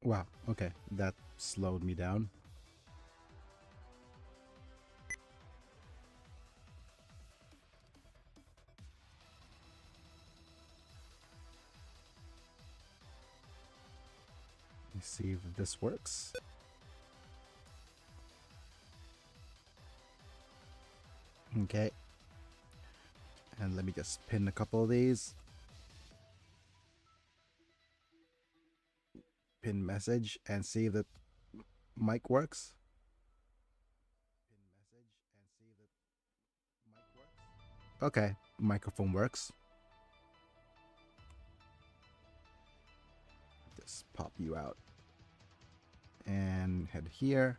Wow, okay, that slowed me down. Let's see if this works. Okay. And let me just pin a couple of these. Pin message and see if the mic works. Okay, microphone works. Just pop you out. And head here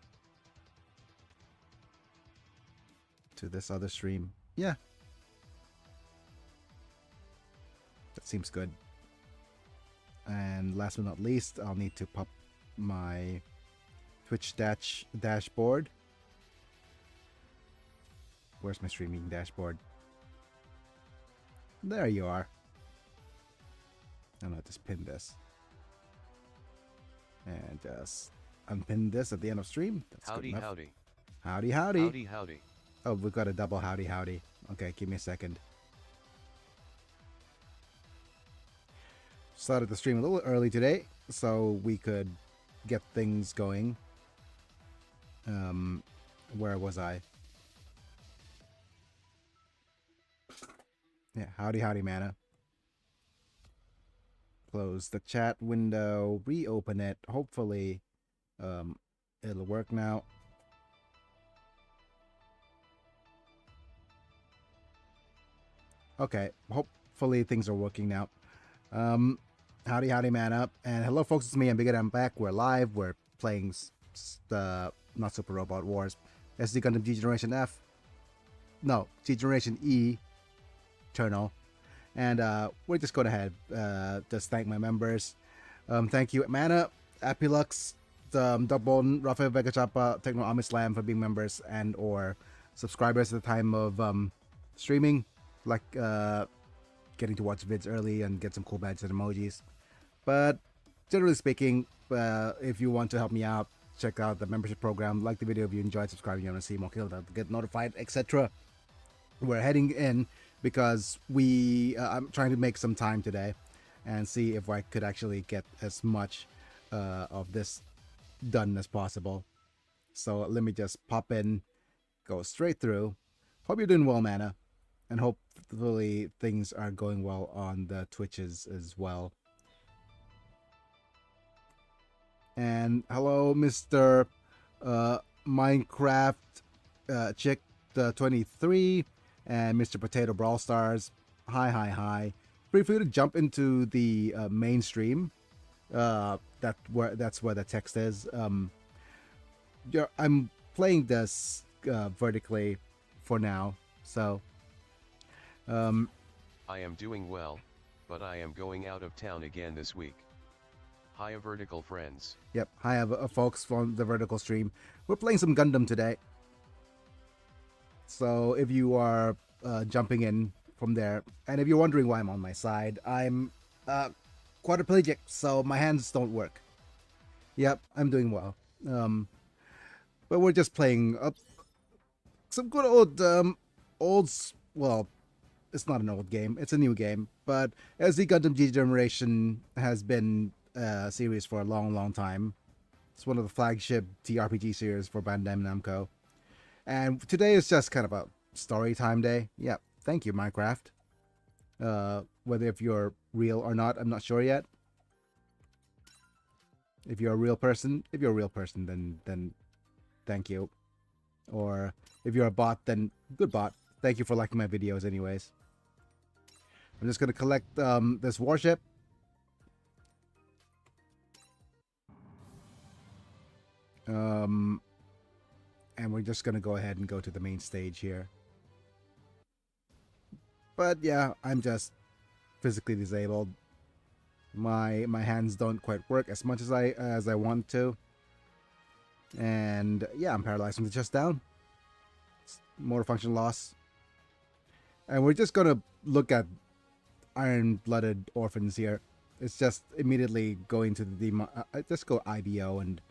to this other stream. Yeah. That seems good. And last but not least, I'll need to pop my Twitch dashboard. Where's my streaming dashboard? There you are. And I'll just pin this. And just unpin this at the end of stream. That's howdy, good enough. howdy. Howdy, howdy. Howdy, howdy. Oh, we've got a double howdy, howdy. Okay, give me a second. Started the stream a little early today, so we could get things going. Where was I? Yeah, howdy, howdy, mana. Close the chat window, reopen it. Hopefully, it'll work now. Okay, hopefully things are working now. Howdy, howdy, man up. And hello, folks, it's me, I'm Biggy. I'm back. We're live. We're playing the Not Super Robot Wars. SD Gundam G Generation F. No, G Generation E. Eternal. And we're just going ahead. Just thank my members. Thank you, Mana, Apilux, Dubbon, Rafael Vegachapa, Techno Ami Slam for being members and or subscribers at the time of streaming. Like getting to watch vids early and get some cool badges and emojis. But generally speaking, if you want to help me out, check out the membership program, like the video if you enjoyed, subscribe if you want to see more kills, get notified, etc. We're heading in because I'm trying to make some time today and see if I could actually get as much of this done as possible. So let me just pop in, go straight through. Hope you're doing well, Mana, and hopefully things are going well on the Twitches as well. And hello, Mr. Minecraft Chick 23 and Mr. Potato Brawl Stars. Hi, hi, hi. Feel free to jump into the mainstream. That's where the text is. I'm playing this vertically for now, so. I am doing well, but I am going out of town again this week. Hiya vertical friends. Yep, hi folks from the vertical stream. We're playing some Gundam today. So if you are jumping in from there, and if you're wondering why I'm on my side, I'm quadriplegic, so my hands don't work. Yep, I'm doing well. But we're just playing some good old, well, it's not an old game, it's a new game, but SD Gundam G Generation has been a series for a long time. It's one of the flagship TRPG series for Bandai Namco. And today is just kind of a story time day. Yeah, thank you, Minecraft. Whether if you're real or not, I'm not sure yet. If you're a real person, then thank you. Or if you're a bot, then good bot. Thank you for liking my videos anyways. I'm just going to collect this warship. And we're just going to go ahead and go to the main stage here. But yeah, I'm just physically disabled. My hands don't quite work as much as I want to. And yeah, I'm paralyzed from the chest down. Motor function loss. And we're just going to look at iron-blooded orphans here. it's just immediately going to the just go IBO, and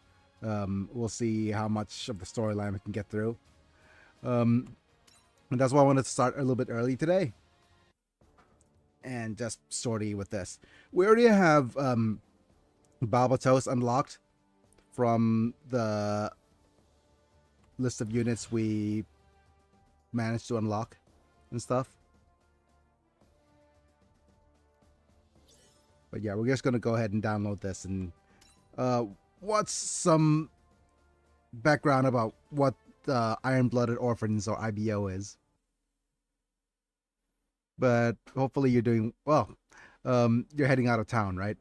we'll see how much of the storyline we can get through. And that's why I wanted to start a little bit early today, and just sorty with this. We already have Babatos unlocked from the list of units we managed to unlock and stuff. But yeah, we're just gonna go ahead and download this. And what's some background about what Iron-Blooded Orphans or IBO is? But hopefully you're doing well. You're heading out of town, right?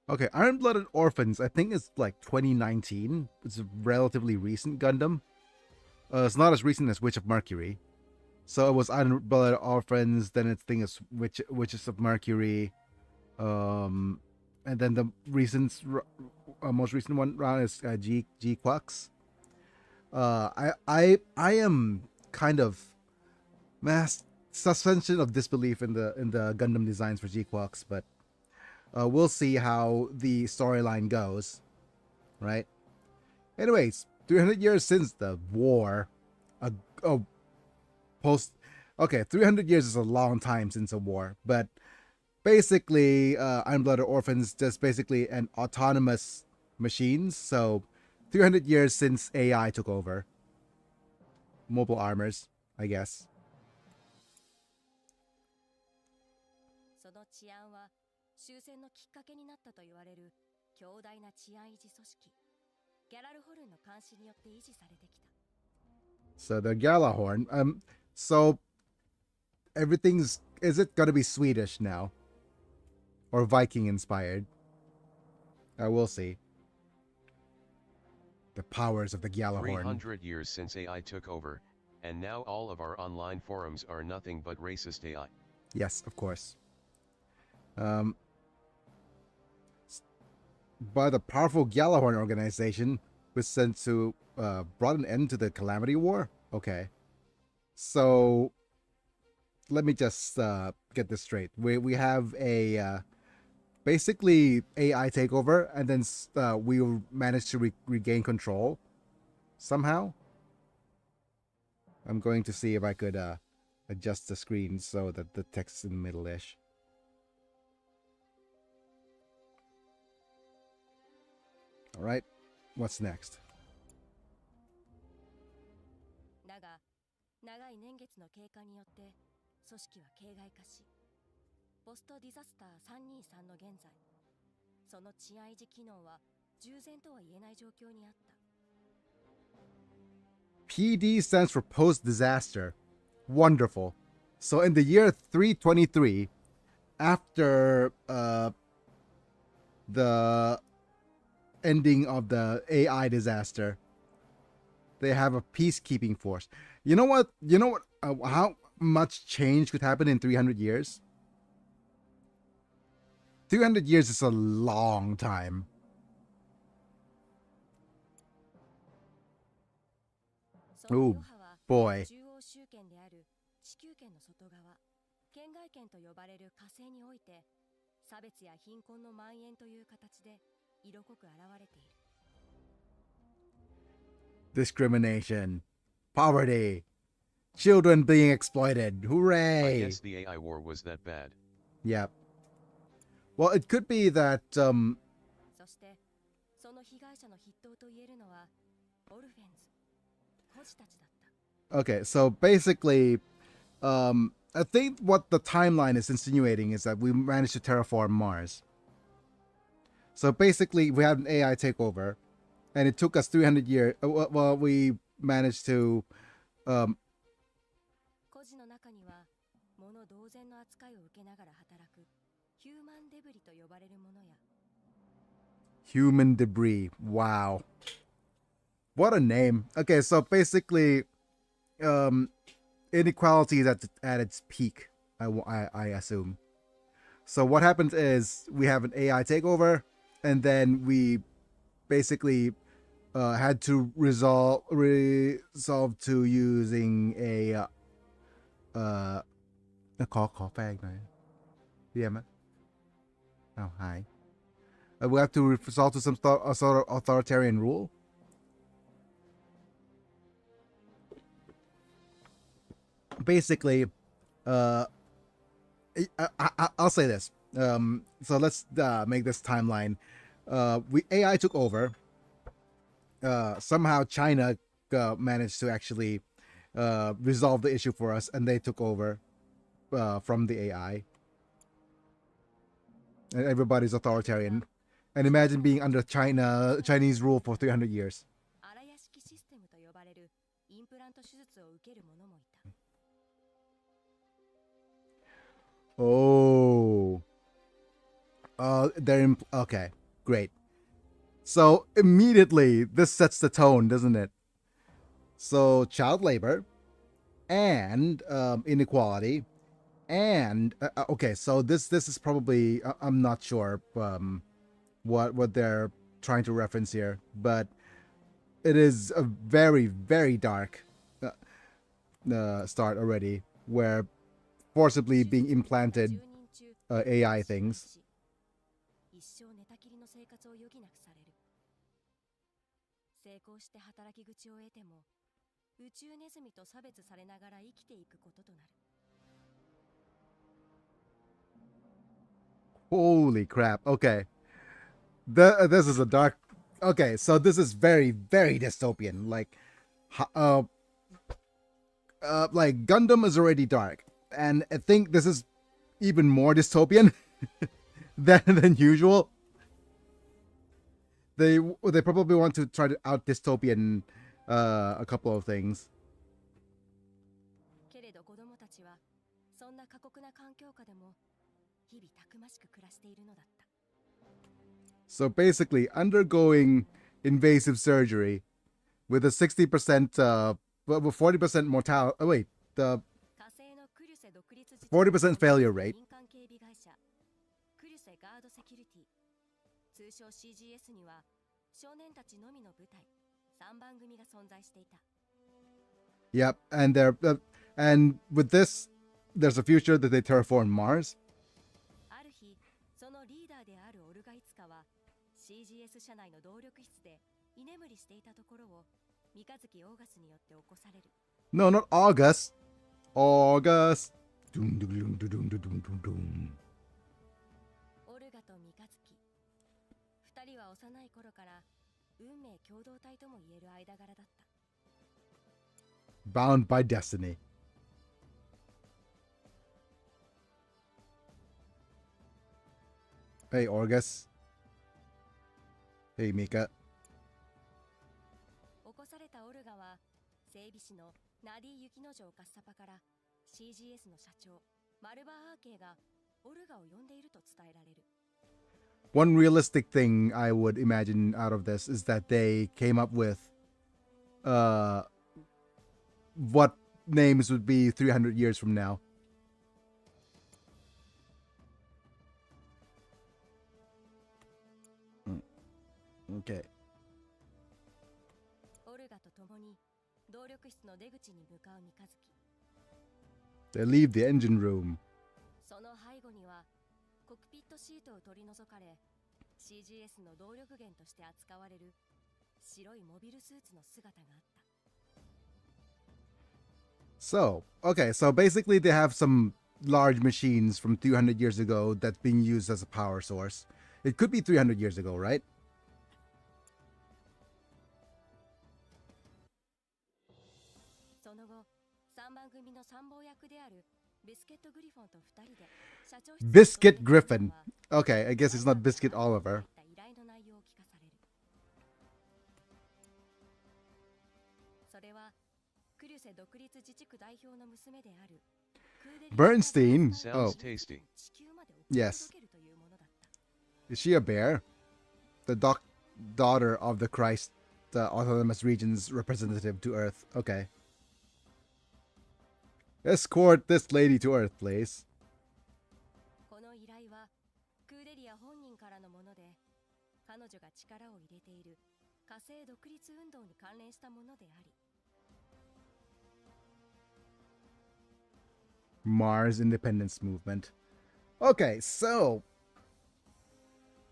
Okay, Iron-Blooded Orphans, I think it's like 2019. It's a relatively recent Gundam. It's not as recent as Witch of Mercury. So it was Iron-Blooded Orphans, then its thing is Witches of Mercury. And then the most recent one round is G-Quux. I am kind of suspension of disbelief in the Gundam designs for G-Quux, but we'll see how the storyline goes, right? Anyways, 300 years since the war. 300 years is a long time since a war, but basically, Iron-Blooded Orphans just basically an autonomous machines. So, 300 years since AI took over. Mobile armors, I guess. So the Galahorn. So everything's, is it gonna be Swedish now, or Viking inspired? I will see. The powers of the Galahorn. 300 years since AI took over, and now all of our online forums are nothing but racist AI. Yes, of course. By the powerful Galahorn organization was sent to brought an end to the Calamity War. Okay, so let me just get this straight. We have a basically AI takeover, and then we managed to regain control somehow. I'm going to see if I could adjust the screen so that the text is in the middle-ish. All right, what's next? PD stands for post-disaster. Wonderful. So in the year 323, after the ending of the AI disaster, they have a peacekeeping force. You know what? How much change could happen in 300 years? 300 years is a long time. Oh boy. Discrimination, poverty, children being exploited. Hooray! I guess the AI war was that bad. Yep. Well, it could be that okay, so basically I think what the timeline is insinuating is that we managed to terraform Mars. So basically we had an AI takeover, and it took us 300 years. Well, we managed to human debris. Wow. What a name. Okay, so basically inequality is at its peak, I assume. So what happens is we have an AI takeover, and then we basically had to resolve to using a ขอแฟกหน่อยเรียกมั้ยอ้าวหาย we have to resolve to some sort of authoritarian rule. Basically, I'll say this. So let's make this timeline. AI took over. Somehow China managed to actually resolve the issue for us, and they took over from the AI. And everybody's authoritarian. And imagine being under Chinese rule for 300 years. Oh. Okay, great. So immediately, this sets the tone, doesn't it? So child labor and inequality, and okay, so this is probably I'm not sure what they're trying to reference here, but it is a very, very dark start already, where forcibly being implanted AI things. Holy crap. Okay. This is a dark. Okay, so this is very, very dystopian. Like Gundam is already dark, and I think this is even more dystopian than usual. They probably want to try to out dystopian a couple of things. So basically, undergoing invasive surgery with a 60%, 40% mortality. Oh wait, the 40% failure rate. Yep, and and with this, there's a future that they terraform Mars. No, not August. August. Doom, doom, doom, doom, doom, doom, doom, doom. Bound by destiny. Hey, August. Hey, Mika. One realistic thing I would imagine out of this is that they came up with what names would be 300 years from now. Okay. They leave the engine room. So, okay, so basically they have some large machines from 200 years ago that's being used as a power source. It could be 300 years ago, right? Biscuit Griffin. Okay, I guess it's not Biscuit Oliver. Bernstein. Sounds tasty. Yes. Is she a bear? The daughter of the Christ, the Autonomous Region's representative to Earth. Okay. Escort this lady to Earth, please. 女が力を入れている火星独立運動に関連したものであり。 Mars Independence Movement. Okay, so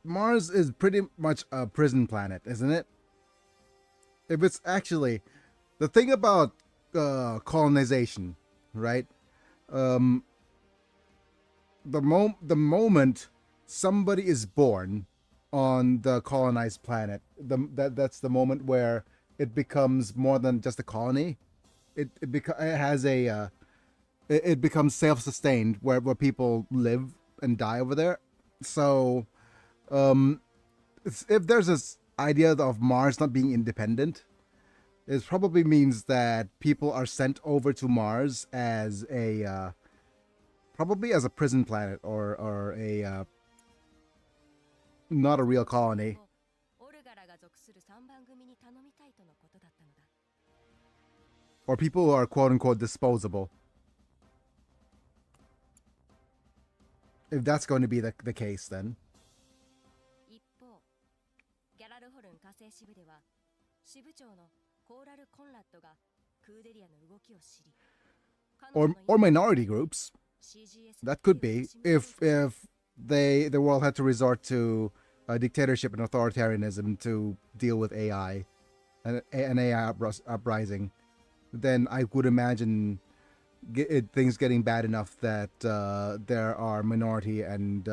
Mars is pretty much a prison planet, isn't it? If it's actually the thing about colonization, right? The moment somebody is born on the colonized planet, that's the moment where it becomes more than just a colony. It has a it becomes self-sustained where people live and die over there. So if there's this idea of Mars not being independent, it probably means that people are sent over to Mars as a probably as a prison planet or a not a real colony. Or people who are quote unquote disposable. If that's going to be the case, then. Or minority groups. That could be if the world had to resort to dictatorship and authoritarianism to deal with AI and an AI uprising. Then I would imagine things getting bad enough that there are minority and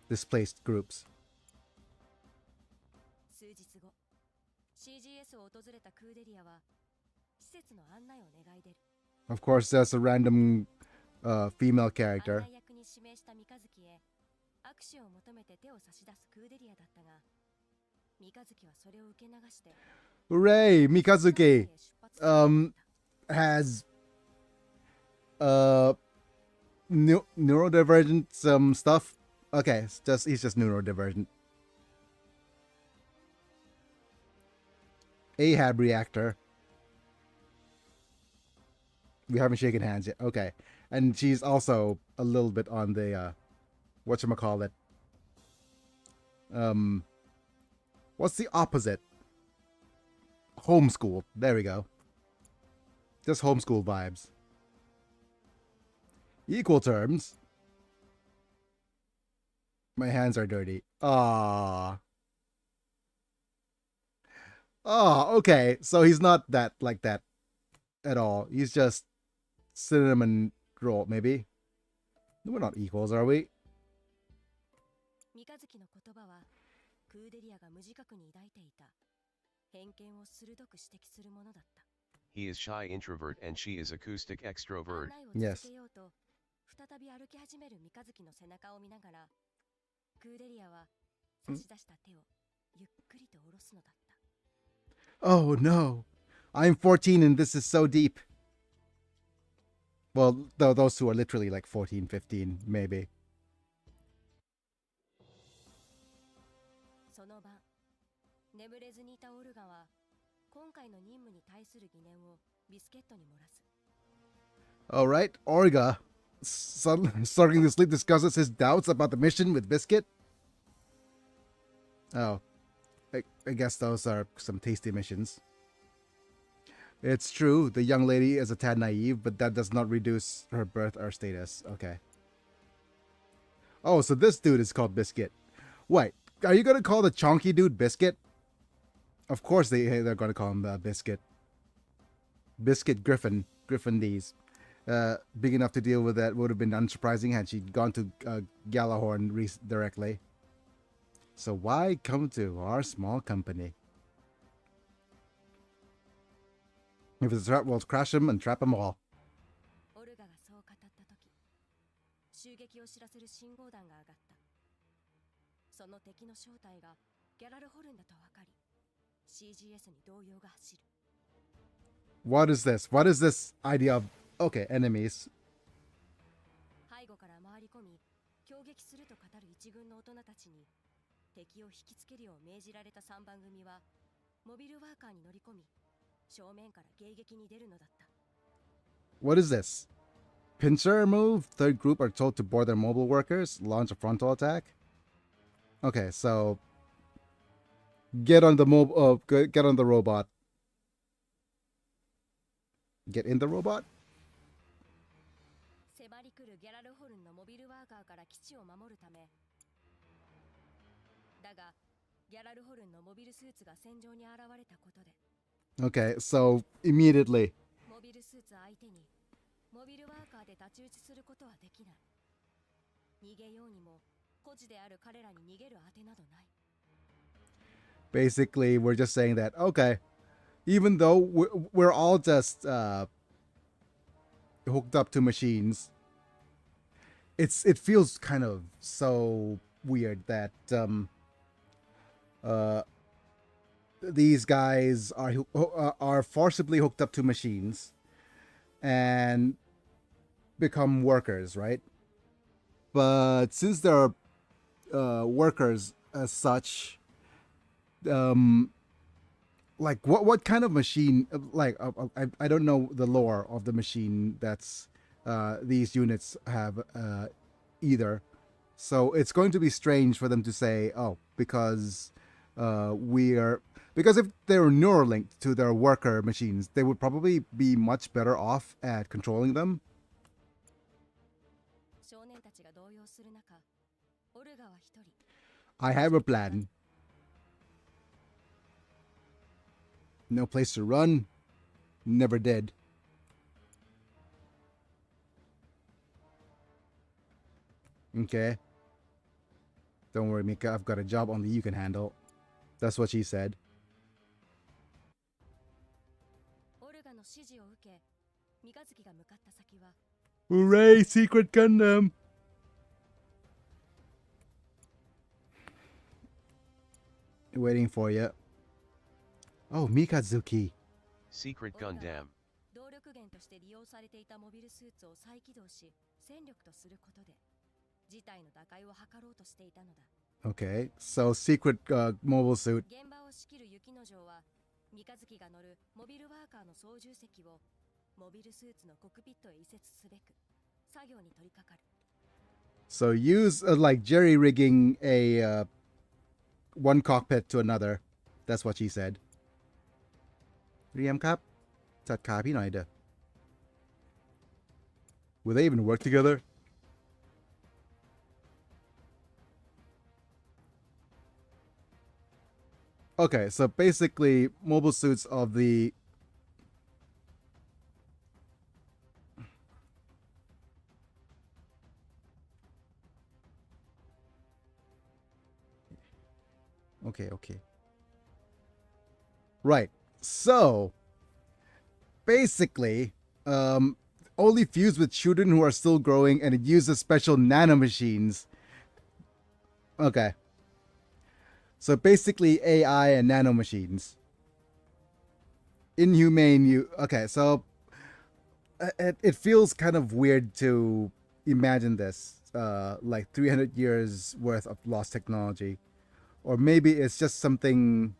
displaced groups. Of course, there's a random female character. Hooray! Mikazuki has neurodivergent stuff. Okay, he's just neurodivergent. Ahab reactor. We haven't shaken hands yet. Okay. And she's also a little bit on the whatchamacallit. What's the opposite? Homeschool. There we go. Just homeschool vibes. Equal terms. My hands are dirty. Ah. Oh, okay. So he's not that like that at all. He's just cinnamon roll, maybe. We're not equals, are we? He is shy introvert and she is acoustic extrovert. Yes. Oh no. I'm 14 and this is so deep. Well, those two are literally like 14, 15, maybe. Alright, Orga, starting to sleep, discusses his doubts about the mission with Biscuit. Oh, I guess those are some tasty missions. It's true, the young lady is a tad naive, but that does not reduce her birth or status. Okay. Oh, so this dude is called Biscuit. Wait, are you going to call the chonky dude Biscuit? Of course they're going to call him Biscuit. Biscuit Griffin. Griffin D's. Big enough to deal with that would have been unsurprising had she gone to Galahorn directly. So why come to our small company? If it's a trap, we'll crash him and trap them all. What is this? What is this idea of... Okay, enemies. What is this? Pincer move? Third group are told to board their mobile workers, launch a frontal attack? Okay, so Get on the get on the robot. Get in the robot? 迫り来るギャラルホルンのモビルワーカーから基地を守るため。だが、ギャラルホルンのモビルスーツが戦場に現れたことで。Okay, so immediately. モビルスーツ相手にモビルワーカーで太刀打ちすることはできない。逃げようにも孤児である彼らに逃げる当てなどない。Basically, we're just saying that, okay, even though we're all just hooked up to machines, it feels kind of so weird that these guys are forcibly hooked up to machines and become workers, right? But since they're workers as such, like what kind of machine? Like I don't know the lore of the machine that's these units have either, so it's going to be strange for them to say, oh, because because if they're Neuralinked to their worker machines, they would probably be much better off at controlling them. 少年たちが動揺する中、オルガは一人。I have a plan. No place to run. Never did. Okay. Don't worry, Mika. I've got a job only you can handle. That's what she said. オルガの指示を受け、三日月が向かった先は。Hooray! Secret Gundam! Waiting for you. Oh, Mikazuki. Secret Gundam. 動力源として利用されていたモビルスーツを再起動し、戦力とすることで事態の打開を図ろうとしていたのだ。Okay, so secret mobile suit. 現場を仕切る雪之丞は、三日月が乗るモビルワーカーの操縦席をモビルスーツのコックピットへ移設すべく作業に取り掛かる。So use like jerry rigging a one cockpit to another. That's what she said. เรียมครับจัดขาพี่หน่อยเด้อ Will they even work together? Okay, so basically mobile suits of the Okay. Right. So basically, only fused with children who are still growing, and it uses special nanomachines. Okay. So basically AI and nanomachines. Inhumane okay, so it feels kind of weird to imagine this like 300 years worth of lost technology. Or maybe it's just something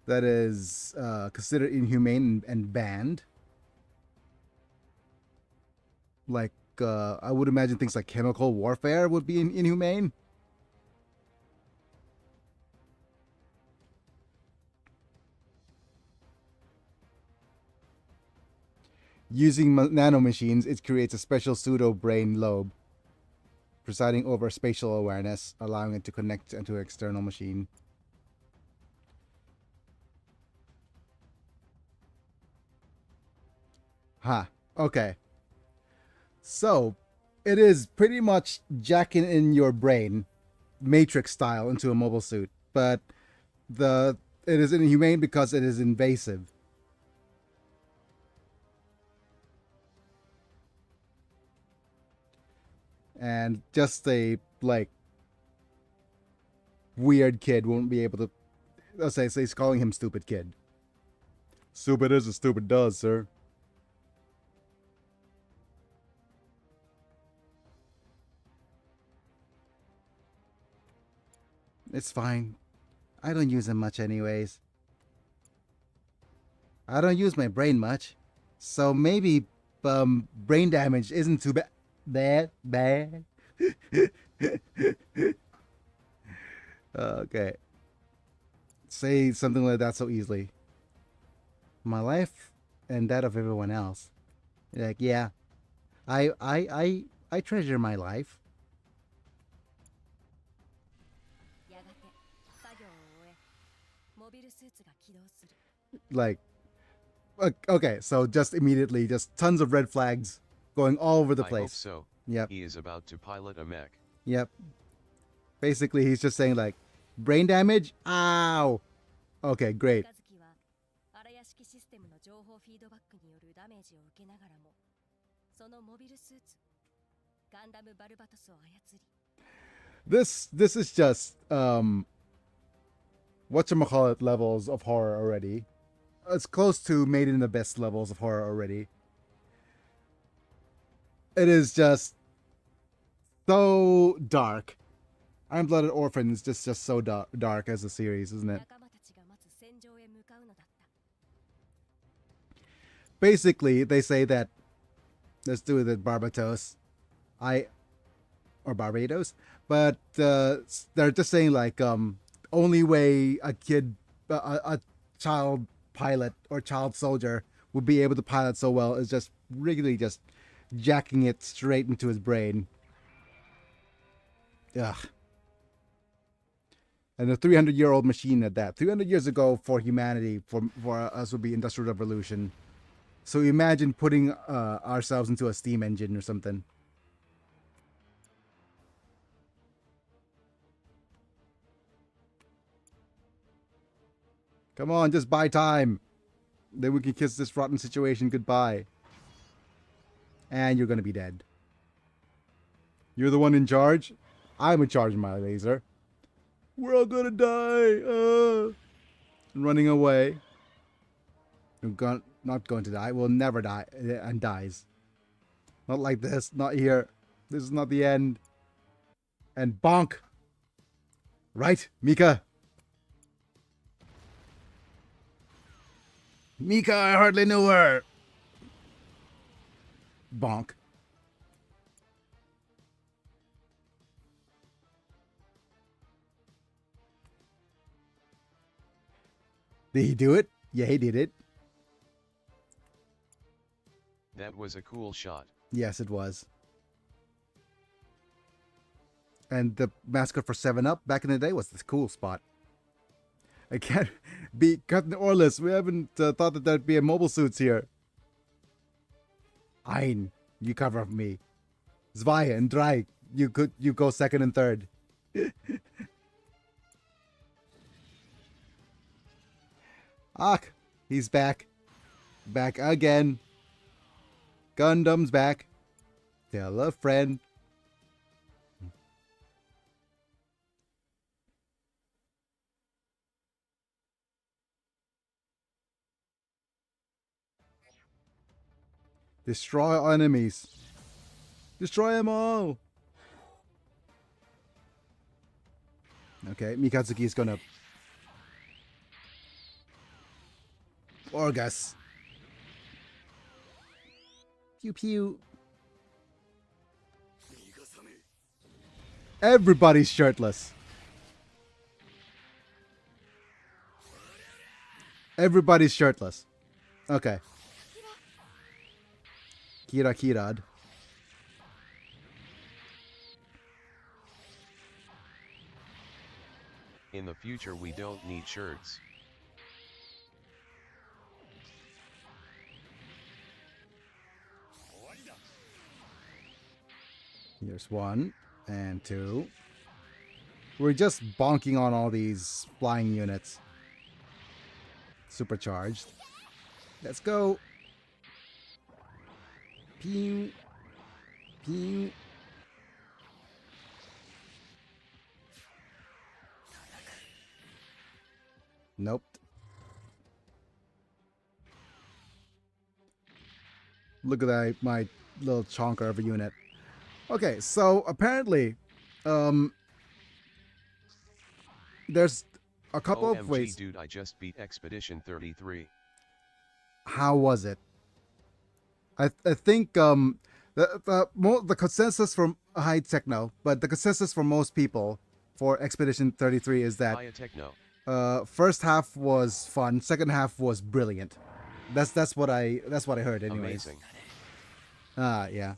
that is considered inhumane and banned. Like, I would imagine things like chemical warfare would be inhumane. Using nanomachines, it creates a special pseudo-brain lobe, presiding over spatial awareness, allowing it to connect to an external machine. Huh. Okay. So, it is pretty much jacking in your brain, Matrix style, into a mobile suit, but it is inhumane because it is invasive. And just a, like, weird kid won't be able to... Let's say he's calling him stupid kid. Stupid is as stupid does, sir. It's fine. I don't use them much anyways. I don't use my brain much. So maybe brain damage isn't too bad. Okay. say something like that so easily. My life and that of everyone else. Like, yeah, I treasure my life. やがて作業を終えモビルスーツが起動する Like, okay, so just immediately, just tons of red flags going all over the I hope place. so. Yep, He is about to pilot a mech. yep. Basically, he's just saying like, brain damage? Ow! Okay, great. 三日月は荒屋敷システムの情報フィードバックによるダメージを受けながらもそのモビルスーツガンダムバルバトスを操り This is just whatchamacallit levels of horror already. It's close to Made in the Best levels of horror already. It is just so dark. Iron-Blooded Orphan is just so dark as a series, isn't it? 仲間たちが待つ戦場へ向かうのだった Basically, they say that let's do it at Barbados, or Barbados, but they're just saying like only way a child pilot or child soldier would be able to pilot so well is just really just jacking it straight into his brain. Ugh. And a 300-year-old machine at that. 300 years ago for humanity, for us would be Industrial Revolution. So imagine putting ourselves into a steam engine or something. Come on, just buy time. Then we can kiss this rotten situation goodbye. And you're gonna be dead. You're the one in charge? I'm in charge of my laser. We're all gonna die. Running away. Not going to die. We'll never die. And dies. Not like this. Not here. This is not the end. And bonk. Right, Mika? Mika, I hardly knew her. Bonk. Did he do it? Yeah, he did it. That was a cool shot. Yes, it was. And the mascot for 7-Up back in the day was this cool spot. I can't be Captain Orlis. We haven't thought that there'd be a mobile suits here. Ein, you cover for me. Zwei and Drei, you go second and third. Ach, he's back. Back again. Gundam's back. Tell a friend. Destroy our enemies. Destroy them all. Okay, Mikatsuki is gonna Orgus. Pew pew. Everybody's shirtless. Everybody's shirtless. Okay. Kira Kirad. In the future we don't need shirts. Here's 1 and 2. We're just bonking on all these flying units. Supercharged. Let's go. Pew. Pew. Nope. Look at that, my little chonker of a unit. Okay, so apparently, there's a couple OMG, of ways. dude, I just beat Expedition 33. How was it? I think the consensus from high techno, but the consensus for most people for Expedition 33 is that Hiya Techno. First half was fun. Second half was brilliant. That's what I heard anyways. Amazing. Yeah.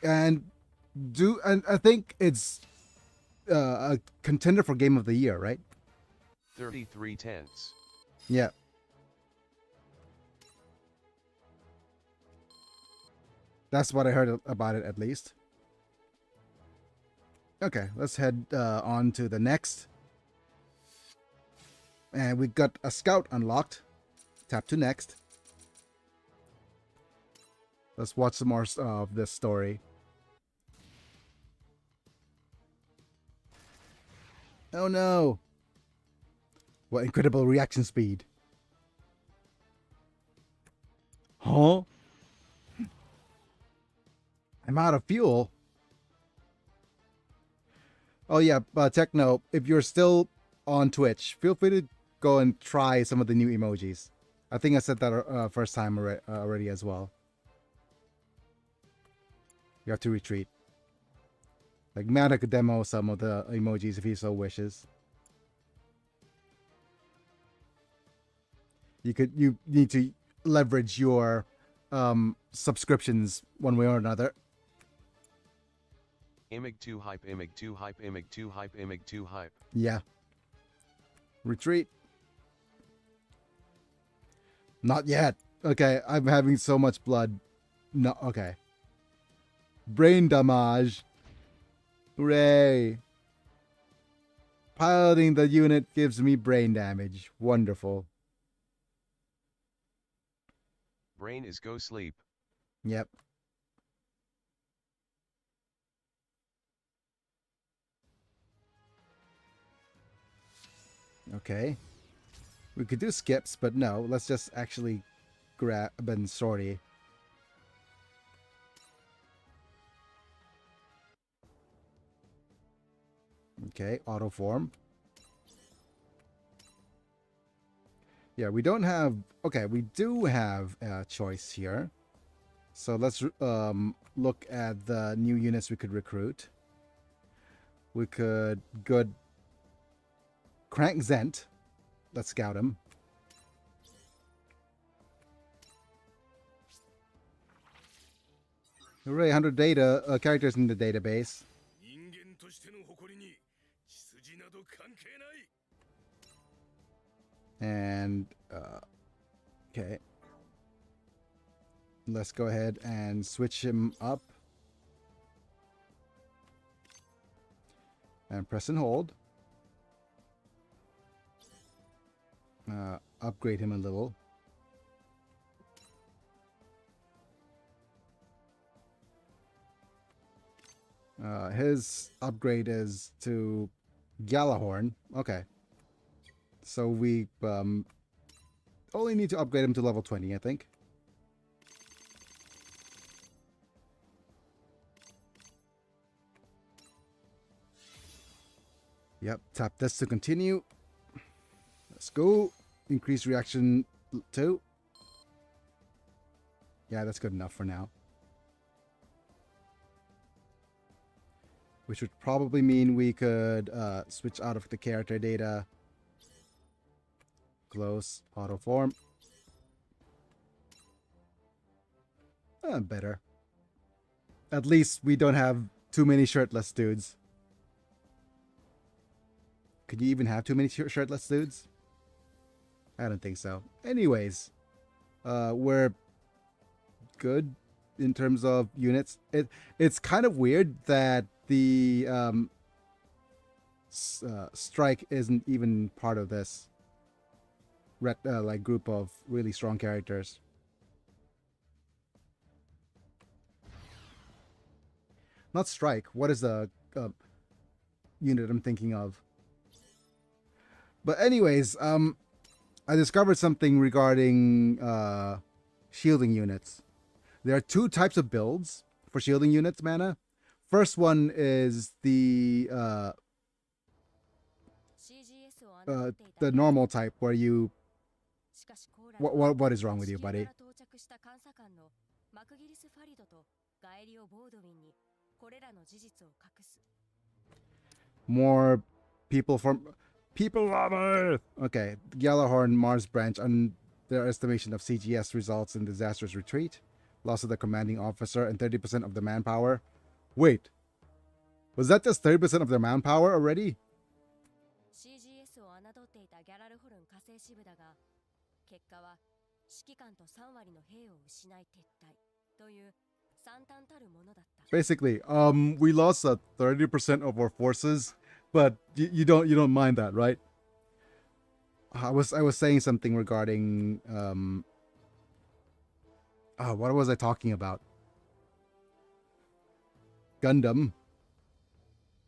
And I think it's a contender for game of the year, right? 33 tenths. Yeah. That's what I heard about it, at least. Okay, let's head on to the next. And we got a scout unlocked. Tap to next. Let's watch some more of this story. Oh no! What incredible reaction speed. Huh? I'm out of fuel. Oh yeah, Techno, if you're still on Twitch, feel free to go and try some of the new emojis. I think I said that first time already as well. You have to retreat. Like, Matt could demo some of the emojis if he so wishes. You need to leverage your subscriptions one way or another. Imig 2 hype, Imig 2 hype, Imig 2 hype, Imig 2 hype. Yeah. Retreat. Not yet. Okay, I'm having so much blood. No, okay. Brain damage. Hooray. Piloting the unit gives me brain damage. Wonderful. Brain is go sleep. Yep. Okay. We could do skips, but no. Let's just actually grab and sortie. Okay, auto form. Yeah, we don't have... Okay, we do have a choice here. So let's look at the new units we could recruit. We could good Crank Zent. Let's scout him. Hooray, 100 data characters in the database. And okay, let's go ahead and switch him up and press and hold. Upgrade him a little. His upgrade is to Galahorn. Okay. So we only need to upgrade him to level 20, I think. Yep, tap this to continue. Let's go. Increase reaction 2. Yeah, that's good enough for now. Which would probably mean we could switch out of the character data. Close, auto form. Better. At least we don't have too many shirtless dudes. Could you even have too many shirtless dudes? I don't think so. Anyways, we're good in terms of units. It's kind of weird that the strike isn't even part of this like group of really strong characters. Not strike. What is the unit I'm thinking of? But anyways, I discovered something regarding shielding units. There are 2 types of builds for shielding units, mana. First one is the normal type, where you... What is wrong with you, buddy? More people from... People of Earth! Okay, Gjallarhorn Mars branch, on their estimation of CGS results in disastrous retreat, loss of the commanding officer, and 30% of the manpower. Wait, was that just 30% of their manpower already? CGS を侮っていたギャラルホルン火星支部だが、結果は指揮官と3割の兵を失い撤退という惨憺たるものだった。Basically, we lost 30% of our forces, but you don't mind that, right? I was saying something regarding what was I talking about? Gundam,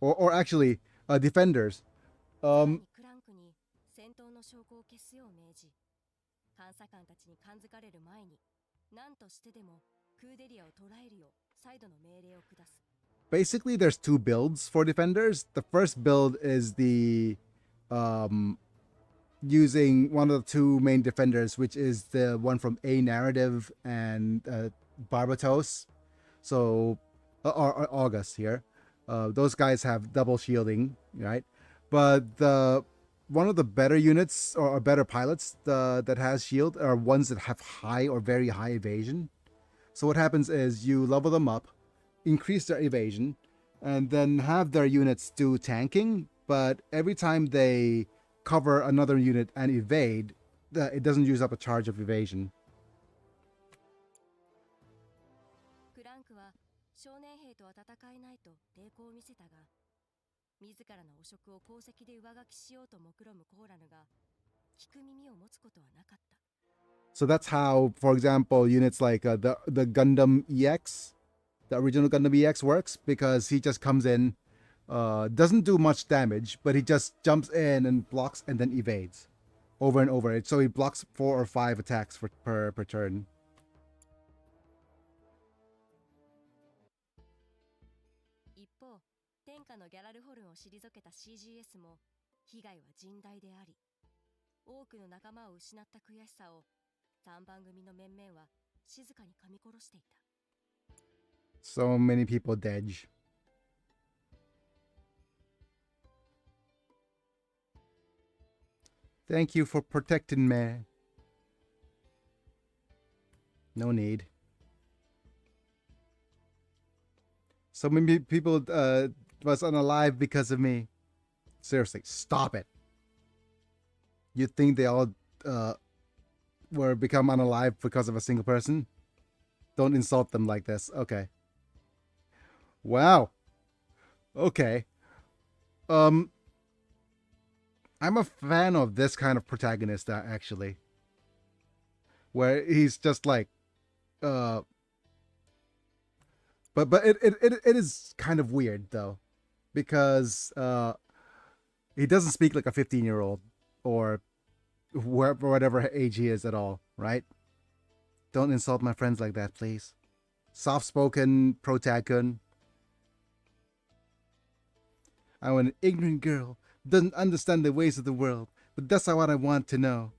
or actually, Defenders. さらにクランクに戦闘の証拠を消すよう命じ、監査官たちに感づかれる前に何としてでもクーデリアを捕らえるよう再度の命令を下す。Basically, there's two builds for Defenders. The first build is the using one of the two main Defenders, which is the one from A Narrative and Barbatos. So, or August here. Those guys have double shielding, right? But one of the better units or better pilots that has shield are ones that have high or very high evasion. So what happens is you level them up, increase their evasion, and then have their units do tanking. But every time they cover another unit and evade, it doesn't use up a charge of evasion. クランクは少年兵とは戦えないと抵抗を見せたが、自らの汚職を功績で上書きしようと目論むコーラルが聞く耳を持つことはなかった。So that's how, for example, units like the Gundam EX, the original Gundam EX works, because he just comes in, doesn't do much damage, but he just jumps in and blocks and then evades over and over. So he blocks 4 or 5 attacks per turn. 一方、天下のギャラルホルンを退けた CGS も被害は甚大であり、多くの仲間を失った悔しさを3番組の面々は静かに噛み殺していた。So many people dead. Thank you for protecting me. No need. So many people was unalive because of me. Seriously, stop it. You think they all were become unalive because of a single person? Don't insult them like this. Okay. Wow. Okay. I'm a fan of this kind of protagonist actually. Where he's just like but it is kind of weird though, because he doesn't speak like a 15-year-old or whatever age he is at all, right? Don't insult my friends like that, please. Soft-spoken protagon. I'm an ignorant girl, doesn't understand the ways of the world, but that's what I want to know.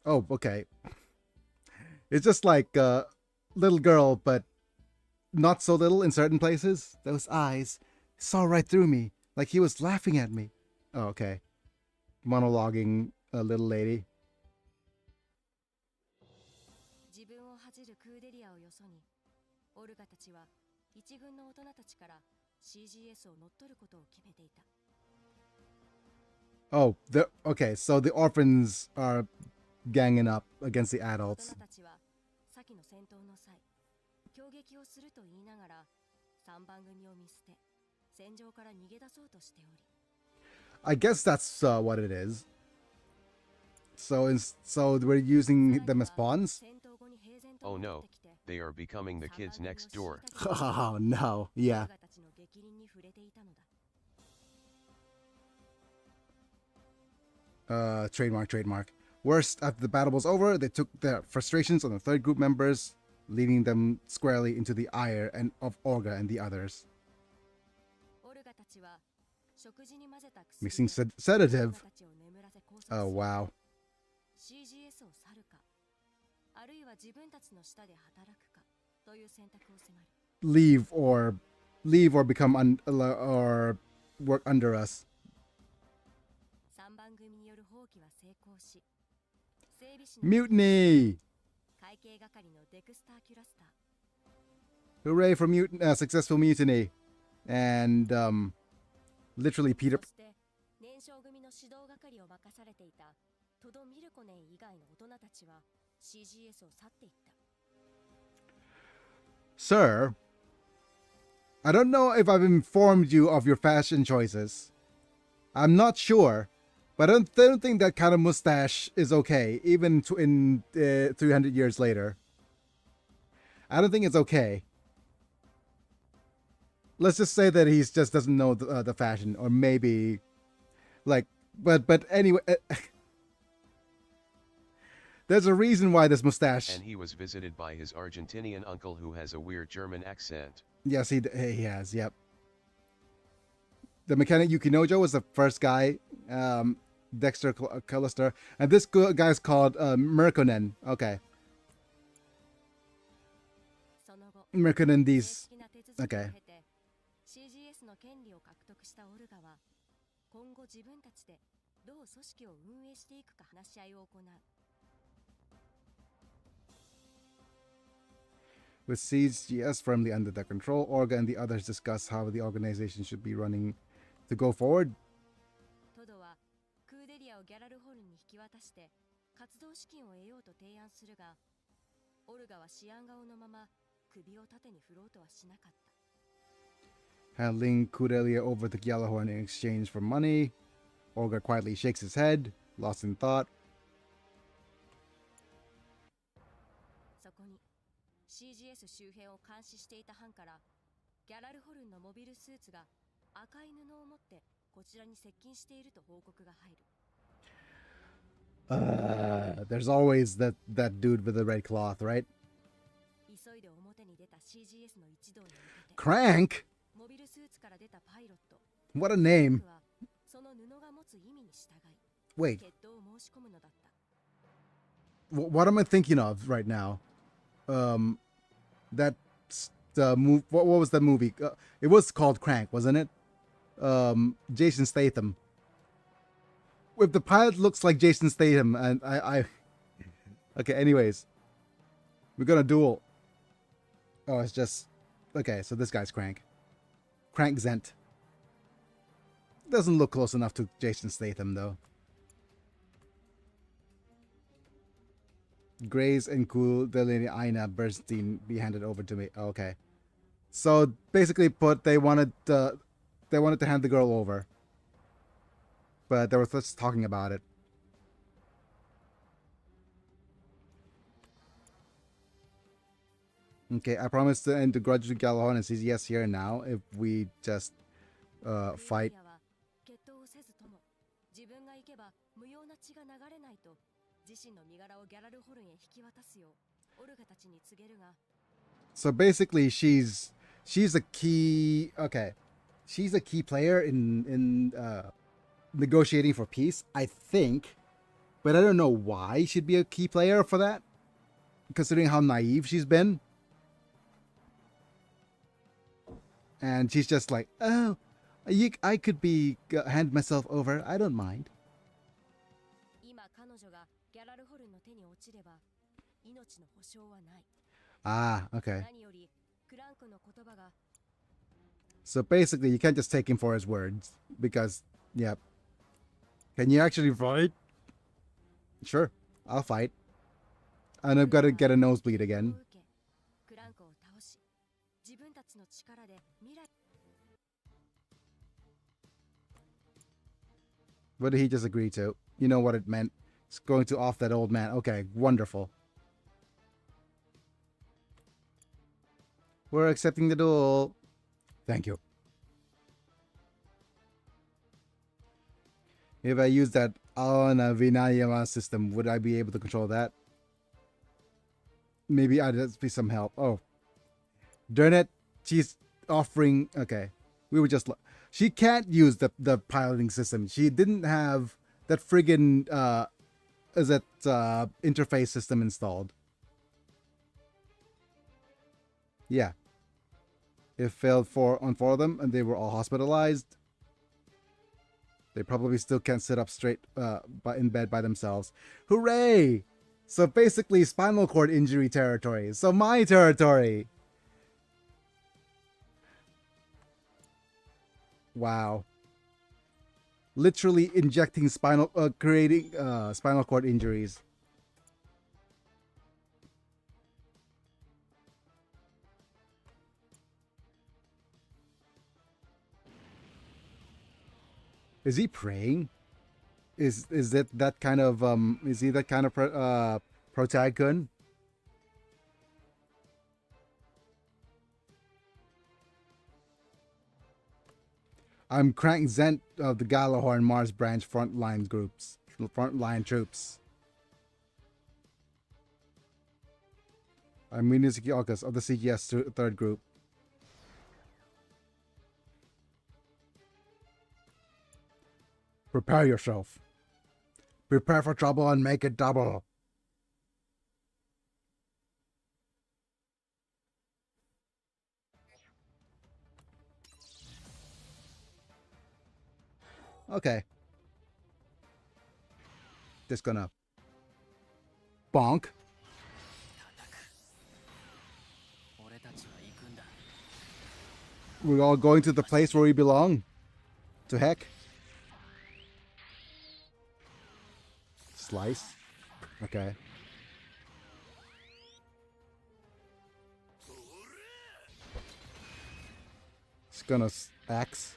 Oh, okay. It's just like little girl, but not so little in certain places. Those eyes saw right through me, like he was laughing at me. Oh, okay. Monologuing a little lady. 自分を恥じるクーデリアをよそに、オルガたちは一軍の大人たちから CGS を乗っ取ることを決めていた。Oh, okay, so the orphans are ganging up against the adults. 大人たちは先の戦闘の際、攻撃をすると言いながら3番組を見捨て、戦場から逃げ出そうとしており。I guess that's what it is. So we're using them as pawns? Oh no, they are becoming the kids next door. Oh no, yeah. Trademark. Worst, after the battle was over, they took their frustrations on the third group members, leading them squarely into the ire of Olga and the others. Mixing sedative. Oh, wow. Leave or become or work under us. 3番組による放棄は成功し、整備士の Mutiny! 会計係のデクスター・キュラスター、 Hooray for successful mutiny. And, literally Peter... そして年少組の指導係を任されていたトド・ミルコネン以外の大人たちは CGS を去っていった。 Sir, I don't know if I've informed you of your fashion choices. I'm not sure, but I don't think that kind of mustache is okay, even in 300 years later. I don't think it's okay. Let's just say that he just doesn't know the fashion, or maybe, like, but anyway, there's a reason why this mustache. And he was visited by his Argentinian uncle who has a weird German accent. Yes, he has. Yep. The mechanic Yukinojo was the first guy, Dexter Callister, and this guy's called Merkonen. Okay. その後 Merkonen 正 these. 式な手続きを Okay. 経て CGS の権利を獲得したオルガは今後自分たちでどう組織を運営していくか話し合いを行う。 With CGS firmly under their control, Orga and the others discuss how the organization should be running to go forward. トドはクーデリアをギャラルホルンに引き渡して活動資金を得ようと提案するが、オルガは思案顔のまま首を縦に振ろうとはしなかった。 Handing Kudelia over to Gjallarhorn in exchange for money. Orga quietly shakes his head, lost in thought. そこに CGS 周辺を監視していた班からギャラルホルンのモビルスーツが赤い布を持ってこちらに接近していると報告が入る。 There's always that dude with the red cloth, right? 急いで表に出た CGS の一同に向けて Crank? モビルスーツから出たパイロット What a name. はその布が持つ意味に従い Wait, 決闘を申し込むのだった。 what am I thinking of right now? That's the move. What was that movie? It was called Crank, wasn't it? Jason Statham. If the pilot looks like Jason Statham, and I okay. Anyways, we're gonna duel. Oh, it's just okay. So this guy's Crank. Crank Zent. Doesn't look close enough to Jason Statham though. Grace and Cool Delaney Aina Bernstein be handed over to me. Okay. So basically they wanted to hand the girl over. But they were just talking about it. Okay, I promise to end the grudge with Gallahorn and CZS here and now if we just fight. クーデリアは決闘をせずとも自分が行けば無用な血が流れないと自身の身柄をギャラルホルンへ引き渡すようオルガたちに告げるが、 So basically she's a key she's a key player in negotiating for peace, I think. But I don't know why she'd be a key player for that, considering how naive she's been. And she's just like, oh, I could hand myself over. I don't mind. 今彼女がギャラルホルンの手に落ちれば命の保証はない。 Ah, okay. 何よりクランクの言葉が So basically, you can't just take him for his words because, yeah. Can you actually fight? Sure, I'll fight. And I've got to get a nosebleed を again. 受けクランクを倒し自分たちの力で未来 What did he just agree to? You know what it meant. It's going to off that old man. Okay, wonderful. We're accepting the duel. Thank you. If I use that Aona Vinayama system, would I be able to control that? Maybe I'd just be some help. Oh. Darn it. She's offering... Okay. We were just... She can't use the piloting system. She didn't have that friggin... interface system installed. Yeah. It failed on four of them, and they were all hospitalized. They probably still can't sit up straight in bed by themselves. Hooray! So basically spinal cord injury territory. So my territory. Wow. Literally injecting creating spinal cord injuries. Is he praying? Is that kind of is he that kind of protagon? I'm Crank Zent of the Galahorn Mars branch frontline troops. I'm Minisuki August of the CGS third group. Prepare yourself. Prepare for trouble and make it double. Okay. Just gonna bonk. We're all going to the place where we belong. To heck. Slice. Okay. It's gonna axe.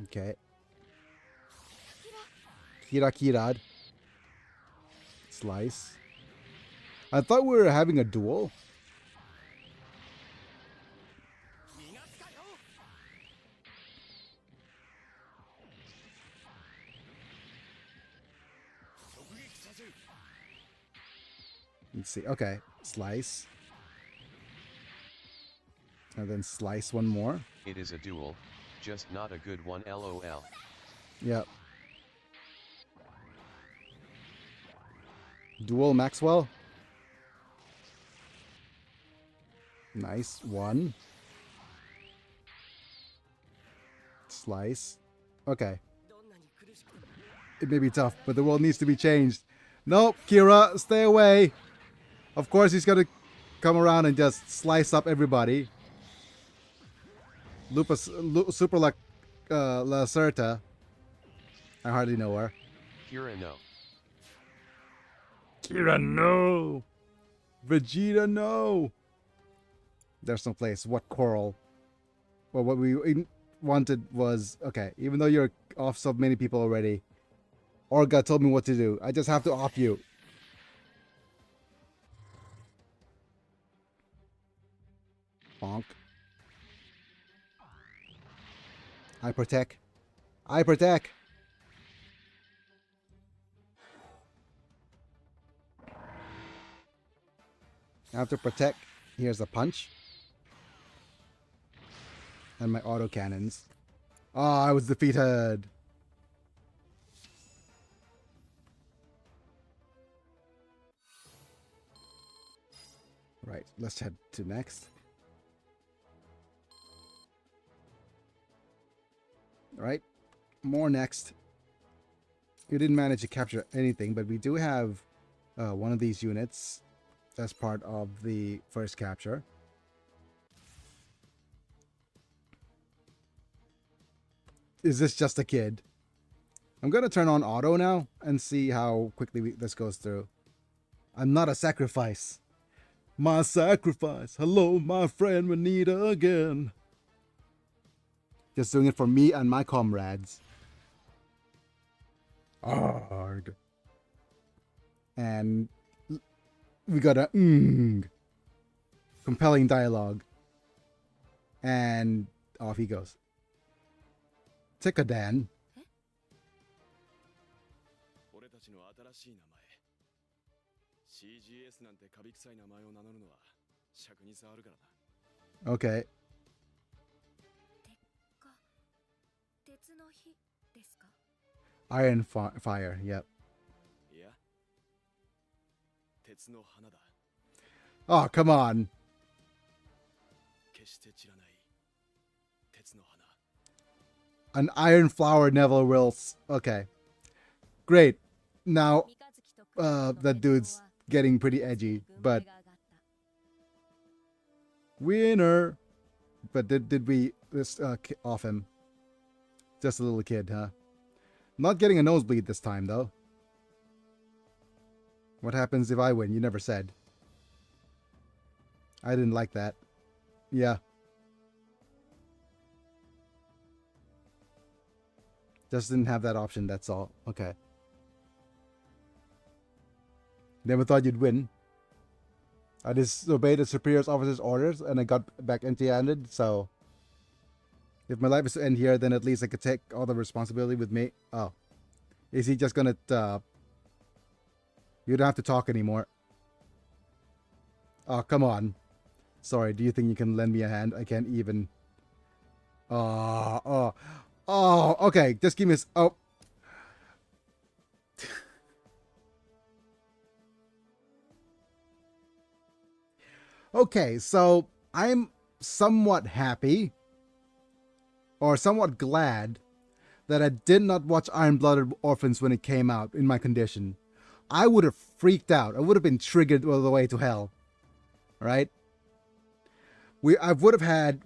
Okay. Kirad. Slice. I thought we were having a duel. Let's see. Okay. Slice. And then slice one more. It is a duel, just not a good one, lol. Yep. Duel Maxwell. Nice. One. Slice. Okay. It may be tough, but the world needs to be changed. Nope, Kira, stay away. Of course he's gonna come around and just slice up everybody. Super Lacerta. I hardly know her. Kira, no. Kira, no. Vegeta, no. There's no place. What coral? Well, what we wanted was... Okay, even though you're off so many people already, Orga told me what to do. I just have to off you. Bonk. I protect. I protect. After protect, here's a punch. And my auto cannons. Oh, I was defeated. Right, let's head to next. Alright, more next. We didn't manage to capture anything, but we do have one of these units as part of the first capture. Is this just a kid? I'm going to turn on auto now and see how quickly this goes through. I'm not a sacrifice. My sacrifice. Hello, my friend, we need again. Just doing it for me and my comrades. Arg. And we got a compelling dialogue. And off he goes. Tikadan. Okay. Iron fire, yep. Oh, come on. An iron flower never wills. Okay. Great. Now, 三日月とクラスの that 決闘 dude's は getting pretty 一つに edgy, 軍 but 配が上がった winner. But did we off him? Just a little kid, huh? Not getting a nosebleed this time, though. What happens if I win? You never said. I didn't like that. Yeah. Just didn't have that option, that's all. Okay. Never thought you'd win. I disobeyed the superior officer's orders and I got back empty-handed, so... If my life is to end here, then at least I could take all the responsibility with me. Oh. Is he just gonna, You don't have to talk anymore. Oh, come on. Sorry, do you think you can lend me a hand? I can't even... Oh, okay. Just give me oh. Okay, so I'm somewhat happy or somewhat glad that I did not watch Iron-Blooded Orphans when it came out in my condition. I would have freaked out. I would have been triggered all the way to hell. Right? I would have had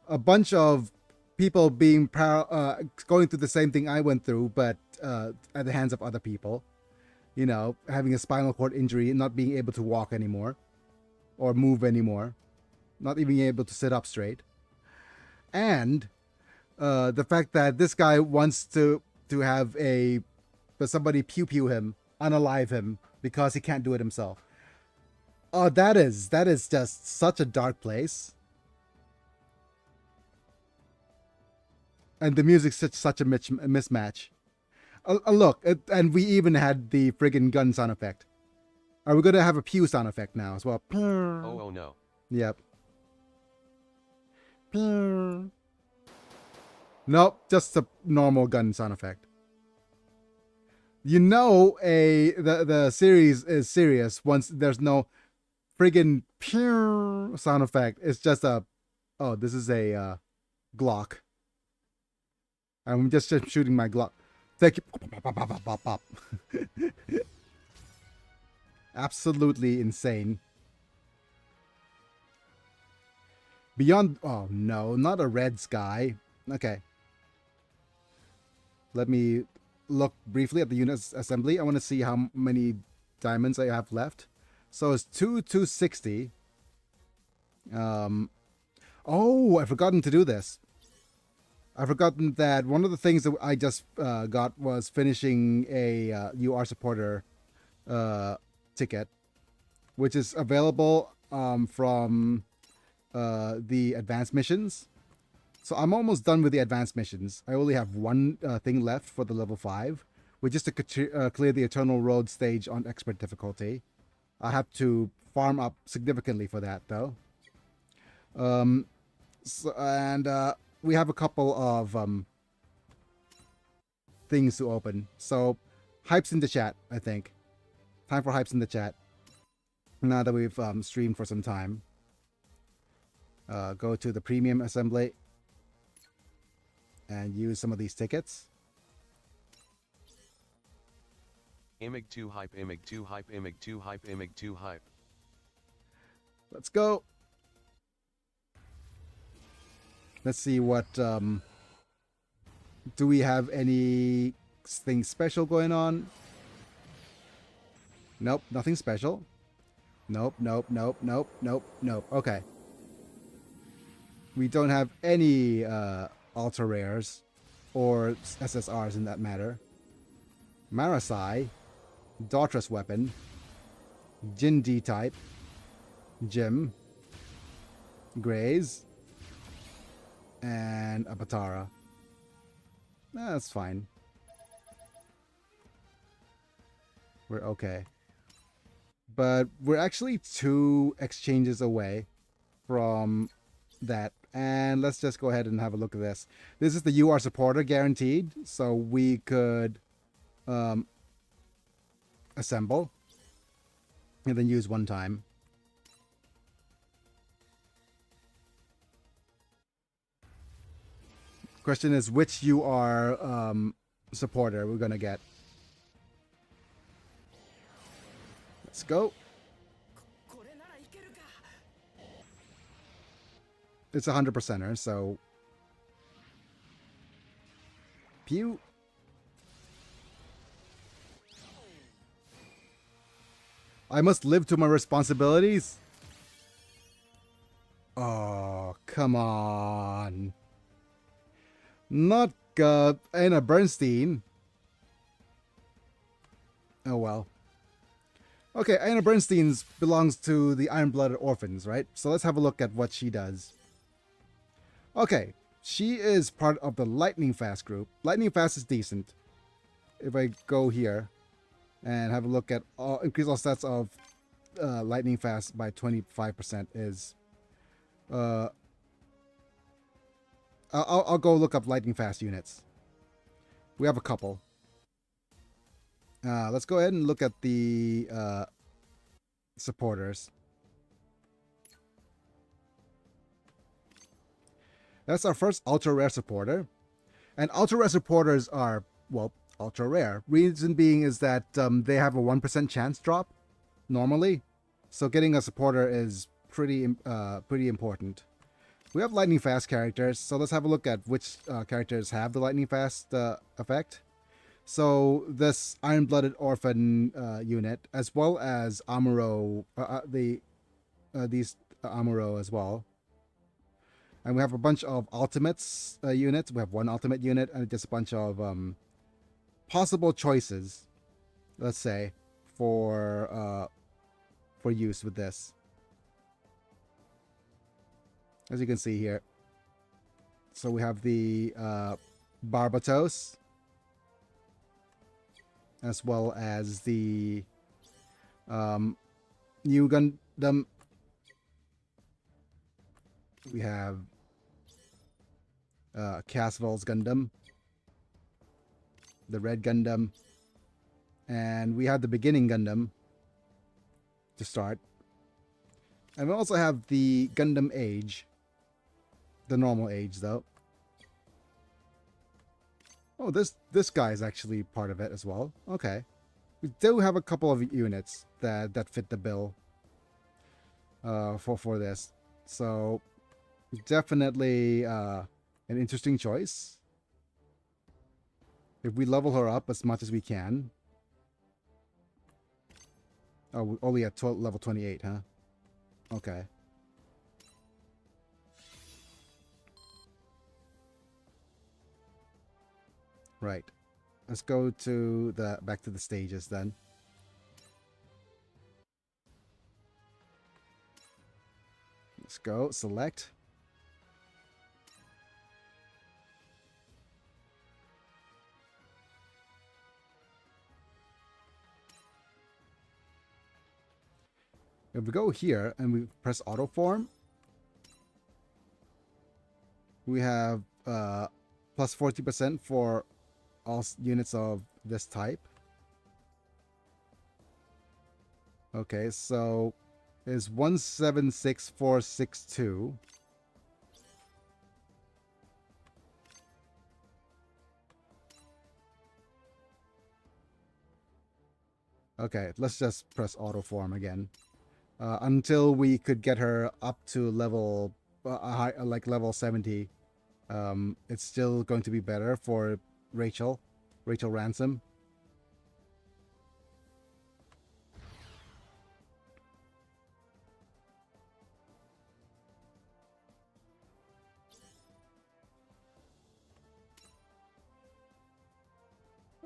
a bunch of people being going through the same thing I went through, but at the hands of other people. You know, having a spinal cord injury and not being able to walk anymore or move anymore, not even able to sit up straight, and the fact that this guy wants to have somebody pew him, unalive him because he can't do it himself. Oh, that is just such a dark place. And the music's such a mismatch. Look, and we even had the friggin' gun sound effect. Are we gonna have a pew sound effect now as well? Oh no. Yep. Nope, just a normal gun sound effect. You know, the series is serious once there's no friggin' sound effect. It's just oh, this is a Glock. I'm just shooting my Glock. Thank you. Absolutely insane. Beyond... Oh, no. Not a red sky. Okay. Let me look briefly at the unit assembly. I want to see how many diamonds I have left. So it's 260. Oh, I've forgotten to do this. I've forgotten that one of the things that I just got was finishing a UR supporter ticket, which is available from the advanced missions. So I'm almost done with the advanced missions. I only have one thing left for the level 5, which is to clear the Eternal Road stage on expert difficulty. I have to farm up significantly for that, though. We have a couple of things to open. So, hypes in the chat, I think. Time for hypes in the chat. Now that we've streamed for some time. Go to the premium assembly and use some of these tickets. Imig 2 hype, Imig 2 hype, Imig 2 hype, Imig 2 hype. Let's go. Let's see what, do we have anything special going on? Nope, nothing special. Nope. Okay. We don't have any ultra rares or SSRs in that matter. Marasai, Daughtress weapon, Jin D type, Jim, Graze, and a Batara. That's fine. We're okay. But we're actually 2 exchanges away from that. And let's just go ahead and have a look at this. This is the UR supporter guaranteed. So we could assemble and then use one time. Question is which UR supporter we're gonna get. Let's go. It's 100%er, so pew. I must live to my responsibilities. Oh, come on. Not Anna Bernstein. Oh well. Okay, Anna Bernstein belongs to the Iron-Blooded Orphans, right? So let's have a look at what she does. Okay, she is part of the Lightning Fast group. Lightning Fast is decent. If I go here and have a look at increase all stats of Lightning Fast by 25% is... I'll go look up Lightning Fast units. We have a couple. Let's go ahead and look at the supporters. That's our first ultra rare supporter. And ultra rare supporters are, well, ultra rare. Reason being is that they have a 1% chance drop normally. So getting a supporter is pretty important. We have lightning fast characters, so let's have a look at which characters have the lightning fast effect. So this Iron-Blooded Orphan unit, as well as Amuro, these Amuro as well. And we have a bunch of ultimates units. We have one ultimate unit and just a bunch of possible choices, let's say, for use with this. As you can see here. So we have the Barbatos, as well as the new Gundam. We have Casval's Gundam, the Red Gundam, and we have the Beginning Gundam to start. And we also have the Gundam Age, the normal age though. Oh, this guy is actually part of it as well. Okay. We do have a couple of units that fit the bill for this. So definitely an interesting choice. If we level her up as much as we can. Oh, we're only at level 28, huh? Okay. Right. Let's go to back to the stages then. Let's go select. If we go here and we press auto form, we have plus 40% for all units of this type. Okay, so is 176462. Okay, let's just press auto form again. Until we could get her up to level like level 70. It's still going to be better for Rachel Ransom.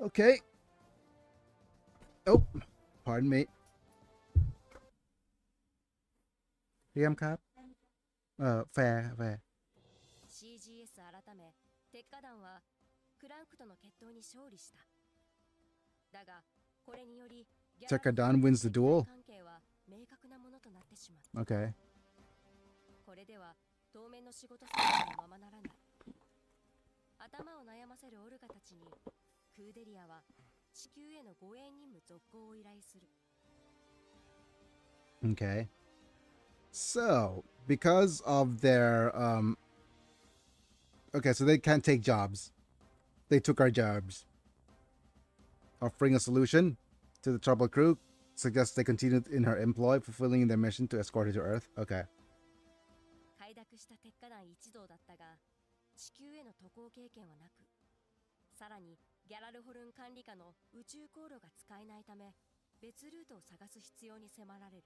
Okay. Oh, pardon me. PM cap. Fair. CGS 改め鉄火団はクランクとの決闘に勝利した。だがこれにより Tekkadan wins the duel. 関係は明確なものとなってしまう。Okay. これでは当面の仕事作業のままならない。頭を悩ませるオルガたちにクーデリアは地球への護衛任務続行を依頼する。Okay. So, because of their Okay, so they can't take jobs. They took our jobs. Offering a solution to the troubled crew, suggests they continued in her employ, fulfilling their mission to escort her to Earth. Okay. 快諾した鉄火団一同だったが、地球への渡航経験はなく、さらにギャラルホルン管理下の宇宙航路が使えないため、別ルートを探す必要に迫られる。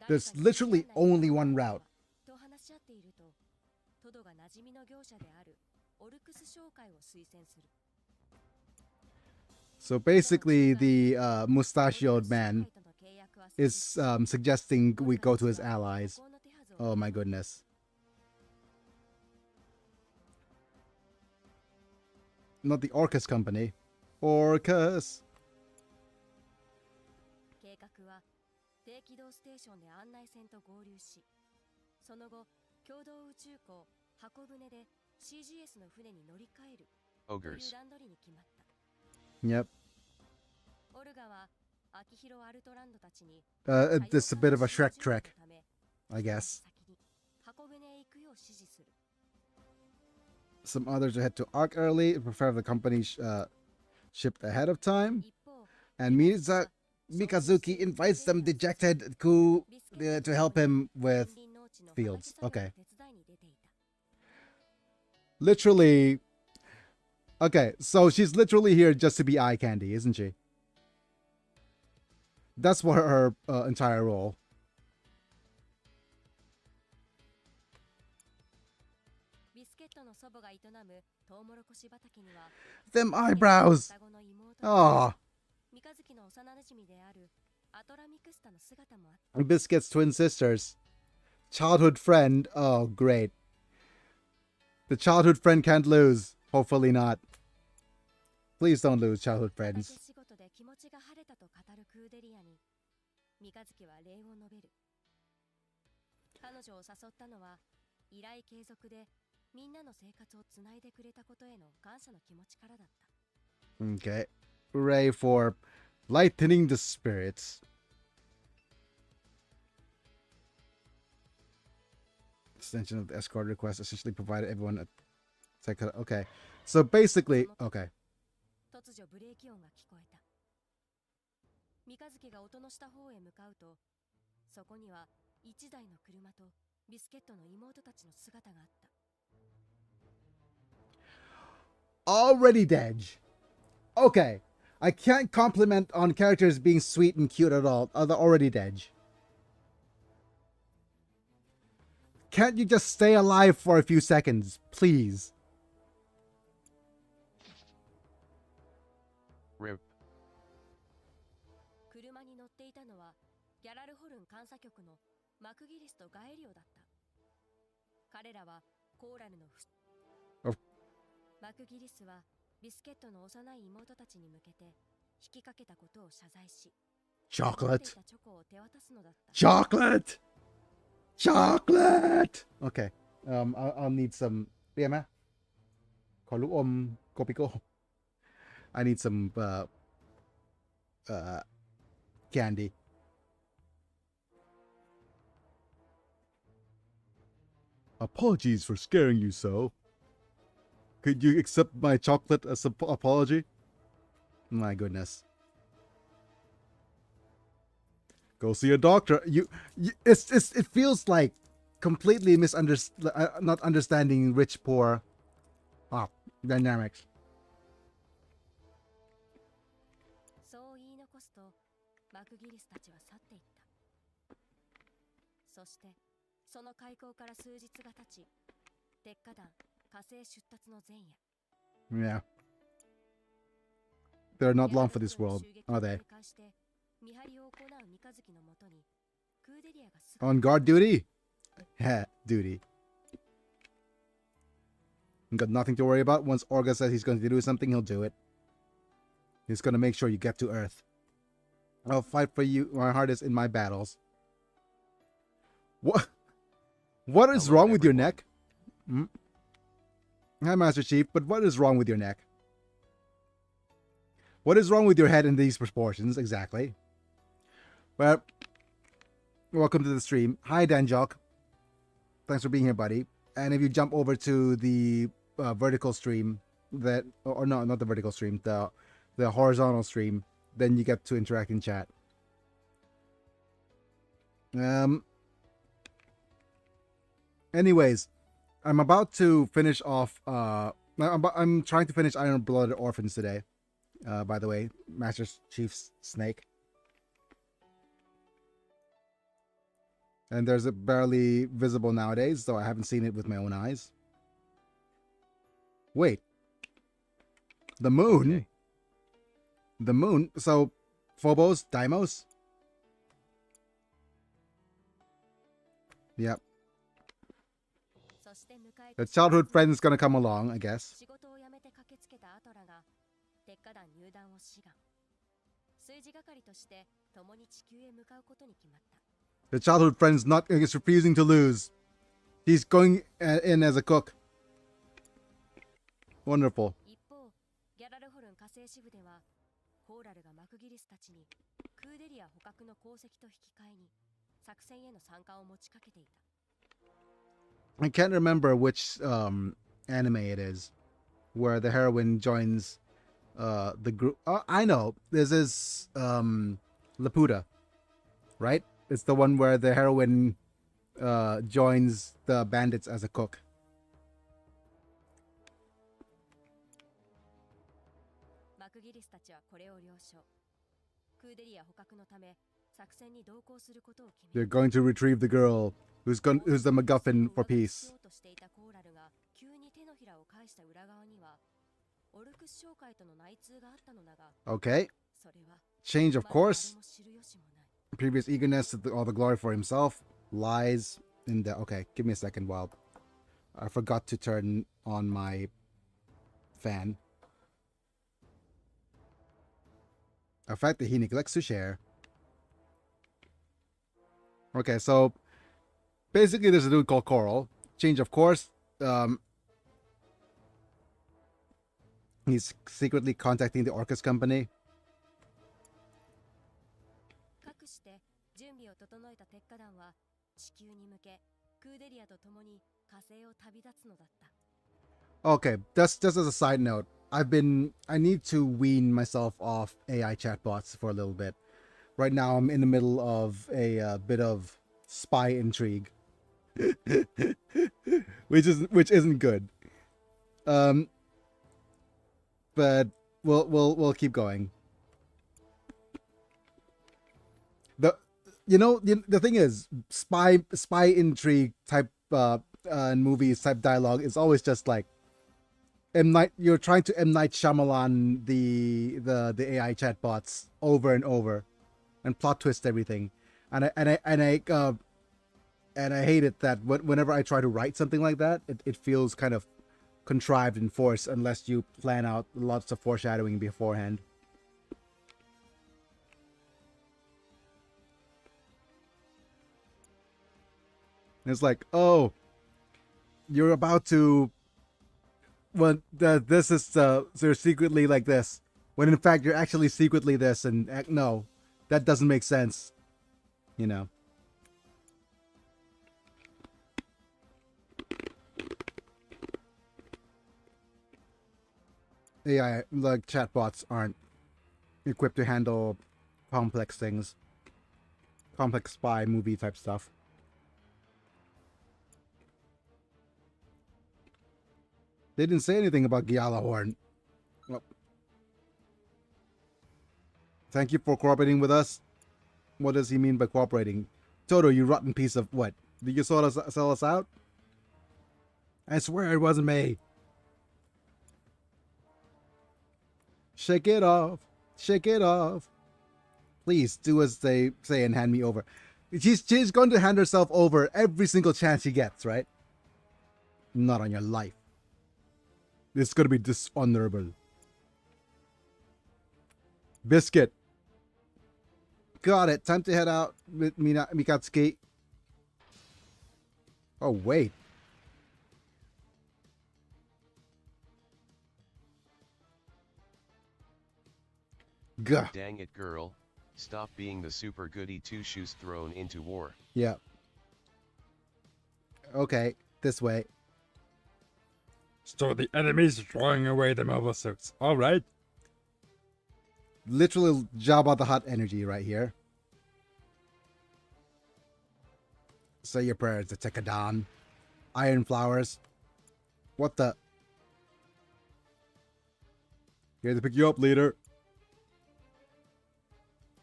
There's literally only one route. と話し合っていると、トドが馴染みの業者であるオルクス商会を推薦する。 So basically, the mustachioed man is suggesting we go to his allies. Oh my goodness. Not the Orcus Company. Orcus. 計画は低軌道ステーションで案内船と合流し、その後共同宇宙港箱舟で CGS の船に乗り換えるという Ogres. 段取りに決まった。 Yep. オルガは秋広アルトランドたちに It's a bit of a Shrek trek, I guess. 先に箱舟へ行くよう指示する。 Some others will head to Ark early, prepare the company ship ahead of time. 一方、 And Mikazuki invites them dejected to help him with fields. Okay. Literally. Okay, so she's literally here just to be eye candy, isn't she? That's what her entire role. ビスケットの祖母が営むトウモロコシ畑には Them eyebrows. 双子の妹 Ah, 三日月の幼馴染であるアトラミクスタの姿もあった。 Biscuit's twin sisters. Childhood friend. Oh, great. The childhood friend can't lose. Hopefully not. Please don't lose, childhood 畑 friends. 仕事で気持ちが晴れたと語るクーデリアに三日月は礼を述べる。彼女を誘ったのは依頼継続でみんなの生活をつないでくれたことへの感謝の気持ちからだった。 Okay. Hooray for lightening the spirits. Extension of the escort request essentially provided everyone a okay. So basically, okay. 突如ブレーキ音が聞こえた。三日月が音のした方へ向かうと、そこには一台の車とビスケットの妹たちの姿があった。 Already dead. Okay. I can't compliment on characters being sweet and cute at all. They're already dead. Can't you just stay alive for a few seconds, please? RIP. 車に乗っていたのはギャラルホルン監査局のマクギリスとガエリオだった。彼らはコーラルのマクギリスはビスケットの幼い妹たちに向けて引きかけたことを謝罪し、持ってい Chocolate. たチョコを手渡すのだった。 Chocolate. Chocolate. Okay. I'll need some. Yeah, man. Kopiko. I need some candy. Apologies for scaring you so. Could you accept my chocolate as an apology? My goodness. Go see a doctor. It feels like completely not understanding rich poor dynamics. そう言い残すとマクギリスたちは去っていった。そしてその開口から数日が経ち、鉄火団火星出立の前夜。 Yeah. They're not long for this world, are they? 見張りを行う三日月のもとにクーデリアがすぐ On guard duty? Heh, duty. You got nothing to worry about. Once Orga says he's going to do something, he'll do it. He's going to make sure you get to Earth. I'll fight for you. My heart is in my battles. What? What is Hello, wrong with your everyone. neck? Hmm? Hi, Master Chief, but what is wrong with your neck? What is wrong with your head in these proportions? Exactly. Well, welcome to the stream. Hi, Danjok. Thanks for being here, buddy. And if you jump over to the vertical stream, or no, not the vertical stream, the horizontal stream, then you get to interact in chat. Anyways, I'm about to finish off. I'm trying to finish Iron Blooded Orphans today. By the way, Master Chief's snake. And there's a barely visible nowadays, so I haven't seen it with my own eyes. Wait. The moon? Okay. The moon? So, Phobos? Deimos? Yep. The childhood friend is gonna come along, I guess. The childhood friend is refusing to lose. He's going in as a cook. Wonderful. I can't remember which anime it is where the heroine joins the group. I know. This is Laputa, right? It's the one where the heroine joins the bandits as a cook. They're going to retrieve the girl who's the MacGuffin for peace. Okay. Change of course. Previous eagerness to all the glory for himself. Lies in the... Okay, give me a second while I forgot to turn on my fan. A fact that he neglects to share. Okay, so basically there's a dude called Coral. Change of course. He's secretly contacting the Orcus company. Okay, just as a side note, I need to wean myself off AI chatbots for a little bit. Right now I'm in the middle of a bit of spy intrigue. which isn't good. But we'll keep going. The thing is, spy intrigue type movies type dialogue is always just like you're trying to M. Night Shyamalan the AI chatbots over and over, and plot twist everything, and I hate it that whenever I try to write something like that, it feels kind of contrived and forced unless you plan out lots of foreshadowing beforehand. It's like, oh, you're about to... Well, this is so you're secretly like this, when in fact you're actually secretly this, and no, that doesn't make sense, you know. AI, like chatbots, aren't equipped to handle complex things, complex spy movie type stuff. They didn't say anything about Gjallarhorn. Well, thank you for cooperating with us. What does he mean by cooperating? Toto, you rotten piece of what? Did you sell us out? I swear it wasn't me. Shake it off. Shake it off. Please do as they say and hand me over. She's going to hand herself over every single chance she gets, right? Not on your life. It's going to be dishonorable. Biscuit. Got it. Time to head out with Mikatsuki. Oh, wait. Gah. Dang it, girl. Stop being the super goody two-shoes thrown into war. Yeah. Okay, this way. So the enemy's throwing away the mobile suits. Alright. Literally Jabba the Hutt energy right here. Say your prayers to Tekadon. Iron flowers. What the? Here to pick you up, leader.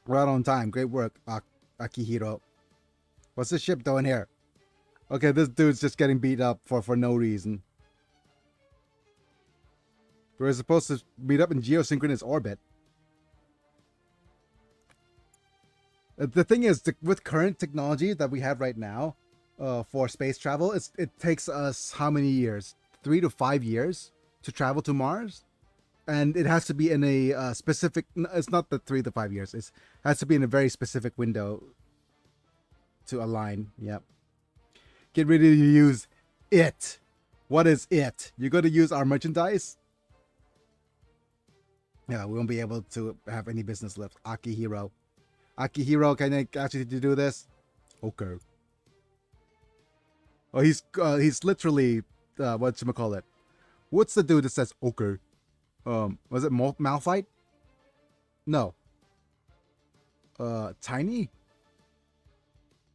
Right on time. Great work, Akihiro. What's this ship doing here? Okay, this dude's just getting beat up for no reason. We're supposed to meet up in geosynchronous orbit. The thing is, with current technology that we have right now for space travel, it takes us how many years? 3 to 5 years to travel to Mars? And it has to be in a specific... It's not the 3 to 5 years. It has to be in a very specific window to align. Yep. Get ready to use it. What is it? You're going to use our merchandise? Yeah, we won't be able to have any business left. Akihiro. Akihiro, can I ask you to do this? Okay. Oh, he's literally whatchamacallit. What's the dude that says okay? Was it Malphite? No. Tiny?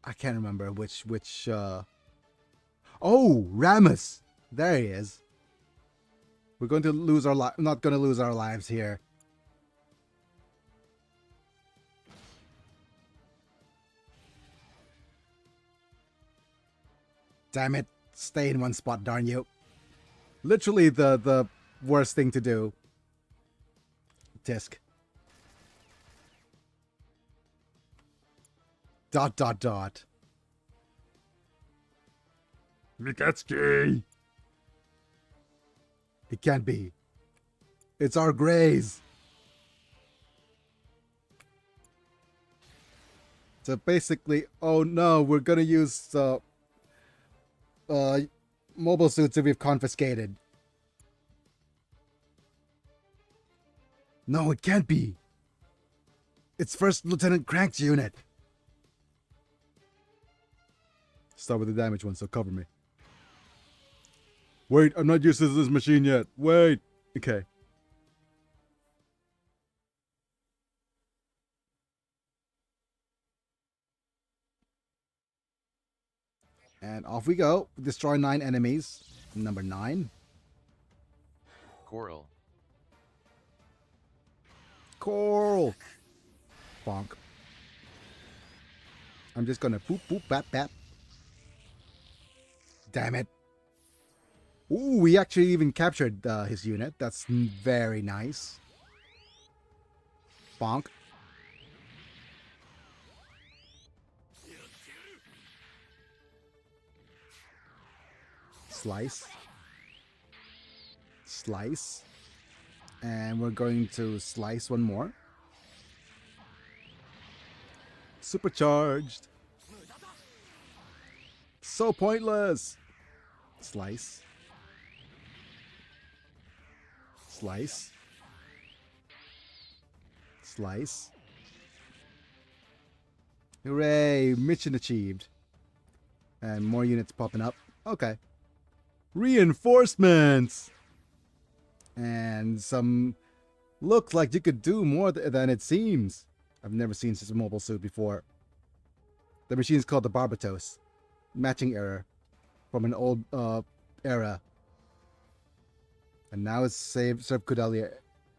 I can't remember which Oh, Ramus. There he is. We're going to lose our not going to lose our lives here. Damn it. Stay in one spot, darn you. Literally the worst thing to do. Disc. ... Mikatsuki! It can't be. It's our Greys. So basically, oh no, we're gonna use mobile suits that we've confiscated. No, it can't be. It's First Lieutenant Crank's unit. Start with the damaged one, so cover me. Wait, I'm not used to this machine yet. Wait. Okay. And off we go. Destroy 9 enemies. Number 9. Coral. Coral. Bonk. I'm just gonna boop boop bap bap. Damn it. Ooh, we actually even captured his unit. That's very nice. Bonk. Slice. Slice. And we're going to slice one more. Supercharged. So pointless. Slice. Slice. Slice. Hooray! Mission achieved. And more units popping up. Okay. Reinforcements! And some... Looks like you could do more than it seems. I've never seen such a mobile suit before. The machine's called the Barbatos. Matching error. From an old era. And now it's serve Kudelia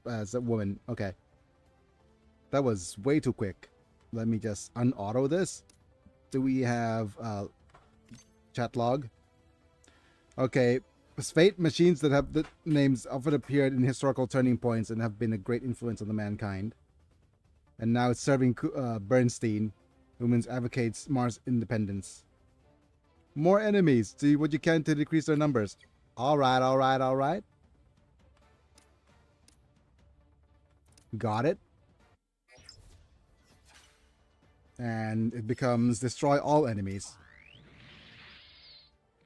as a woman. Okay. That was way too quick. Let me just unauto this. Do we have chat log? Okay. Fate machines that have the names often appeared in historical turning points and have been a great influence on the mankind. And now it's serving Bernstein, who advocates Mars independence. More enemies. Do what you can to decrease their numbers. Alright, alright, alright. Got it. And it becomes destroy all enemies.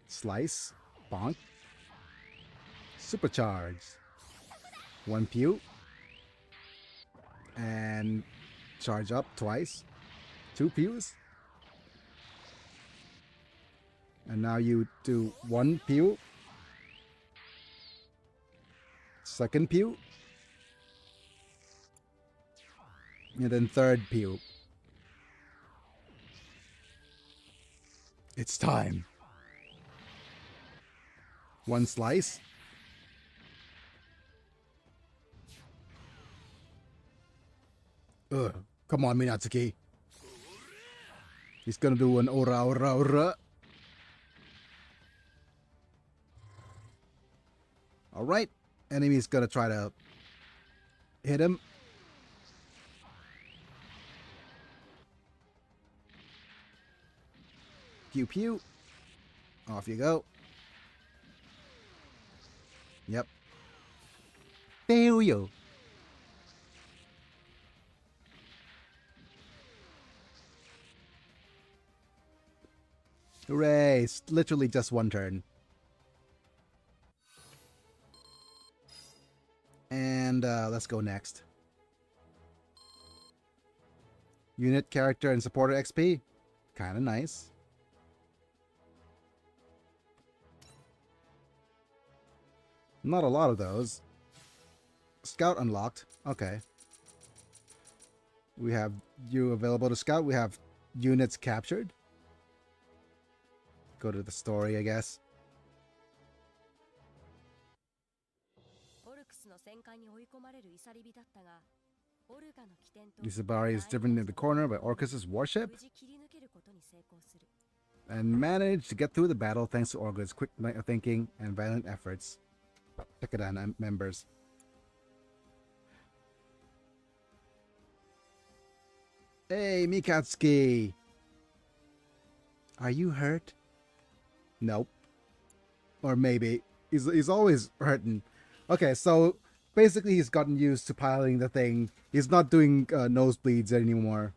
Slice. Bonk. Supercharge. One pew. And charge up twice. 2 pews. And now you do 1 pew. Second pew. And then third pew. It's time. 1 slice. Ugh. Come on, Minatsuki. He's gonna do an ora ora ora. Alright. Enemy's gonna try to hit him. Pew pew. Off you go. Yep. Failure. Hooray! It's literally just 1 turn. And let's go next. Unit, character, and supporter XP. Kinda nice. Not a lot of those. Scout unlocked. Okay. We have you available to scout. We have units captured. Go to the story, I guess. Isabari is driven in the corner by Orcus's warship and managed to get through the battle thanks to Orcus' quick thinking and violent efforts. Pikadan members. Hey, Mikatsuki! Are you hurt? Nope. Or maybe. He's always hurting. Okay, so basically he's gotten used to piloting the thing. He's not doing nosebleeds anymore.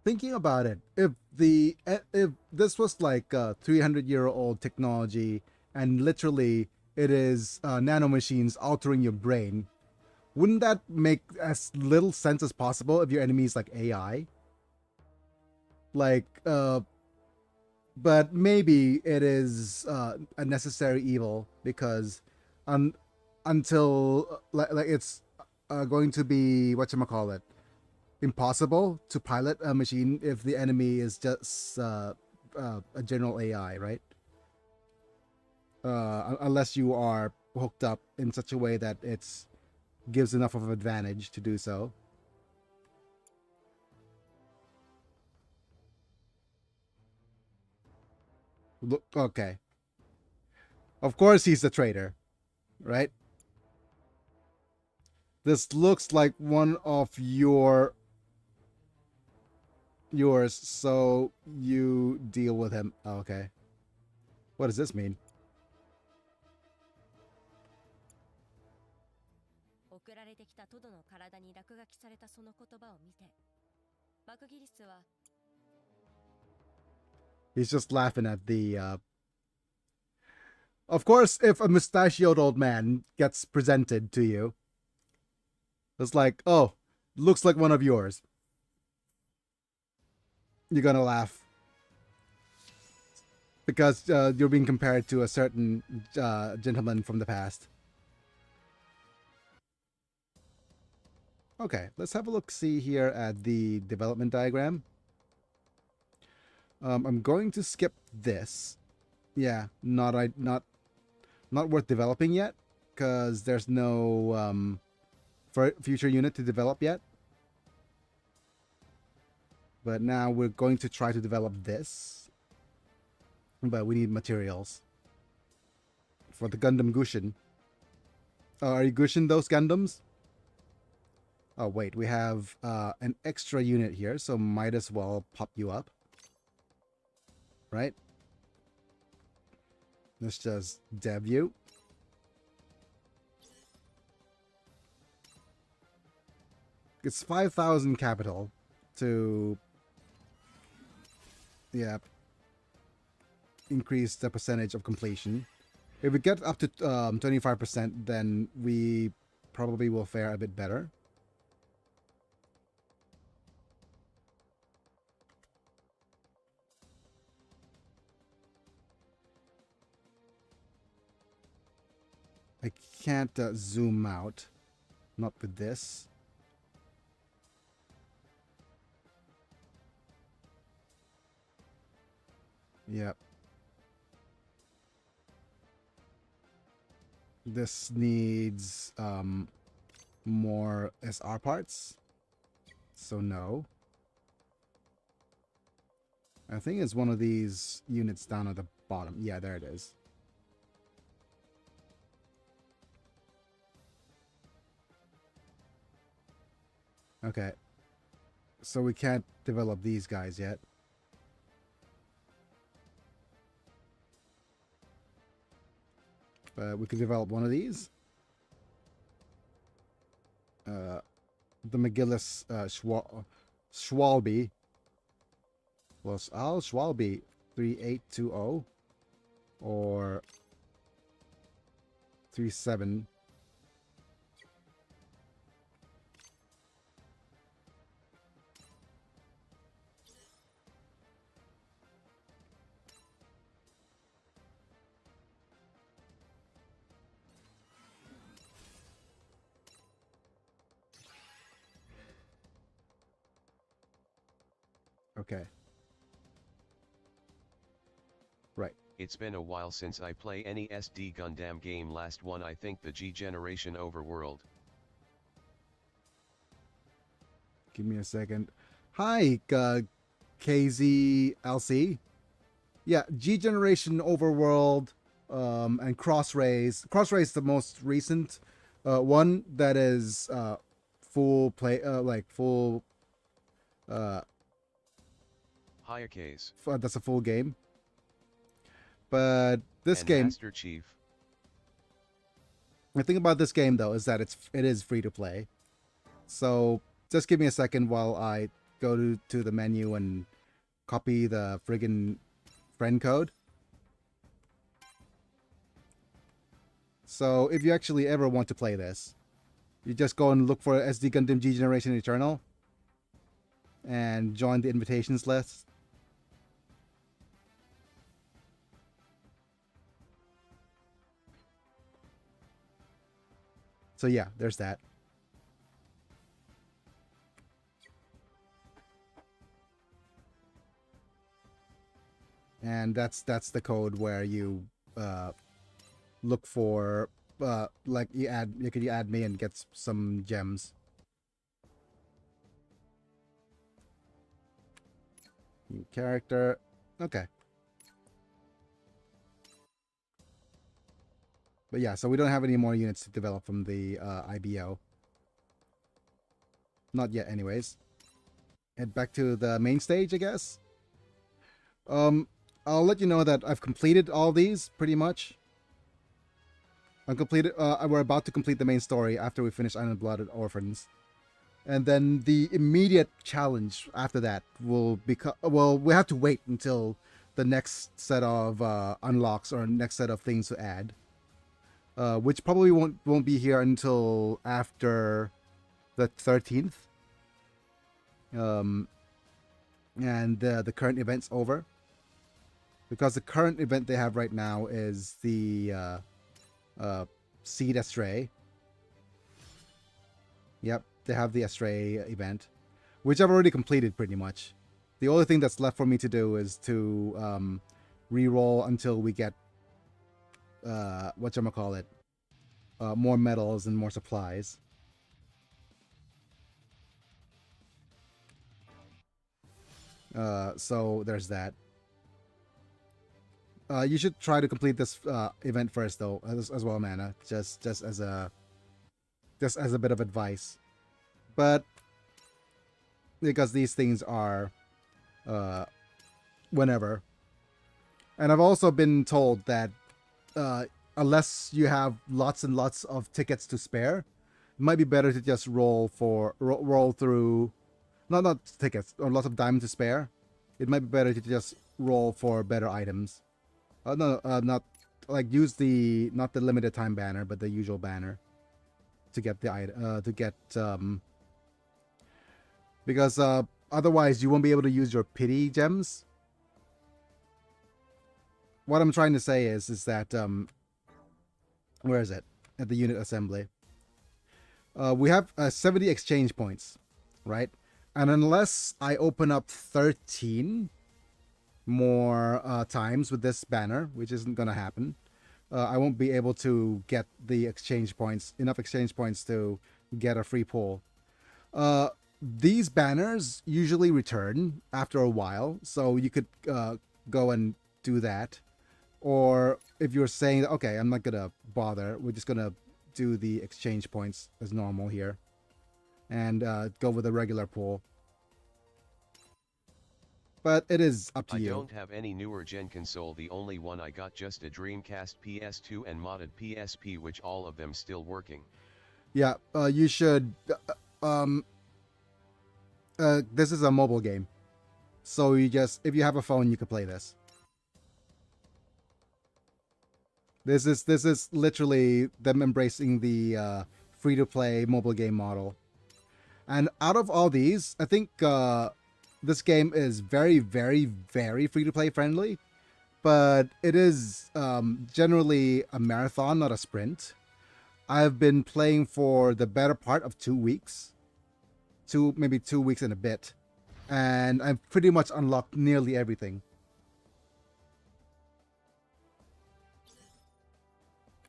Thinking about it, if this was like 300-year-old technology and literally it is nanomachines altering your brain, wouldn't that make as little sense as possible if your enemy is like AI? Like, but maybe it is a necessary evil because until like it's going to be whatchamacallit, impossible to pilot a machine if the enemy is just a general AI, right? Unless you are hooked up in such a way that it's gives enough of an advantage to do so. Look, okay. Of course he's a traitor, right? This looks like one of yours, so you deal with him. Oh, okay. What does this mean? He's just laughing at the Of course, if a mustachioed old man gets presented to you, it's like, oh, looks like one of yours. You're gonna laugh. Because you're being compared to a certain gentleman from the past. Okay, let's have a look-see here at the development diagram. I'm going to skip this. Yeah, not worth developing yet, because there's no future unit to develop yet. But now we're going to try to develop this. But we need materials for the Gundam Gushin. Are you Gushin those Gundams? Oh wait, we have an extra unit here, so might as well pop you up. Right? Let's just dev you. It's 5,000 capital to, yeah, increase the percentage of completion. If we get up to 25%, then we probably will fare a bit better. I can't zoom out. Not with this. Yep. This needs more SR parts. So no. I think it's one of these units down at the bottom. Yeah, there it is. Okay. So we can't develop these guys yet. But we can develop one of these. The McGillis Schwalbe. Plus Al Schwalbe 3820 or 37. Okay. Right. It's been a while since I play any SD Gundam game. Last one I think the G Generation Overworld. Give me a second. Hi, KZLC. Yeah, G Generation Overworld and Crossrays. Crossrays is the most recent one that is full play, like full. Hayakaze. That's a full game. But this And game, Master Chief. the thing about this game though is that it is free to play. So just give me a second while I go to the menu and copy the friggin' friend code. So if you actually ever want to play this, you just go and look for SD Gundam G Generation Eternal and join the invitations list. So yeah, there's that. And that's the code where you look for like you add me and get some gems. New character. Okay. But yeah, so we don't have any more units to develop from the IBO. Not yet anyways. Head back to the main stage, I guess. I'll let you know that I've completed all these pretty much. We're about to complete the main story after we finish Iron Blooded Orphans. And then the immediate challenge after that will become, well, we have to wait until the next set of unlocks or next set of things to add. Which probably won't be here until after the 13th. And the current event's over. Because the current event they have right now is the Seed Astray. Yep, they have the Astray event, which I've already completed pretty much. The only thing that's left for me to do is to re-roll until we get whatchamacallit, more medals and more supplies. So there's that. You should try to complete this event first, though, as well, Mana. Just as a bit of advice. But because these things are whenever, and I've also been told that unless you have lots and lots of tickets to spare, it might be better to just roll through, not tickets or lots of diamonds to spare. It might be better to just roll for better items. No, not like use the not the limited time banner, but the usual banner to get the item because otherwise you won't be able to use your pity gems. What I'm trying to say is that where is it? At the unit assembly. We have 70 exchange points, right? And unless I open up 13 more times with this banner, which isn't going to happen, I won't be able to get the exchange points, enough exchange points to get a free pull. These banners usually return after a while, so you could go and do that. Or if you're saying, okay, I'm not going to bother, we're just going to do the exchange points as normal here and go with a regular pull. But it is up to you. I don't have any newer gen console. The only one I got just a Dreamcast PS2 and modded PSP, which all of them still working. Yeah, you should. This is a mobile game, so you just, if you have a phone, you can play this. This is literally them embracing the free-to-play mobile game model. And out of all these, I think this game is very, very, very free-to-play friendly. But it is generally a marathon, not a sprint. I've been playing for the better part of 2 weeks. Maybe 2 weeks and a bit. And I've pretty much unlocked nearly everything.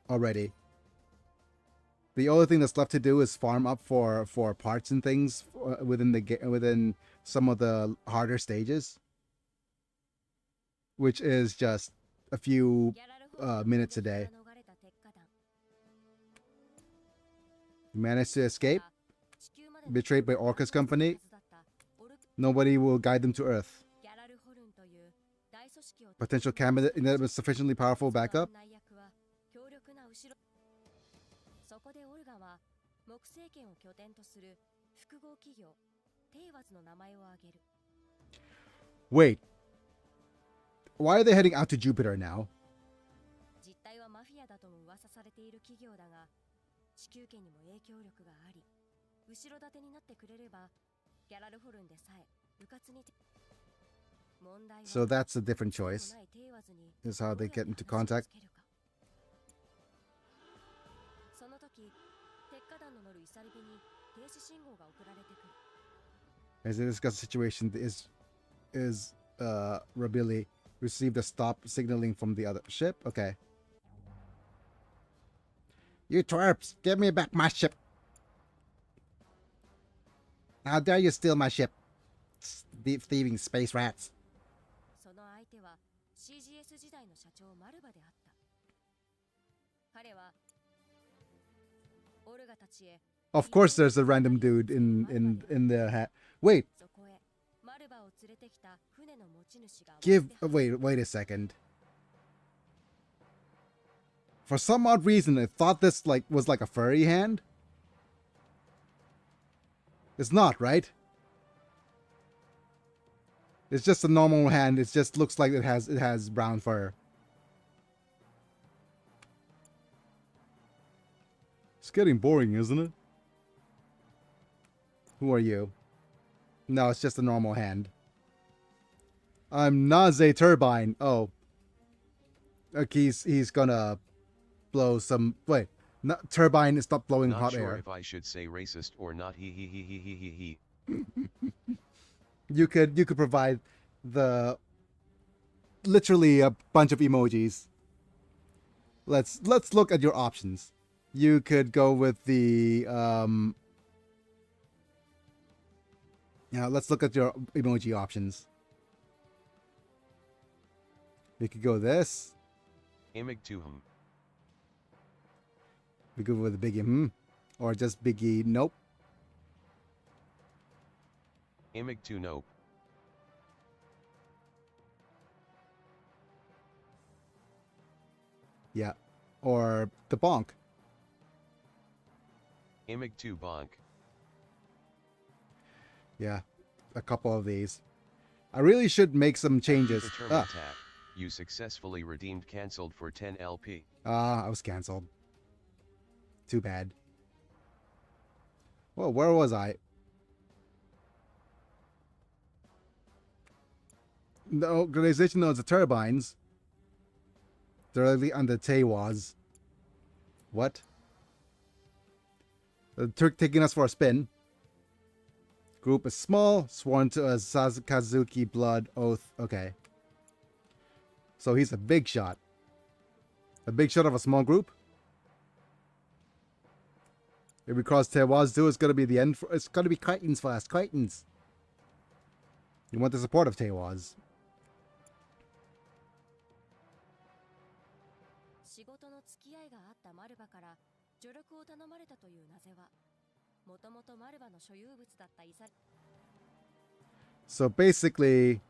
Already. The only thing that's left to do is farm up for parts and things within some of the harder stages, which is just a few minutes a day. Managed to escape, betrayed by Orca's company. Nobody will guide them to Earth. Potential candidate that was sufficiently powerful backup. Wait. Why are they heading out to Jupiter now? So that's a different choice. Is how they get into contact. As they discuss the situation, is Rabili received a stop signaling from the other ship? Okay. You twerps, give me back my ship. How dare you steal my ship? Thieving space rats. Of course there's a random dude in the hat. Wait. Wait a second. For some odd reason, I thought this was like a furry hand. It's not, right? It's just a normal hand. It just looks like it has brown fur. It's getting boring, isn't it? Who are you? No, it's just a normal hand. I'm Naze Turbine. Oh. Okay, he's gonna blow some... Wait. Turbine is not blowing hot air. Not sure if I should say racist or not. He. You could provide the... Literally a bunch of emojis. Let's look at your options. You could go with the... let's look at your emoji options. We could go this. Imig to him. We could go with the Biggy, or just Biggy, nope. Imig to nope. Yeah, or the bonk. Imig 2 Bonk. Yeah, a couple of these. I really should make some changes. Determined Tat, you successfully redeemed cancelled for 10 LP. I was cancelled. Too bad. Well, where was I? The organization knows the turbines. Directly under Teiwaz. What? The Turk taking us for a spin. Group is small, sworn to a Sakazuki blood oath. Okay. So he's a big shot. A big shot of a small group? If we cross Teiwaz too, it's gonna be the end. It's gonna be Kitons fast. Kitons. You want the support of Teiwaz. 仕事の付き合いがあったマルバから助力を頼まれたというなぜは、もともとマルバの所有物だったイサ。 So basically,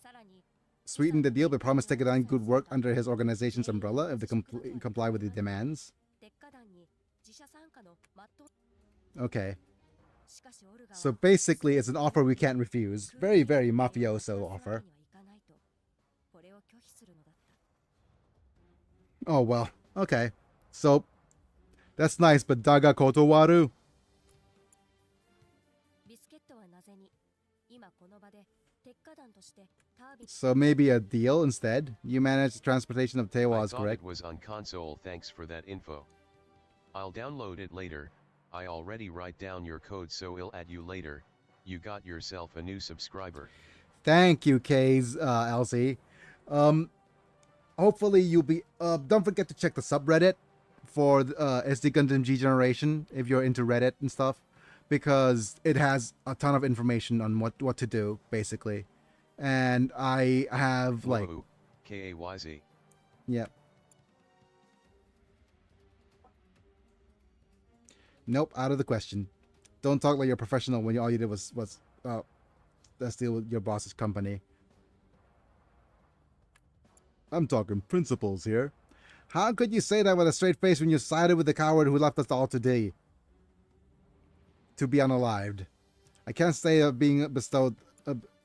さらに sweeten the deal, but promise to take on good work under his organization's umbrella if they comply with the demands. 鉄火団に自社参加のマット。 Okay. しかしオルガは So basically, it's an offer we can't refuse. Very, very mafioso offer. これを拒否するのだった。 Oh, well. Okay. So, that's nice, but Daga Kotowaru? ビスケットはなぜに今この場で鉄火団としてタービン So maybe a deal instead? You manage the transportation of I Teiwaz, thought correct? it was on console. Thanks for that info. I'll download it later. I already write down your code so I'll add you later. You got yourself a new subscriber. Thank you, K's, Elsie. Hopefully you'll be... don't forget to check the subreddit for SD Gundam G Generation if you're into Reddit and stuff. Because it has a ton of information on what to do, basically. And I have, like... Whoa, KAYZ. Yep. Nope, out of the question. Don't talk like you're professional when all you did was let's deal with your boss's company. I'm talking principles here. How could you say that with a straight face when you sided with the coward who left us all today? To be unalived. I can't say of being bestowed,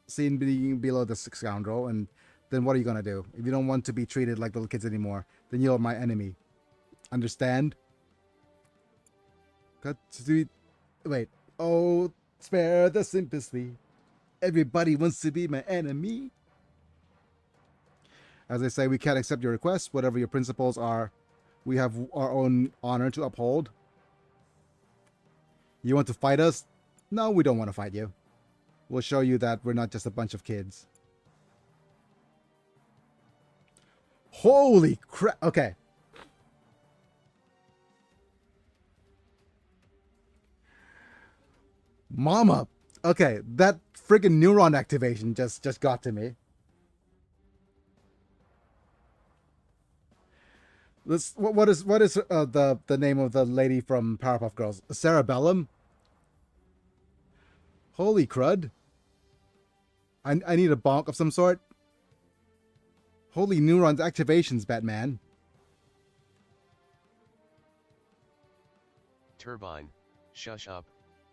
seen being below the scoundrel, and then what are you gonna do? If you don't want to be treated like little kids anymore, then you're my enemy. Understand? Got to do... Wait. Oh, spare the sympathy. Everybody wants to be my enemy. As I say, we can't accept your request. Whatever your principles are, we have our own honor to uphold. You want to fight us? No, we don't want to fight you. We'll show you that we're not just a bunch of kids. Holy crap. Okay. Mama. Okay, that friggin' neuron activation just got to me. What is the name of the lady from Powerpuff Girls? Cerebellum? Holy crud. I need a bonk of some sort. Holy neurons activations, Batman. Turbine, shush up.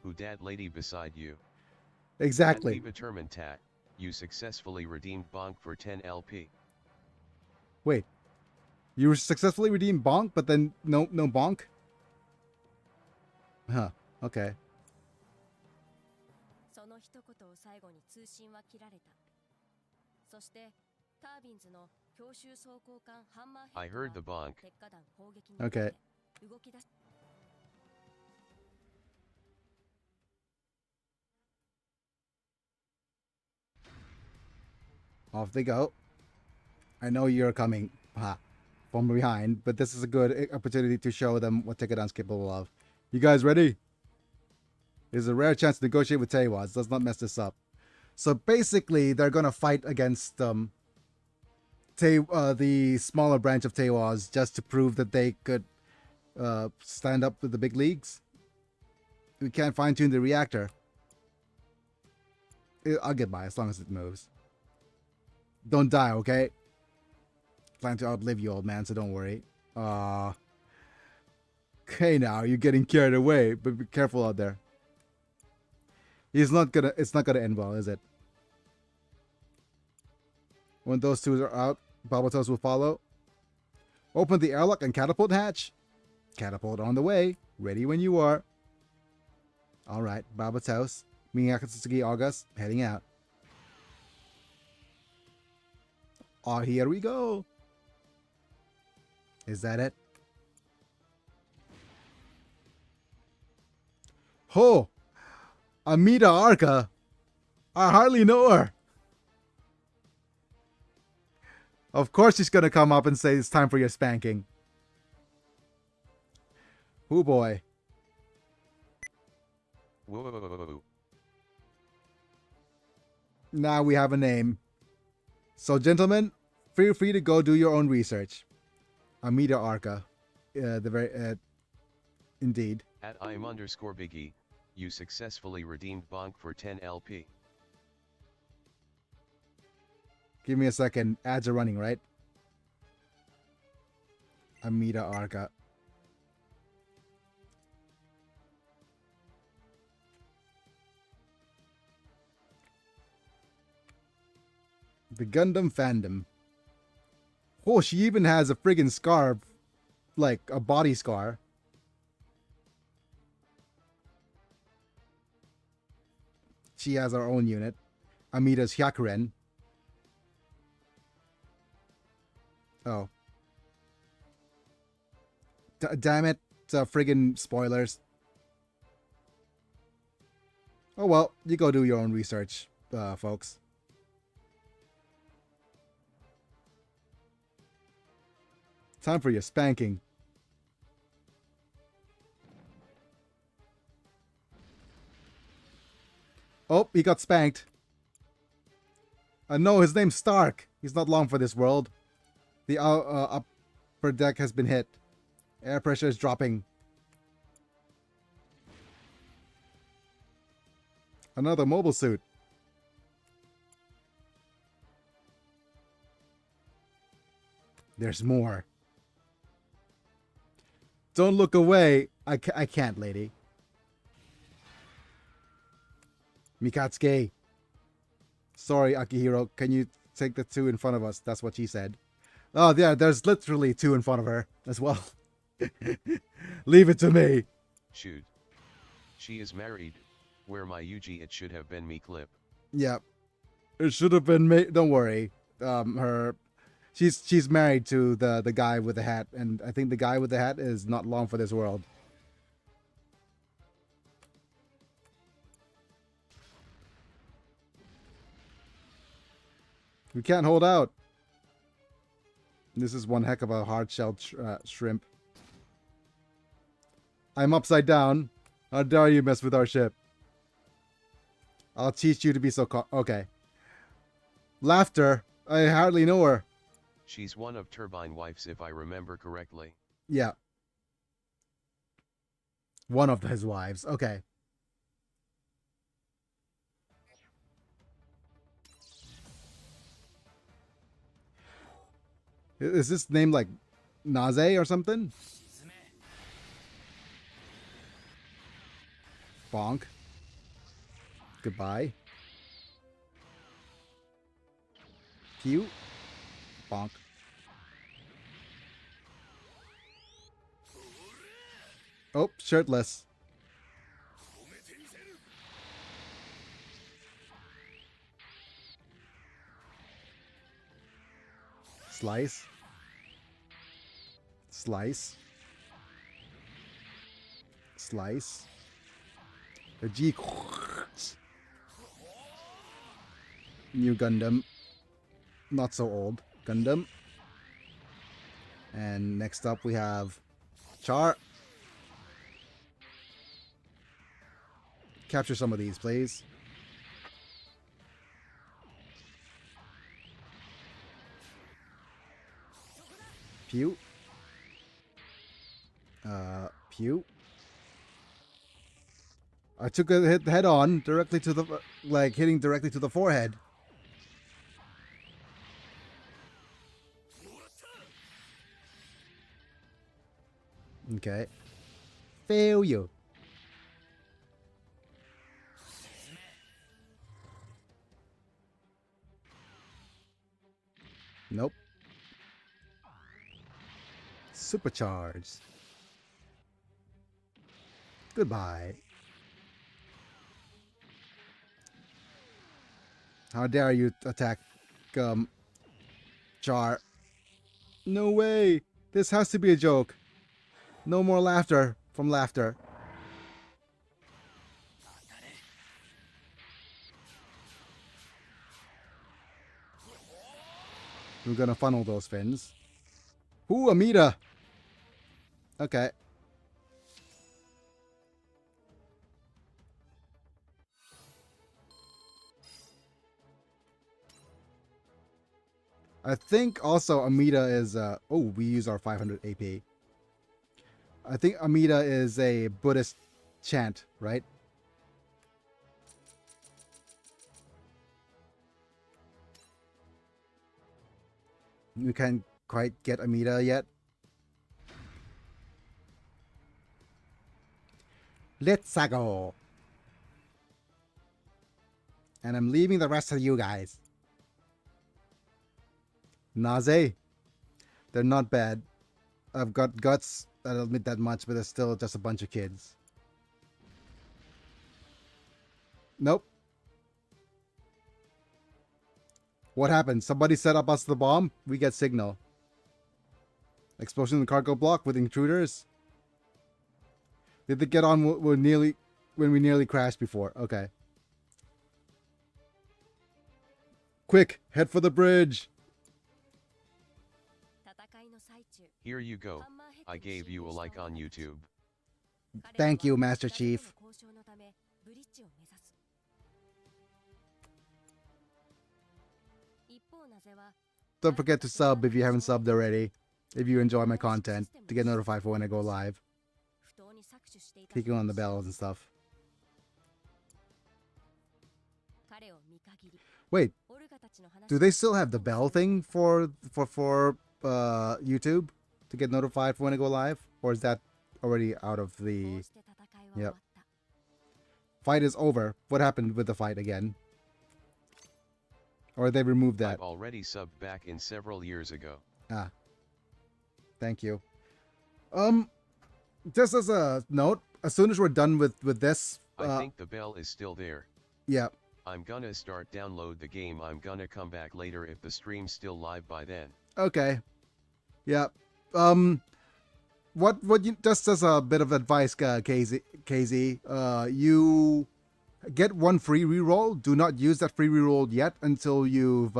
Who dat lady beside you? Exactly. Determined Tat, you successfully redeemed Bonk for 10 LP. Wait. You successfully redeemed bonk, but then no bonk? Huh. Okay. その一言を最後に通信は切られた。そしてタービンズの強襲装甲艦ハンマーヘッドは I heard the bonk. 鉄火団攻撃によって Okay. 動き出し Off they go. I know you're coming from behind, but this is a good opportunity to show them what Tekkadan's capable of. You guys ready? There's a rare chance to negotiate with Teiwaz. Let's not mess this up. So basically, they're gonna fight against the smaller branch of Teiwaz just to prove that they could stand up to the big leagues. We can't fine-tune the reactor. I'll get by as long as it moves. Don't die, okay? Plan to outlive you, old man, so don't worry. Okay, now you're getting carried away, but be careful out there. It's not gonna end well, is it? When those two are out, Babatos will follow. Open the airlock and catapult hatch. Catapult on the way. Ready when you are. Alright, Babatos, Miyakatsuki August, heading out. Oh, here we go. Is that it? Oh, Amita Arca. I hardly know her. Of course she's gonna come up and say it's time for your spanking. Oh boy. Whoa. Now we have a name. So gentlemen, feel free to go do your own research. Amita Arca. Indeed. At @im_Biggy, you successfully redeemed Bonk for 10 LP. Give me a second. Ads are running, right? Amita Arca. The Gundam fandom. Oh, she even has a friggin' scar. Like, a body scar. She has her own unit. Amita's Hyakuren. Oh. Damn it. Friggin' spoilers. Oh well, you go do your own research, folks. Time for your spanking. Oh, he got spanked. No, his name's Stark. He's not long for this world. The upper deck has been hit. Air pressure is dropping. Another mobile suit. There's more. Don't look away. I can't, lady. Mikatsuke. Sorry, Akihiro. Can you take the two in front of us? That's what she said. Oh, yeah, there's literally two in front of her as well. Leave it to me. Shoot. She is married. Where my Yuji, it should have been me clip. Yeah. It should have been me. Don't worry. She's married to the guy with the hat, and I think the guy with the hat is not long for this world. We can't hold out. This is one heck of a hard-shelled shrimp. I'm upside down. How dare you mess with our ship? I'll teach you to be so okay. Laughter. I hardly know her. She's one of Turbine wives if I remember correctly. Yeah. One of his wives. Okay. Is this name like Naze or something? Bonk. Goodbye. Pew. Bonk. Oh, shirtless. Slice. Slice. Slice. The G. New Gundam. Not so old Gundam. And next up we have Char. Capture some of these, please. Pew. Pew. I took a hit head on directly to the, like, hitting directly to the forehead. Okay. feel you. Nope. Supercharged. Goodbye. How dare you attack, Char. No way. This has to be a joke. No more laughter from laughter. We're gonna funnel those fins. Ooh, Amita. Okay. I think also Amita is oh, we use our 500 AP. I think Amita is a Buddhist chant, right? We can't quite get Amita yet. Let's go. And I'm leaving the rest of you guys. Naze. They're not bad. I've got guts, I'll admit that much, but they're still just a bunch of kids. Nope. What happened? Somebody set up us the bomb? We get signal. Explosion in the cargo block with intruders? Did they get on when we nearly crashed before? Okay. Quick, head for the bridge. Here you go. I gave you a like on YouTube. Thank you, Master Chief. Don't forget to sub if you haven't subbed already. If you enjoy my content, to get notified for when I go live. Clicking on the bells and stuff. Wait, do they still have the bell thing for YouTube to get notified for when I go live, or is that already out of the? Yep. Fight is over. What happened with the fight again? Or they removed that? I've already subbed back in several years ago. Ah. Thank you. Just as a note, as soon as we're done with this, I think the bell is still there. Yeah. I'm gonna start download the game. I'm gonna come back later if the stream's still live by then. Okay. Yeah. What you just as a bit of advice, KZ, you get one free reroll. Do not use that free reroll yet until you've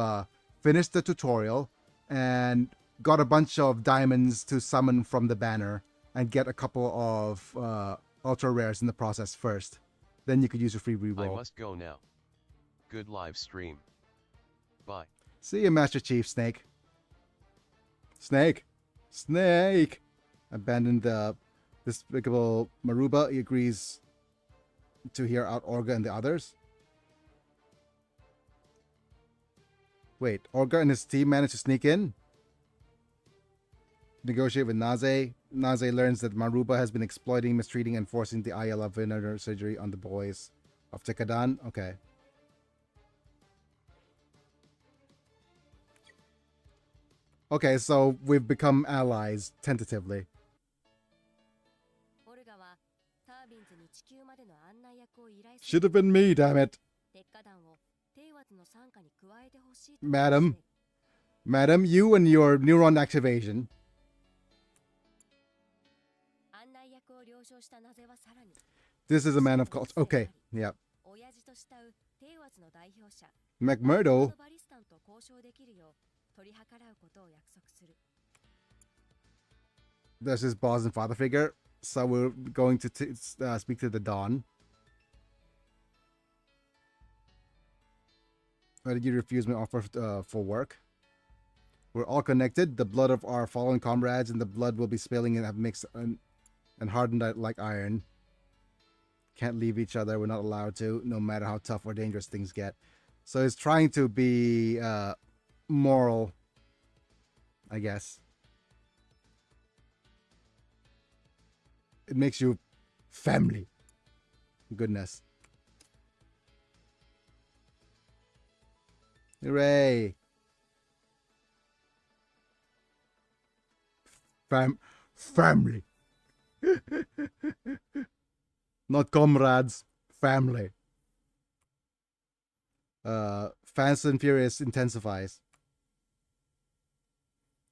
finished the tutorial and got a bunch of diamonds to summon from the banner and get a couple of ultra rares in the process first. Then you could use a free reroll. I must go now. Good live stream. Bye. See you, Master Chief Snake. Snake! Abandoned the despicable Maruba. He agrees to hear out Orga and the others. Wait, Orga and his team managed to sneak in? Negotiate with Naze. Naze learns that Maruba has been exploiting, mistreating, and forcing the Ayala Venerer surgery on the boys of Tekadan. Okay. Okay, so we've become allies, tentatively. Should have been me, damn it. Madam, you and your neuron activation. This is a man of culture. Okay, yeah. McMurdo. There's his boss and father figure. So we're going to speak to the Dawn. Why did you refuse my offer for work? We're all connected. The blood of our fallen comrades and the blood will be spilling and have mixed and hardened like iron. Can't leave each other. We're not allowed to, no matter how tough or dangerous things get. So he's trying to be moral, I guess. It makes you Family. Goodness. Hooray. Family. Not comrades. Family. Fast and Furious intensifies.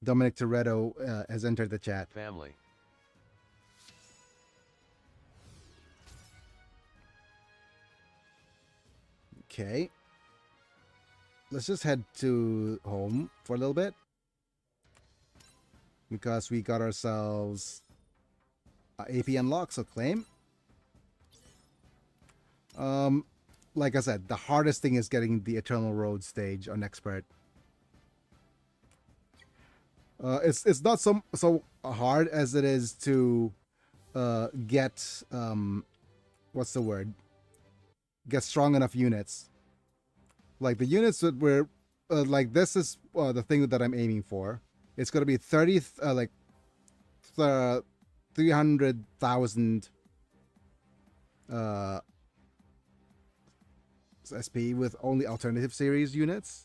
Dominic Toretto has entered the chat. Family. Okay. Let's just head to home for a little bit. Because we got ourselves AP unlock, so claim. Like I said, the hardest thing is getting the Eternal Road stage on Expert. It's not so hard as it is to get what's the word? Get strong enough units. Like the units that we're like this is the thing that I'm aiming for. It's gonna be 300,000 SP with only alternative series units.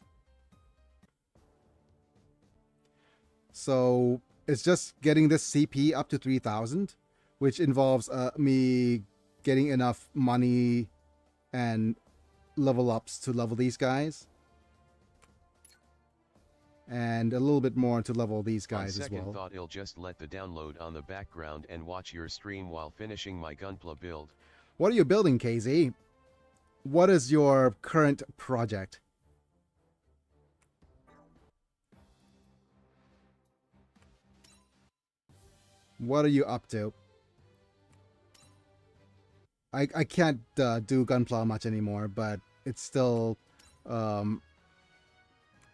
So it's just getting this CP up to 3,000, which involves me getting enough money and level ups to level these guys. And a little bit more to level these guys as well. On second thought, I'll just let the download on the background and watch your stream while finishing my Gunpla build. What are you building, KZ? What is your current project? What are you up to? I can't do Gunpla much anymore, but it's still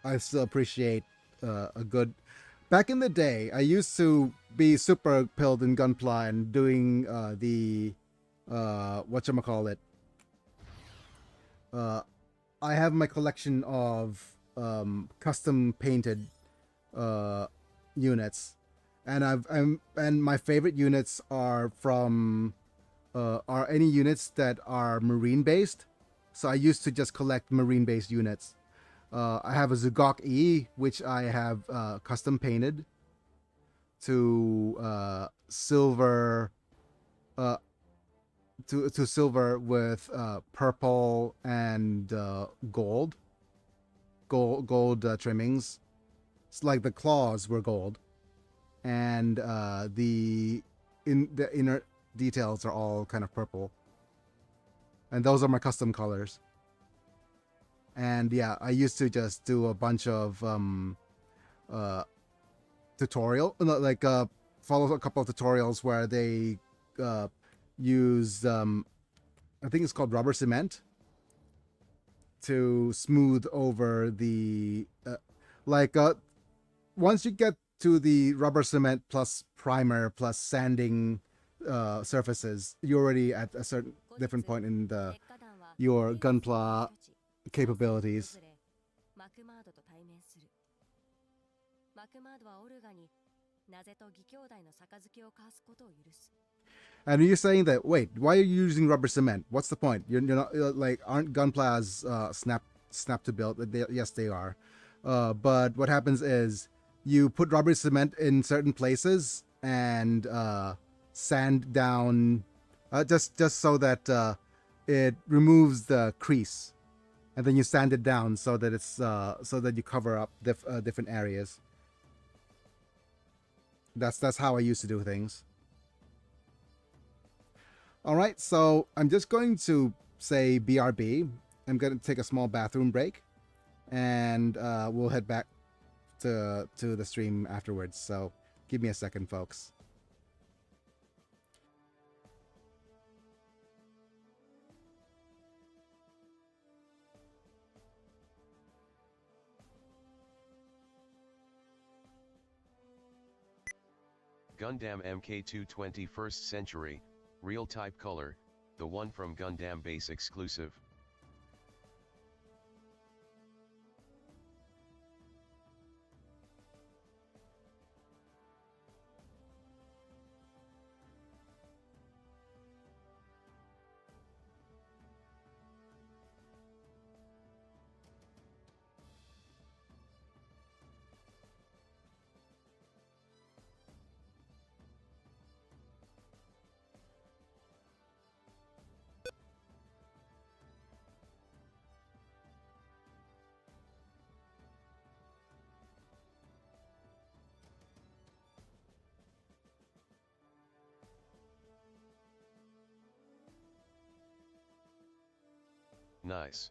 I still appreciate a good. Back in the day, I used to be super pilled in Gunpla and doing the whatchamacallit. I have my collection of custom painted units, and and my favorite units are from are any units that are marine based. So I used to just collect marine based units. I have a Zugok E, which I have custom painted to silver, to silver with purple and gold trimmings. It's like the claws were gold, and the inner details are all kind of purple, and those are my custom colors. And yeah, I used to just do a bunch of follow a couple of tutorials where they use I think it's called rubber cement to smooth over the once you get to the rubber cement plus primer plus sanding surfaces, you're already at a certain different point in your Gunpla capabilities. And you're saying that, wait, why are you using rubber cement? What's the point? You're not like, aren't Gunplas snap to build? Yes, they are. But what happens is you put rubber cement in certain places and sand down just so that it removes the crease, and then you sand it down so that it's so that you cover up different areas. That's how I used to do things. All right, so I'm just going to say BRB. I'm going to take a small bathroom break, and we'll head back to the stream afterwards. So give me a second, folks. Gundam MK2 21st Century, real type color, the one from Gundam base exclusive. Nice.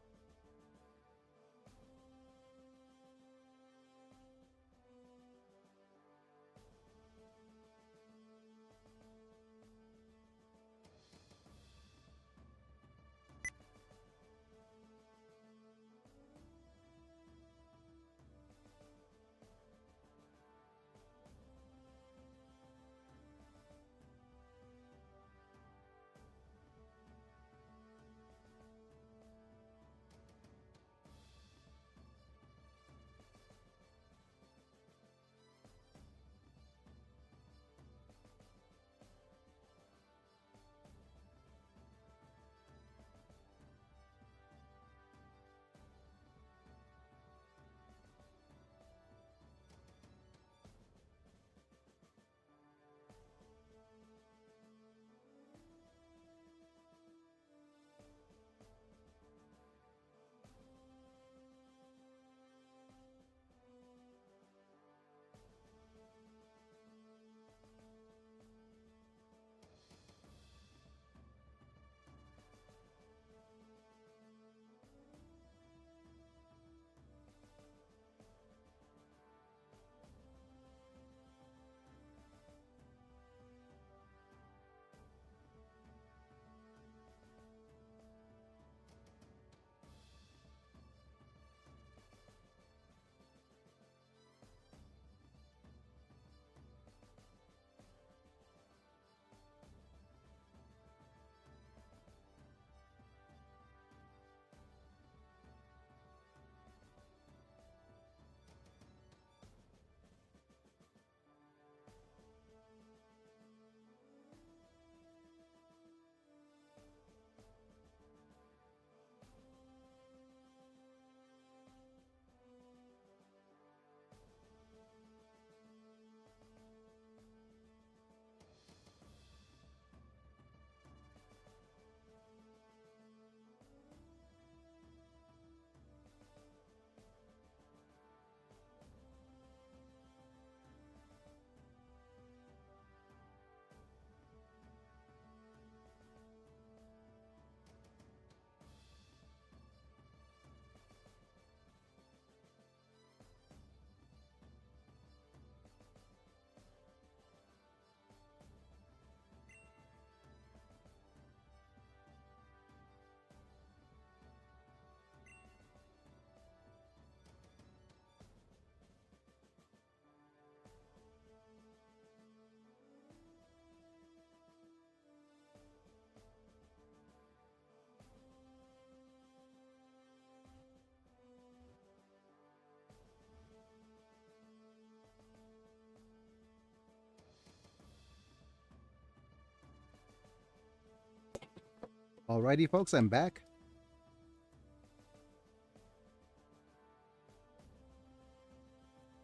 Alrighty, folks, I'm back.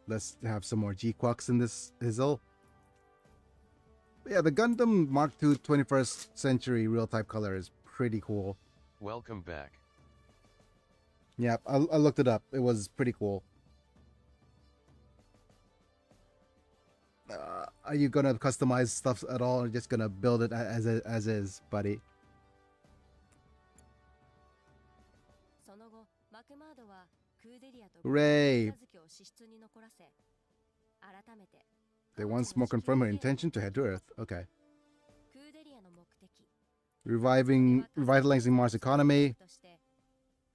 Let's have some more G-Quacks in this hizzle. Yeah, the Gundam Mark II 21st Century Real Type Color is pretty cool. Welcome back. Yeah, I looked it up. It was pretty cool. Are you gonna customize stuff at all, or just gonna build it as is, buddy? その後マクマードはクーデリアと Hooray! 手続きを支出に残らせ改めて They once more confirm her intention to head to Earth. Okay. クーデリアの目的 Revitalizing Mars economy, として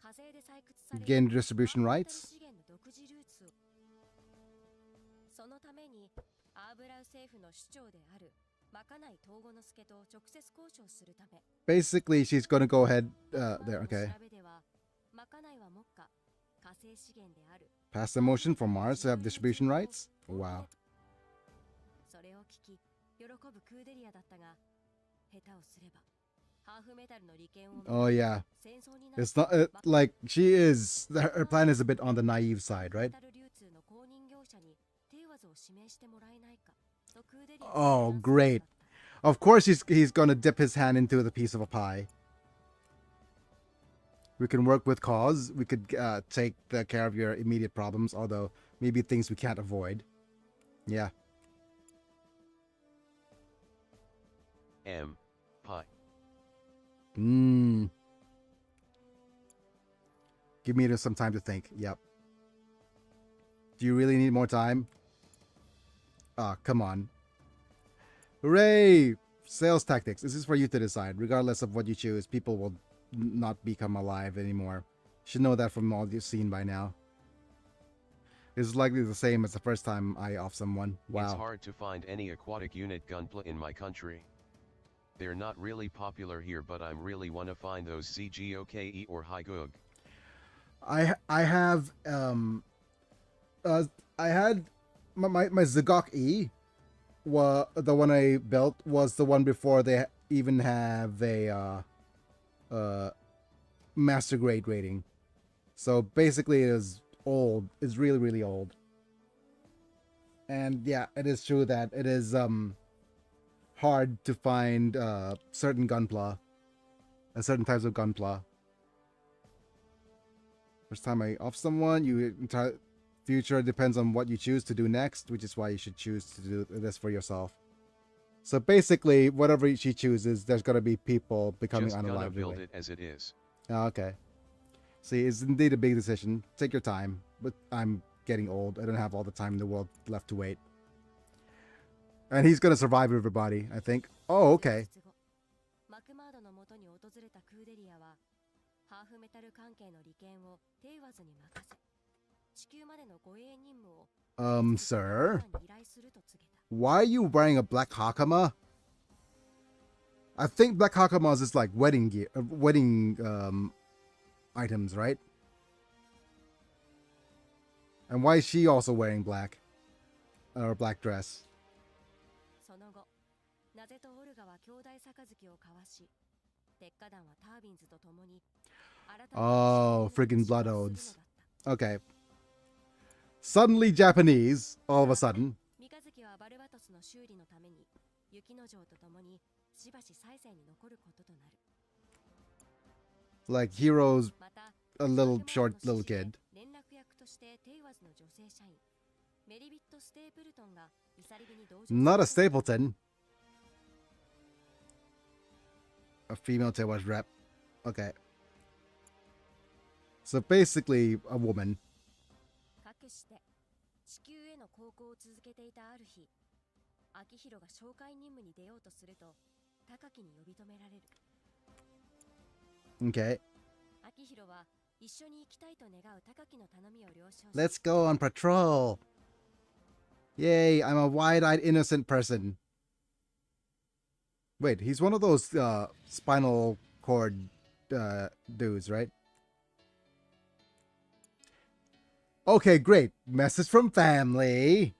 火星で採掘される gain distribution アー rights. 資源の独自ルーツをそのためにアーブラウ政府の首長であるまかない東郷之助と直接交渉するため Basically, she's gonna go ahead. There. Okay. 調べではまかないは目下火星資源である Pass the motion for Mars to have distribution rights. Wow. それを聞き喜ぶクーデリアだったが下手をすればハーフメタルの利権を Oh yeah. 戦争になる It's not like she is. Her plan is a bit on the naive side, right? メタル流通の公認業者にテイワズを指名してもらえないかとクーデリアに Oh, 提案するのだった great. Of course, he's gonna dip his hand into the piece of a pie. We can work with cause. We could take care of your immediate problems, although maybe things we can't avoid. Yeah. M. Pi. Give me some time to think. Yep. Do you really need more time? Ah, come on. Hooray! Sales tactics. This is for you to decide. Regardless of what you choose, people will not become alive anymore. You should know that from all you've seen by now. It's likely the same as the first time I off someone. Wow. It's hard to find any aquatic unit gunpla in my country. They're not really popular here, but I'm really wanna find those ZGOKE or Haigug. I have I had my Zagok E, the one I built was the one before they even have a master grade rating. So basically it is old. It's really, really old. And yeah, it is true that it is hard to find certain gunpla and certain types of gunpla. First time I off someone, future depends on what you choose to do next, which is why you should choose to do this for yourself. So basically, whatever she chooses, there's gonna be people becoming Just unalive. gonna build it as it is. Oh, okay. See, it's indeed a big decision. Take your time, but I'm getting old. I don't have all the time in the world left to wait. And he's gonna survive everybody, I think. Oh, okay. マクマードの元に訪れたクーデリアはハーフメタル関係の利権をテイワズに任せ地球までの護衛任務を Sir? 依頼すると告げた Why are you wearing a black hakama? I think black hakamas is like wedding gear, wedding items, right? And why is she also wearing black? Or a black dress? その後ナゼとオルガは兄弟杯を交わし鉄火団はタービンズと共に改めて Oh, friggin' blood するの oaths. だった Okay. Suddenly Japanese, all of a sudden. 三日月はバルバトスの修理のために雪の城と共にしばし再生に残ることとなる Like heroes, また a little short little kid. 連絡役としてテイワズの女性社員メリビット・ステープルトンがイサリビに同乗 Not a Stapleton. A female Tewaz rep. Okay. So basically, a woman. かくして地球への航行を続けていたある日秋広が紹介任務に出ようとすると高木に呼び止められる Okay. 秋広は一緒に行きたいと願う高木の頼みを了承し Let's go on patrol. Yay, I'm a wide-eyed innocent person. Wait, he's one of those spinal cord dudes, right? Okay, great. Message from family.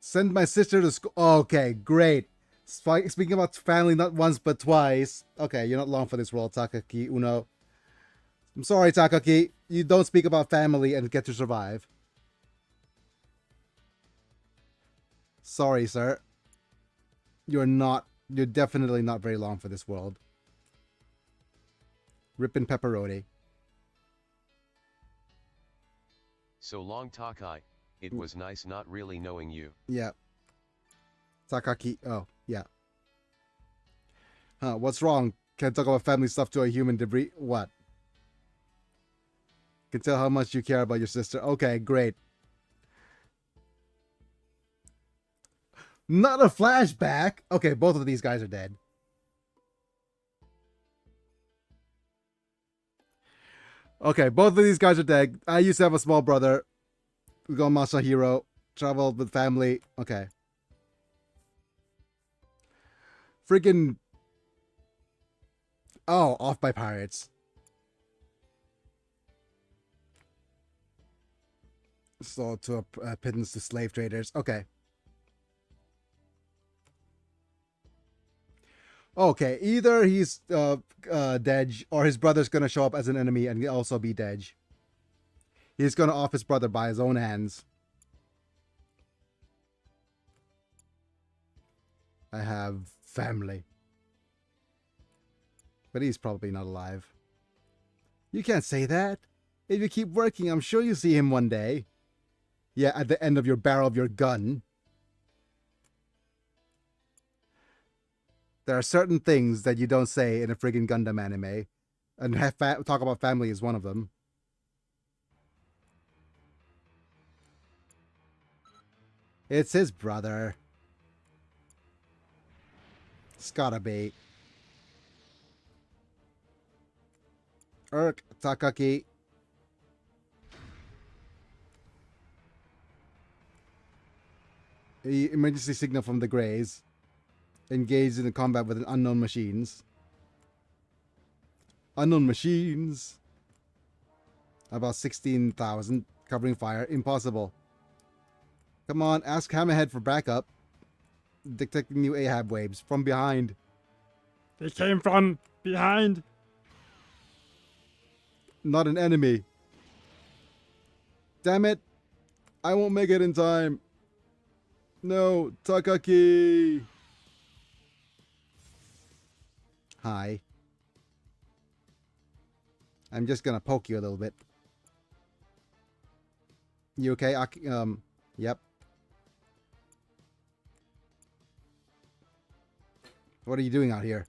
Send my sister to school. Okay, great. Speaking about family not once but twice. Okay, you're not long for this world, Takaki Uno. I'm sorry, Takaki. You don't speak about family and get to survive. Sorry, sir. You're definitely not very long for this world. Rippin' pepperoni. So long Takai, it was nice not really knowing you. Yeah. Takaki. Oh, yeah. Huh, what's wrong? Can't talk about family stuff to a human debris. What? Can tell how much you care about your sister. Okay, great. Not a flashback. Okay, both of these guys are dead. Okay, both of these guys are dead. I used to have a small brother. We go Masahiro. Traveled with family. Okay. Freaking. Oh, off by pirates. Sold to a pittance to slave traders. Okay. Okay, either he's Dej or his brother's gonna show up as an enemy and also be Dej. He's gonna off his brother by his own hands. I have family. But he's probably not alive. You can't say that. If you keep working, I'm sure you'll see him one day. Yeah, at the end of your barrel of your gun. There are certain things that you don't say in a friggin' Gundam anime. And talk about family is one of them. It's his brother. It's gotta be. Takaki. Emergency signal from the Greys. Engaged in the combat with unknown machines. Unknown machines. About 16,000. Covering fire. Impossible. Come on, ask Hammerhead for backup. Detecting new Ahab waves from behind. They came from behind. Not an enemy. Damn it. I won't make it in time. No, Takaki. Hi. I'm just gonna poke you a little bit. You okay? Yep. What are you doing out here?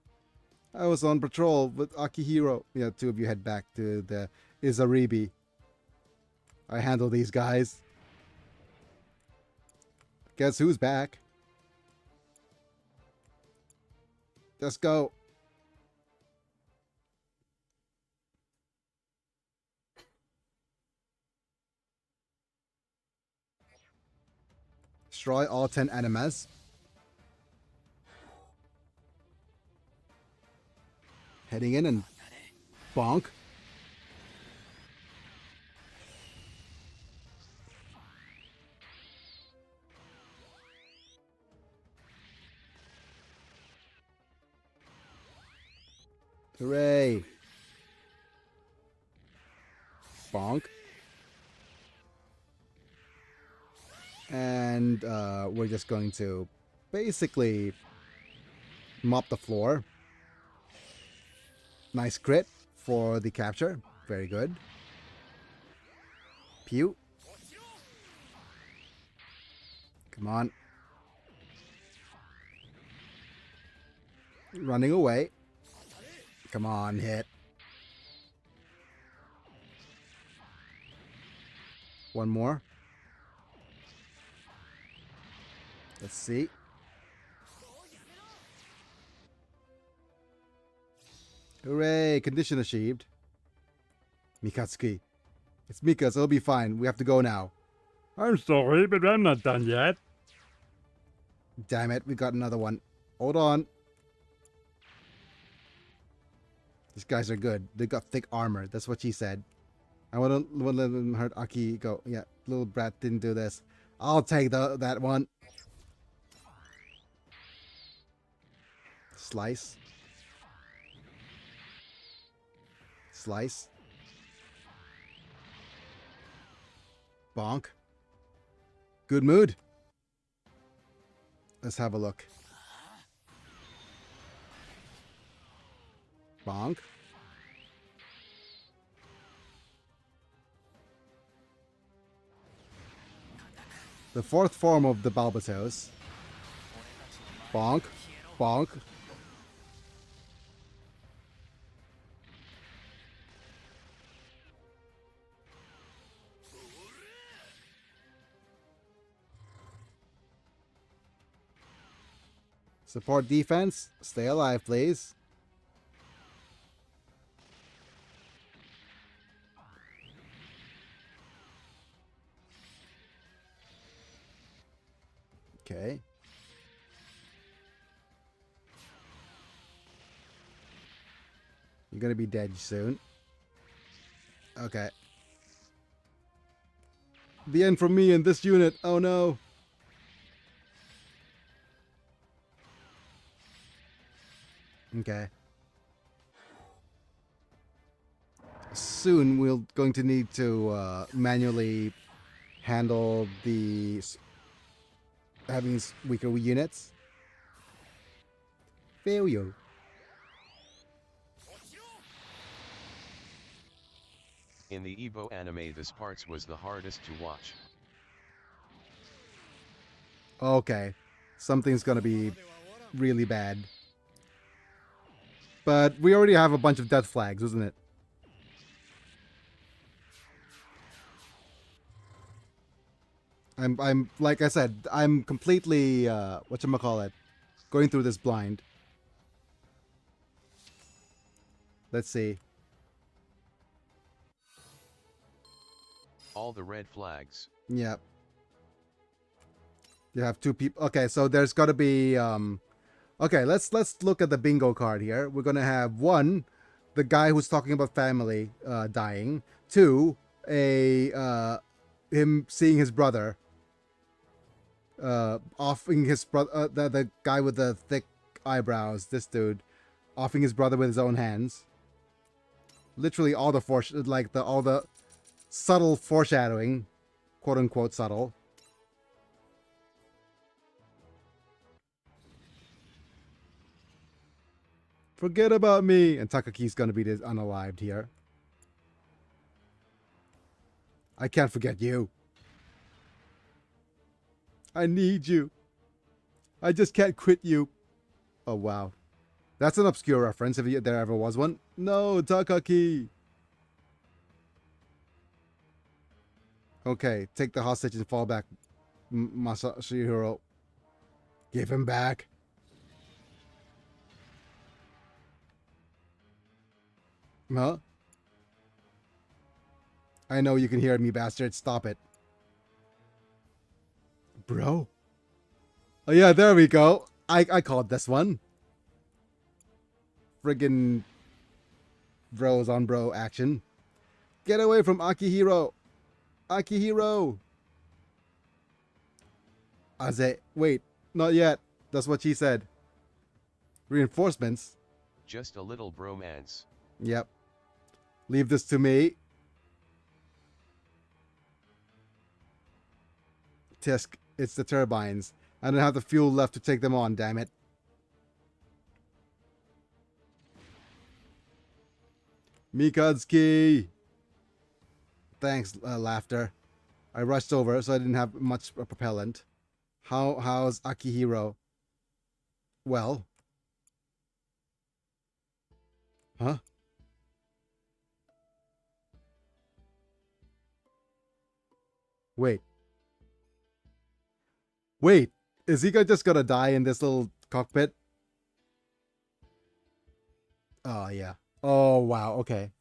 I was on patrol with Akihiro. Yeah, two of you head back to the Izaribi. I handle these guys. Guess who's back? Let's go. Destroy all 10 animas. Heading in and bonk. Hooray. Bonk. And we're just going to basically mop the floor. Nice crit for the capture. Very good. Pew. Come on. Running away. Come on, hit. One more. Let's see. Hooray! Condition achieved. Mikatsuki. It's Mika, so it'll be fine. We have to go now. I'm sorry, but I'm not done yet. Damn it, we got another one. Hold on. These guys are good. They got thick armor. That's what she said. I wouldn't let them hurt Aki. Go. Yeah, little brat didn't do this. I'll take that one. Slice. Slice. Bonk. Good mood. Let's have a look. Bonk. The fourth form of the Balbatos. Bonk. Bonk. Support defense. Stay alive, please. Okay. You're gonna be dead soon. Okay. The end for me in this unit. Oh no. Okay. Soon we're going to need to manually handle the having weaker units. Failure. In the Evo anime, this parts was the hardest to watch. Okay. Something's gonna be really bad. But we already have a bunch of death flags, isn't it? I'm like I said, I'm completely whatchamacallit, going through this blind. Let's see. All the red flags. Yep. You have two people. Okay, so there's got to be okay, let's look at the bingo card here. We're going to have one, the guy who's talking about family dying. Two, him seeing his brother offing his brother, the guy with the thick eyebrows, this dude offing his brother with his own hands. Literally all the all the subtle foreshadowing, quote unquote subtle. Forget about me, and Takaki's gonna be unalived here. I can't forget you. I need you. I just can't quit you. Oh wow, that's an obscure reference if there ever was one. No, Takaki. Okay, take the hostage and fall back, Masashihiro. Give him back. Huh? I know you can hear me, bastard. Stop it. Bro? Oh yeah, there we go. I called this one. Friggin' bros on bro action. Get away from Akihiro. Akihiro. Aze. Wait, not yet. That's what she said. Reinforcements? Just a little bromance. Yep. Leave this to me. Tisk, it's the turbines. I don't have the fuel left to take them on, damn it. Mikatsuki! Thanks, laughter. I rushed over, so I didn't have much propellant. How's Akihiro? Well. Huh? Wait. Wait, is he just gonna die in this little cockpit? Oh, yeah. Oh, wow, okay.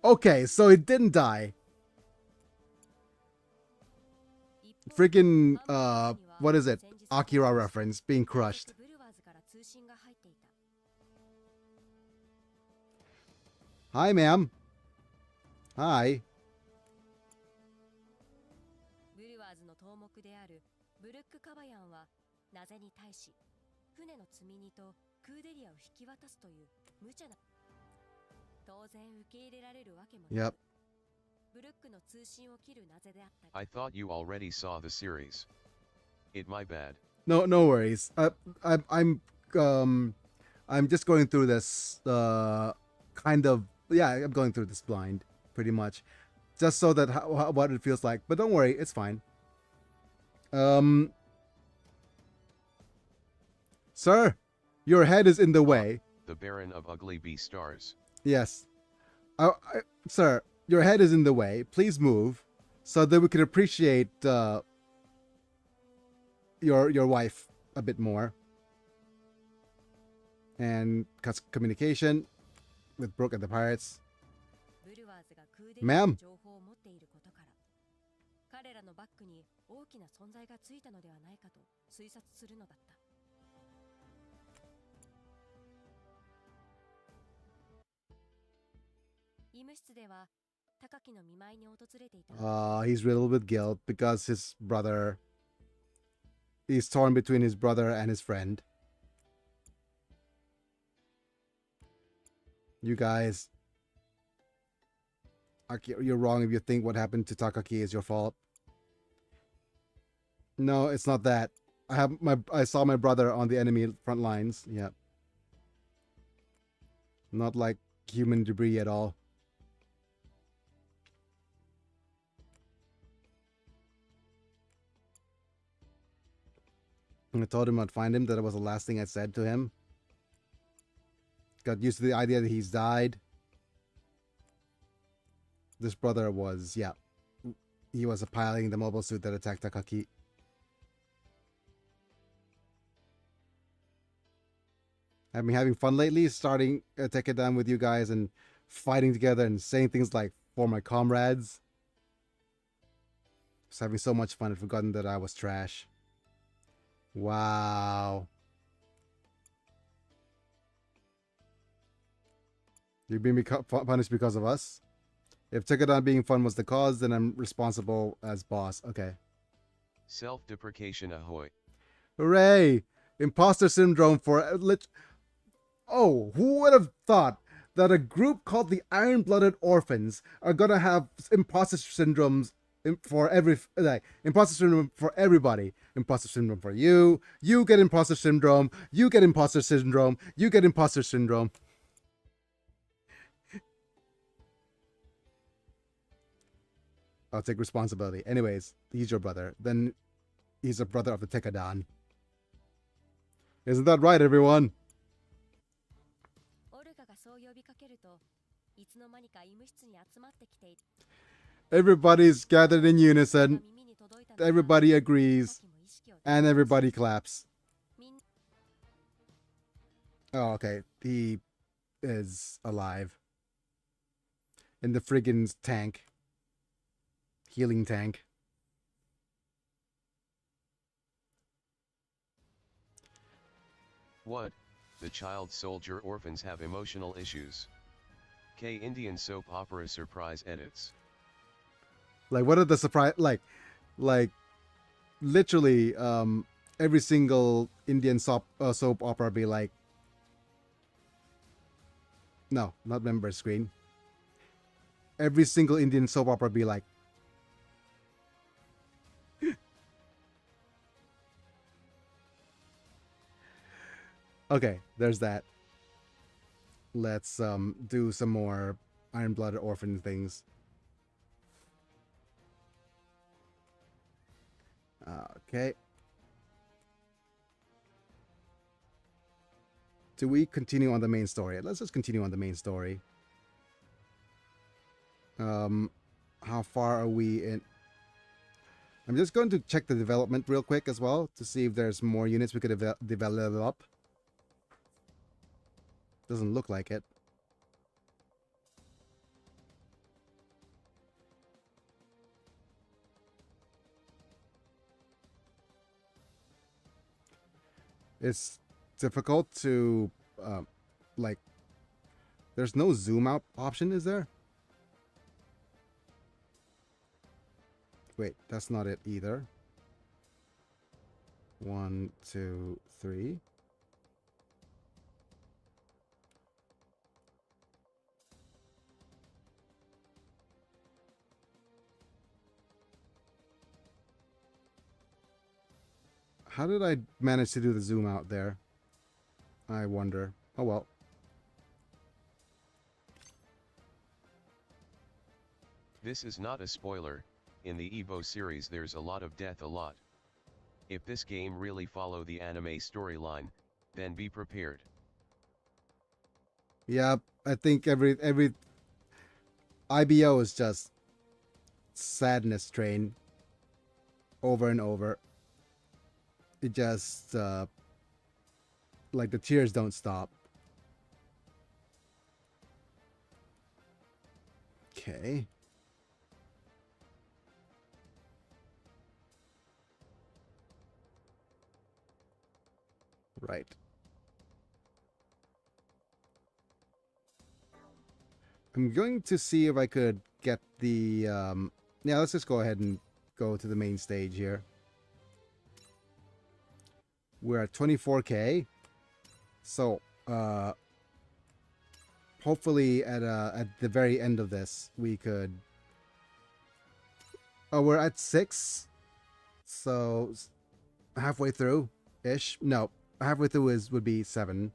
Okay, so he didn't die. Freaking, what is it? Akira reference, being crushed. Hi, ma'am. Hi. ブルワーズの頭目であるブルック・カバヤンはなぜに対し船の積み荷とクーデリアを引き渡すという無茶な当然受け入れられるわけもない。Yep. ブルックの通信を切るなぜであったり。 I thought you already saw the series. It my bad. No worries. I'm just going through this, kind of, yeah, I'm going through this blind, pretty much. Just so that what it feels like. But don't worry, it's fine. Sir, your head is in the way. The Baron of Ugly Bee Stars. Yes. Sir, your head is in the way. Please move so that we can appreciate your wife a bit more. And cut communication with Brooke and the pirates. Ma'am. 彼らのバックに大きな存在がついたのではないかと推察するのだった。医務室では高木の見舞いに訪れていた。He's riddled with guilt because his brother. He's torn between his brother and his friend. You guys. You're wrong if you think what happened to Takaki is your fault. No, it's not that. I saw my brother on the enemy front lines. Yeah. Not like human debris at all. I told him I'd find him. That was the last thing I said to him. got used to the idea that he's died. This brother was, yeah, he was piloting the mobile suit that attacked Takaki. I've been having fun lately, starting Tekken Down with you guys and fighting together and saying things like, for my comrades. Just having so much fun. I'd forgotten that I was trash. Wow. You're being punished because of us? If Tekken being fun was the cause, then I'm responsible as boss. Okay. Self-deprecation ahoy. Hooray! Imposter syndrome for... Oh, who would have thought that a group called the Iron-Blooded Orphans are gonna have imposter syndromes for imposter syndrome for everybody. Imposter syndrome for you. You get imposter syndrome. You get imposter syndrome. You get imposter syndrome. I'll take responsibility. Anyways, he's your brother. Then he's a brother of the Tekkadan. Isn't that right, everyone? Everybody's gathered in unison. Everybody agrees. And everybody claps. Oh, okay. He is alive. In the friggin' tank. Healing tank. What? The child soldier orphans have emotional issues. K Indian soap opera surprise edits. Like, what are the surprise... Like, literally, every single Indian soap opera be like... No, not member screen. Every single Indian soap opera be like... Okay, there's that. Let's do some more Iron-Blooded Orphan things. Okay. Do we continue on the main story? Let's just continue on the main story. How far are we in? I'm just going to check the development real quick as well to see if there's more units we could develop. Doesn't look like it. It's difficult to, like, there's no zoom out option, is there? Wait, that's not it either. 1, 2, 3. How did I manage to do the zoom out there? I wonder. Oh well. This is not a spoiler, in the Evo series there's a lot of death a lot. If this game really follow the anime storyline, then be prepared. Yeah, I think every IBO is just sadness train over and over. It just like the tears don't stop. Okay. Right. I'm going to see if I could get the yeah, let's just go ahead and go to the main stage here. We're at 24k. So, hopefully at the very end of this, we could... Oh, we're at 6. So, halfway through-ish. No, halfway through would be 7.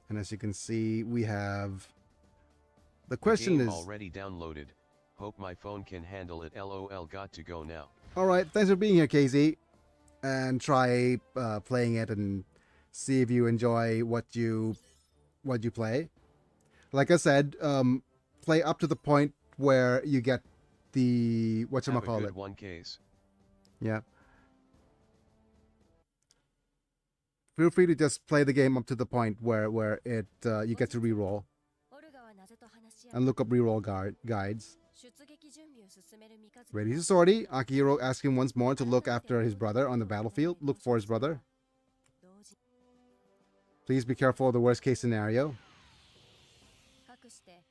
And as you can see, we have... The question game is... already downloaded. Hope my phone can handle it. LOL, got to go now. Alright, thanks for being here, KZ. And try playing it and see if you enjoy what you play. Like I said, play up to the point where you get the Have a whatchamacallit. good one, Case. Yeah. Feel free to just play the game up to the point where it you get to reroll オルガはなぜと話し合 and い look up reroll guides. 出撃準備を進める三日月 Ready to sortie. Akihiro asks him once more to look after his brother on the battlefield. Look for his brother. 同時 Please be careful of the worst case scenario. かくして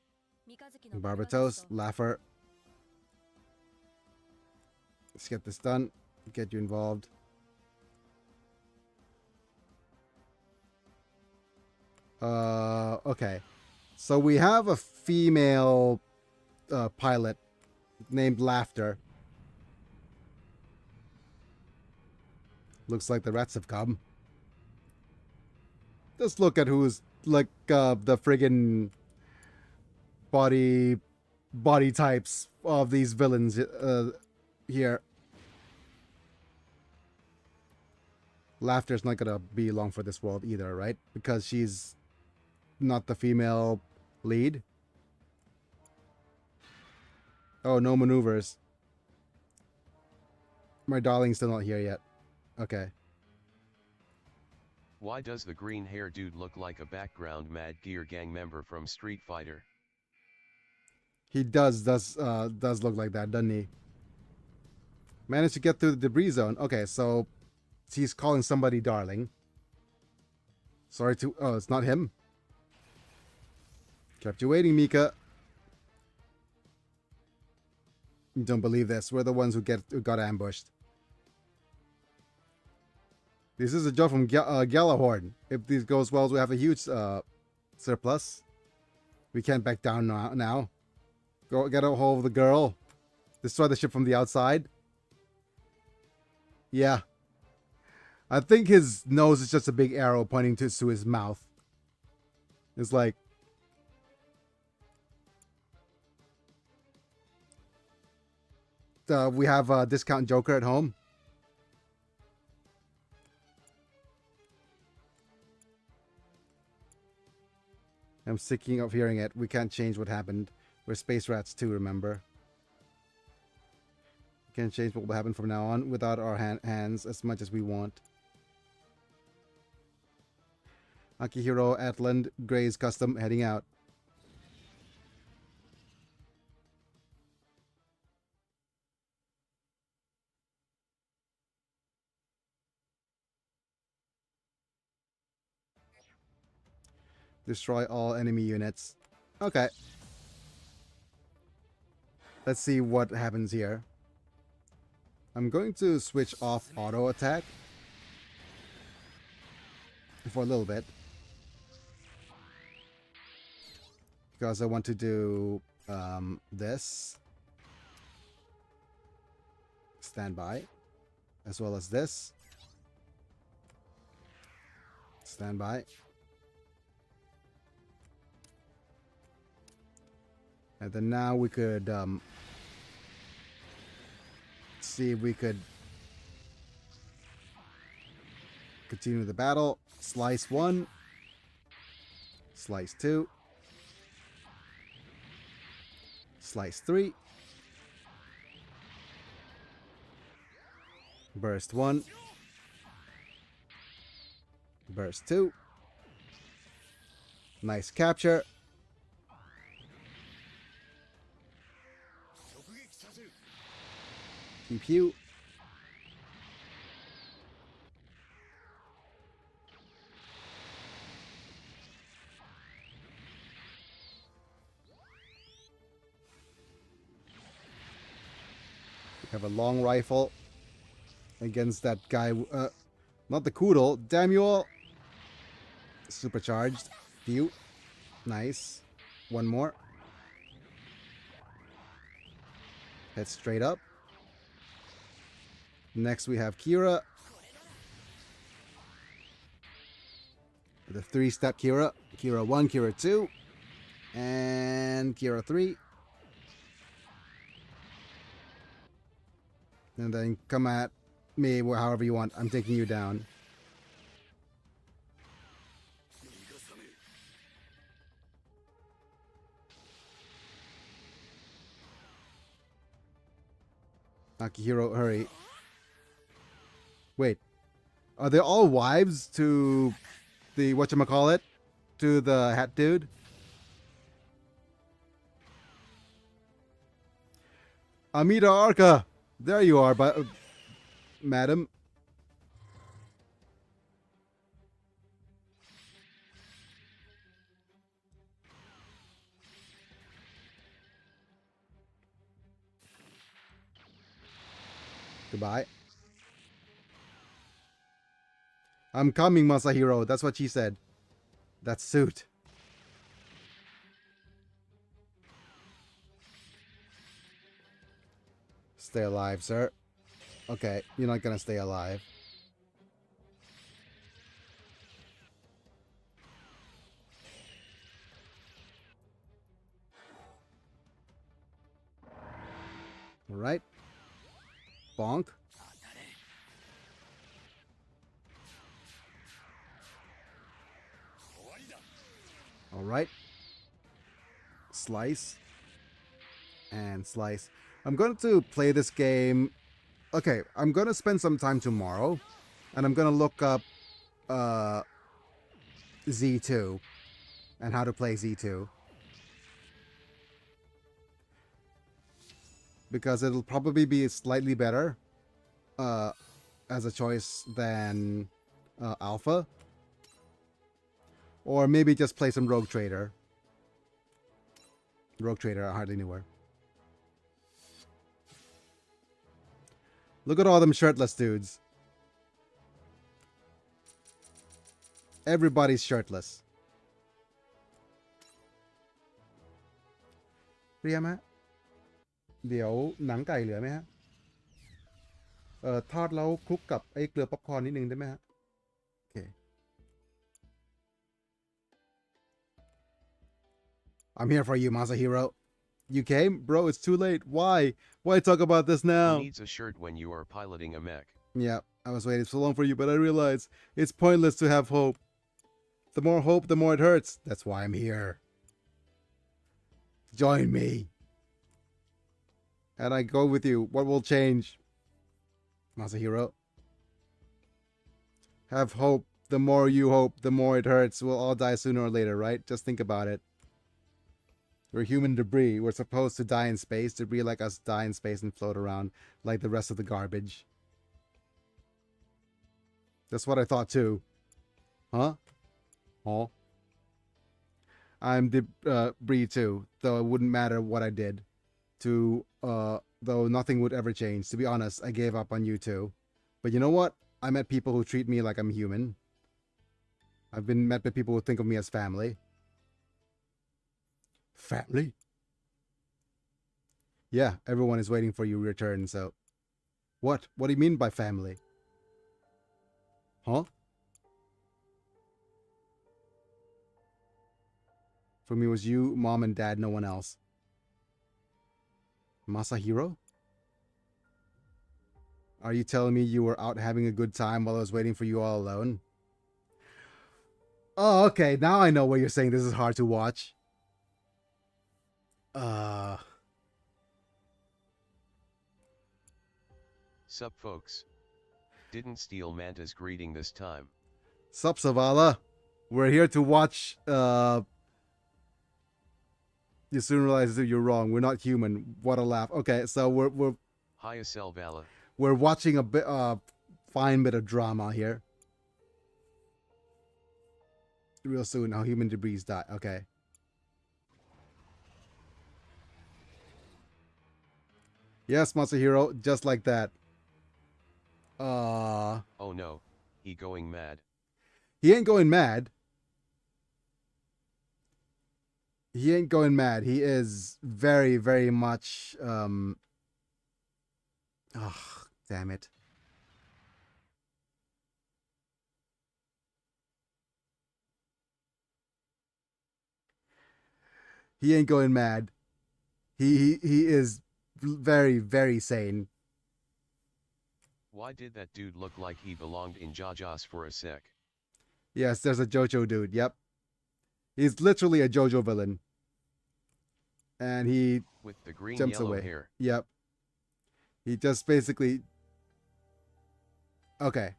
三日月の Barbatos, Laugher. Let's get this done. Get you involved. Okay. So we have a female pilot named Laughter. Looks like the rats have come. Just look at who's like the friggin' body types of these villains here. Laughter's not gonna be long for this world either, right? Because she's not the female lead. Oh, no maneuvers. My darling's still not here yet. Okay. Why does the green hair dude look like a background Mad Gear Gang member from Street Fighter? He does look like that, doesn't he? Managed to get through the debris zone. Okay, so he's calling somebody darling. Sorry to... Oh, it's not him. Kept you waiting, Mika. You don't believe this. We're the ones who got ambushed. This is a job from Gjallarhorn. If this goes well, we have a huge surplus. We can't back down now. Go get a hold of the girl. Destroy the ship from the outside. Yeah. I think his nose is just a big arrow pointing to his mouth. It's like... we have a discount Joker at home. I'm sick of hearing it. We can't change what happened. We're space rats too, remember? We can't change what will happen from now on without our hands as much as we want. Akihiro, Atland, Gray's Custom, heading out. Destroy all enemy units. Okay. Let's see what happens here. I'm going to switch off auto attack for a little bit. Because I want to do this. Standby. As well as this. Standby. And then now we could see if we could continue the battle. Slice 1. Slice 2. Slice 3. Burst 1. Burst 2. Nice capture. Pew pew. We have a long rifle against that guy. Not the Koodle. Damn you all. Supercharged. Pew. Nice. One more. Head straight up. Next we have Kira. The 3-step Kira. Kira 1, Kira 2. And Kira 3. And then come at me however you want. I'm taking you down. Akihiro, hurry. Wait. Are they all wives to the whatchamacallit? To the hat dude? Amita Arca! There you are, madam. Goodbye. I'm coming, Masahiro. That's what she said. That suit. Stay alive, sir. Okay, you're not gonna stay alive. Alright. Bonk. Alright. Slice. And slice. I'm going to play this game. Okay, I'm going to spend some time tomorrow. And I'm going to look up Z2. And how to play Z2. Because it'll probably be slightly better as a choice than Alpha. Or maybe just play some Rogue Trader. Rogue Trader, I hardly knew her. Look at all them shirtless dudes. Everybody's shirtless. เรียมฮะเดี๋ยวหนังไก่เหลือไหมฮะทอดแล้วคลุกกับไอ้เกลือป๊อปคอร์นนิดนึงได้ไหมฮะโอเค I'm here for you, Masahiro. You came? Bro, it's too late. Why? Why talk about this now? Who needs a shirt when you are piloting a mech? Yeah, I was waiting so long for you, but I realized it's pointless to have hope. The more hope, the more it hurts. That's why I'm here. Join me. And I go with you. What will change? Masahiro. Have hope. The more you hope, the more it hurts. We'll all die sooner or later, right? Just think about it. We're human debris. We're supposed to die in space. Debris like us die in space and float around like the rest of the garbage. That's what I thought too. Huh? Oh. I'm debris too, though it wouldn't matter what I did. Though nothing would ever change. To be honest, I gave up on you too. But you know what? I met people who treat me like I'm human. I've been met by people who think of me as family. Family? Yeah, everyone is waiting for your return, so... What? What do you mean by family? Huh? For me, it was you, mom, and dad, no one else. Masahiro? Are you telling me you were out having a good time while I was waiting for you all alone? Oh, okay, now I know why you're saying this is hard to watch. Sup folks. Didn't steal Manta's greeting this time. Sup, Savala? We're here to watch, You soon realize that you're wrong. We're not human. What a laugh. Okay, so we're Hiya Selvala. we're watching a bit fine bit of drama here. Real soon, how human debris die. Okay. Yes, Masahiro, just like that. Oh no, he going mad. He ain't going mad. He ain't going mad. He is very, very much, oh, damn it. He ain't going mad. He is very, very sane. Why did that dude look like he belonged in JoJo's for a sec? Yes, there's a JoJo dude. Yep. He's literally a JoJo villain. And he With the green jumps yellow away. hair. Yep. He just basically. Okay.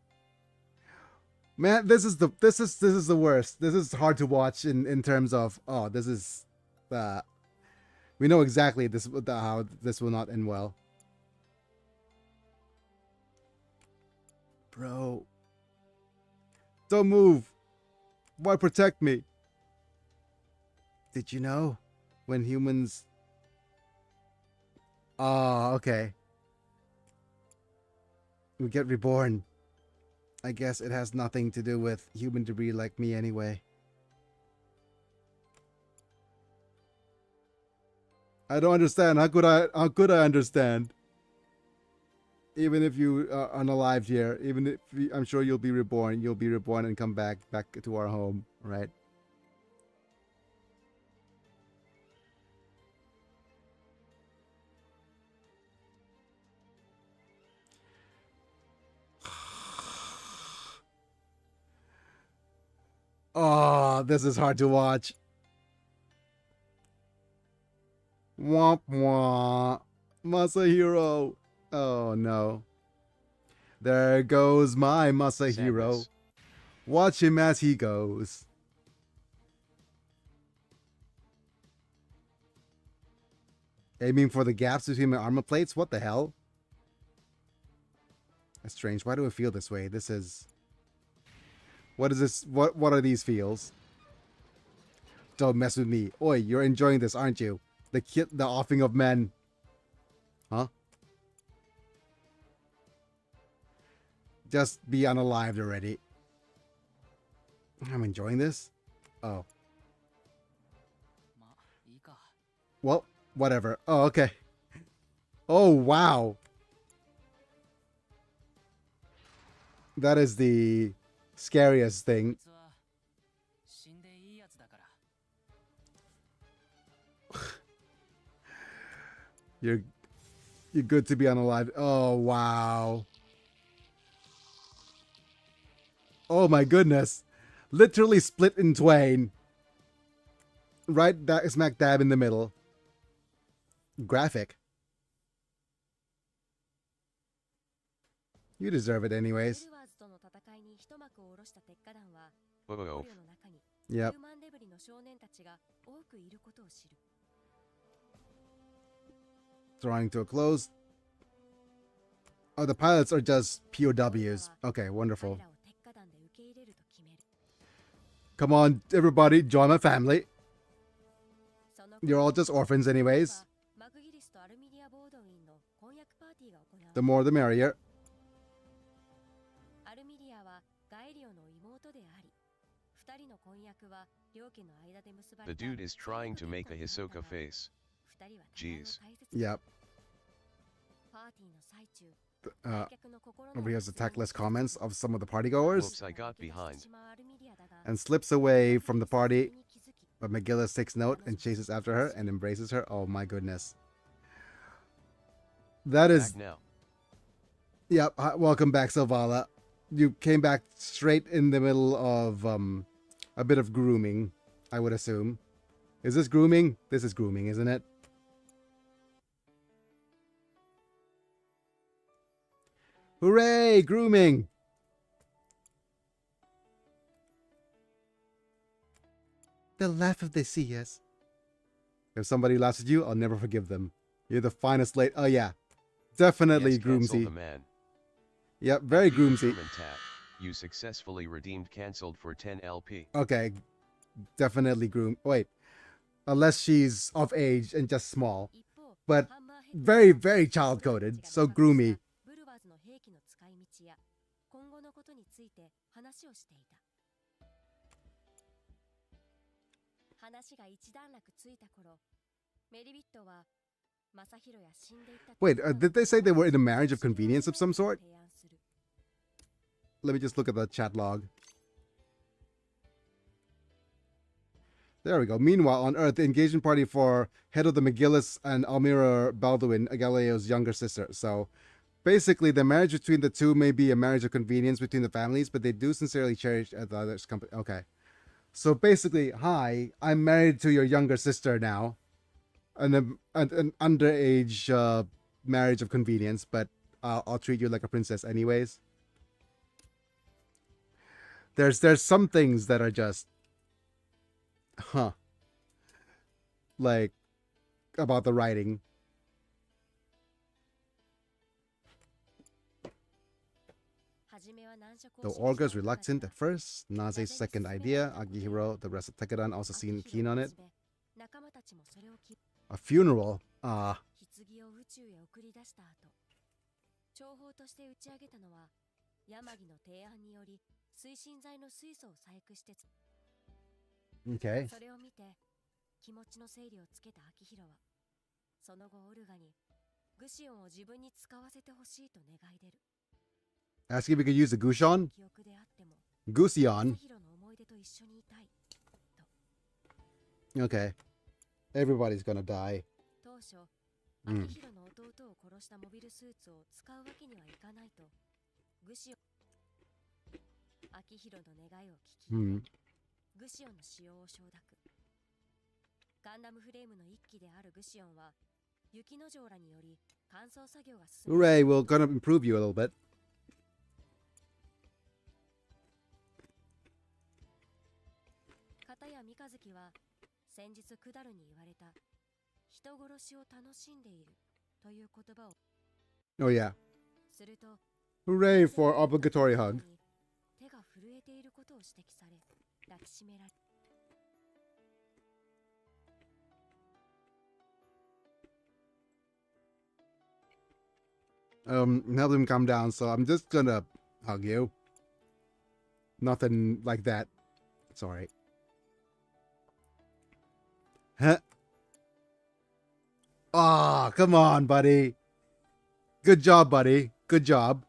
Man, this is the worst. This is hard to watch in terms of this is we know exactly how this will not end well. Bro. Don't move. Why protect me? Did you know when humans okay. We get reborn. I guess it has nothing to do with human debris like me anyway. I don't understand. How could I understand? Even if you are unalive here, even if I'm sure you'll be reborn and come back to our home, right? Oh, this is hard to watch. Womp womp. Masahiro. Oh no. There goes my Masahiro. Sadness. Watch him as he goes. Aiming for the gaps between my armor plates? What the hell? That's strange. Why do I feel this way? This is... What is this? What are these feels? Don't mess with me. Oi, you're enjoying this, aren't you? The offing of men. Huh? Just be unalived already. I'm enjoying this? Oh. Well, whatever. Oh, okay. Oh, wow. That is the scariest thing. You're good to be unalive. Oh, wow. Oh my goodness. Literally split in twain. Right smack dab in the middle. Graphic. You deserve it anyways. Whoa. Yep. Drawing to a close. Oh, the pilots are just POWs. Okay, wonderful. Come on, everybody, join my family. You're all just orphans anyways. The more the merrier. The dude is trying to make a Hisoka face. Jeez. Yep. Nobody has the tactless comments of some of the partygoers. Whoops, I got behind. And slips away from the party. But McGillis takes note and chases after her and embraces her. Oh my goodness. That is... Back now. Yep. Welcome back, Silvala. You came back straight in the middle of a bit of grooming, I would assume. Is this grooming? This is grooming, isn't it? Hooray! Grooming! They'll laugh if they see us. If somebody laughs at you, I'll never forgive them. You're the finest lady. Oh yeah. Definitely Yes, cancel groomsy. the man. Yep, very groomsy. German tab. You successfully redeemed cancelled for 10 LP. Okay. Definitely groom. Wait. Unless she's of age and just small. But very, very child-coded. So groomy. Wait, did they say they were in a marriage of convenience of some sort? Let me just look at the chat log. There we go. Meanwhile, on Earth, the engagement party for head of the McGillis and Almira Baldwin, Galileo's younger sister. So, basically the marriage between the two may be a marriage of convenience between the families, but they do sincerely cherish the other's company. Okay. So basically, hi, I'm married to your younger sister now. An underage marriage of convenience, but I'll treat you like a princess anyways. There's some things that are just, like about the writing. Though Olga's reluctant at first, Naze's second idea, Agihiro, the rest of Tekedan also seemed keen on it. A funeral? 棺を宇宙へ送り出した後、情報として打ち上げたのは山木の提案により推進剤の水素を細工して Okay. それを見て気持ちの整理をつけた秋広はその後オルガにグシオンを自分に使わせてほしいと願い出る。 Ask if we could use the Gushon? 記憶であっても Gusion? 秋広の思い出と一緒にいたい。 Okay. Everybody's gonna die. 当初秋広の弟を殺したモビルスーツを使うわけにはいかないとグシオン秋広の願いを聞き、グシオンの使用を承諾。ガンダムフレームの一機であるグシオンは雪の城らにより乾燥作業が進む。 Hooray, we're gonna improve you a little bit. 片や三日月は先日クダルに言われた人殺しを楽しんでいるという言葉を Oh yeah. すると Hooray for obligatory hug. 手が震えていることを指摘され抱きしめられ Help him calm down, so I'm just gonna hug you. Nothing like that. Sorry. Huh? Ah, come on, buddy. Good job, buddy. Good job.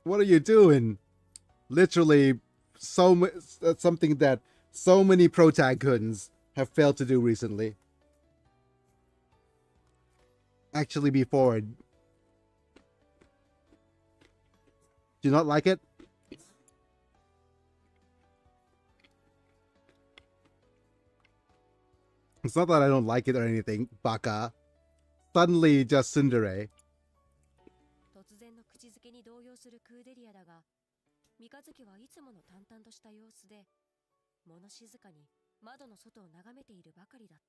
What are you doing? Literally, something that so many protagonists have failed to do recently. Actually be forward. Do you not like it? It's not that I don't like it or anything, Baka. Suddenly just tsundere. 突然の口づけに動揺するクーデリアだが三日月はいつもの淡々とした様子で物静かに窓の外を眺めているばかりだっ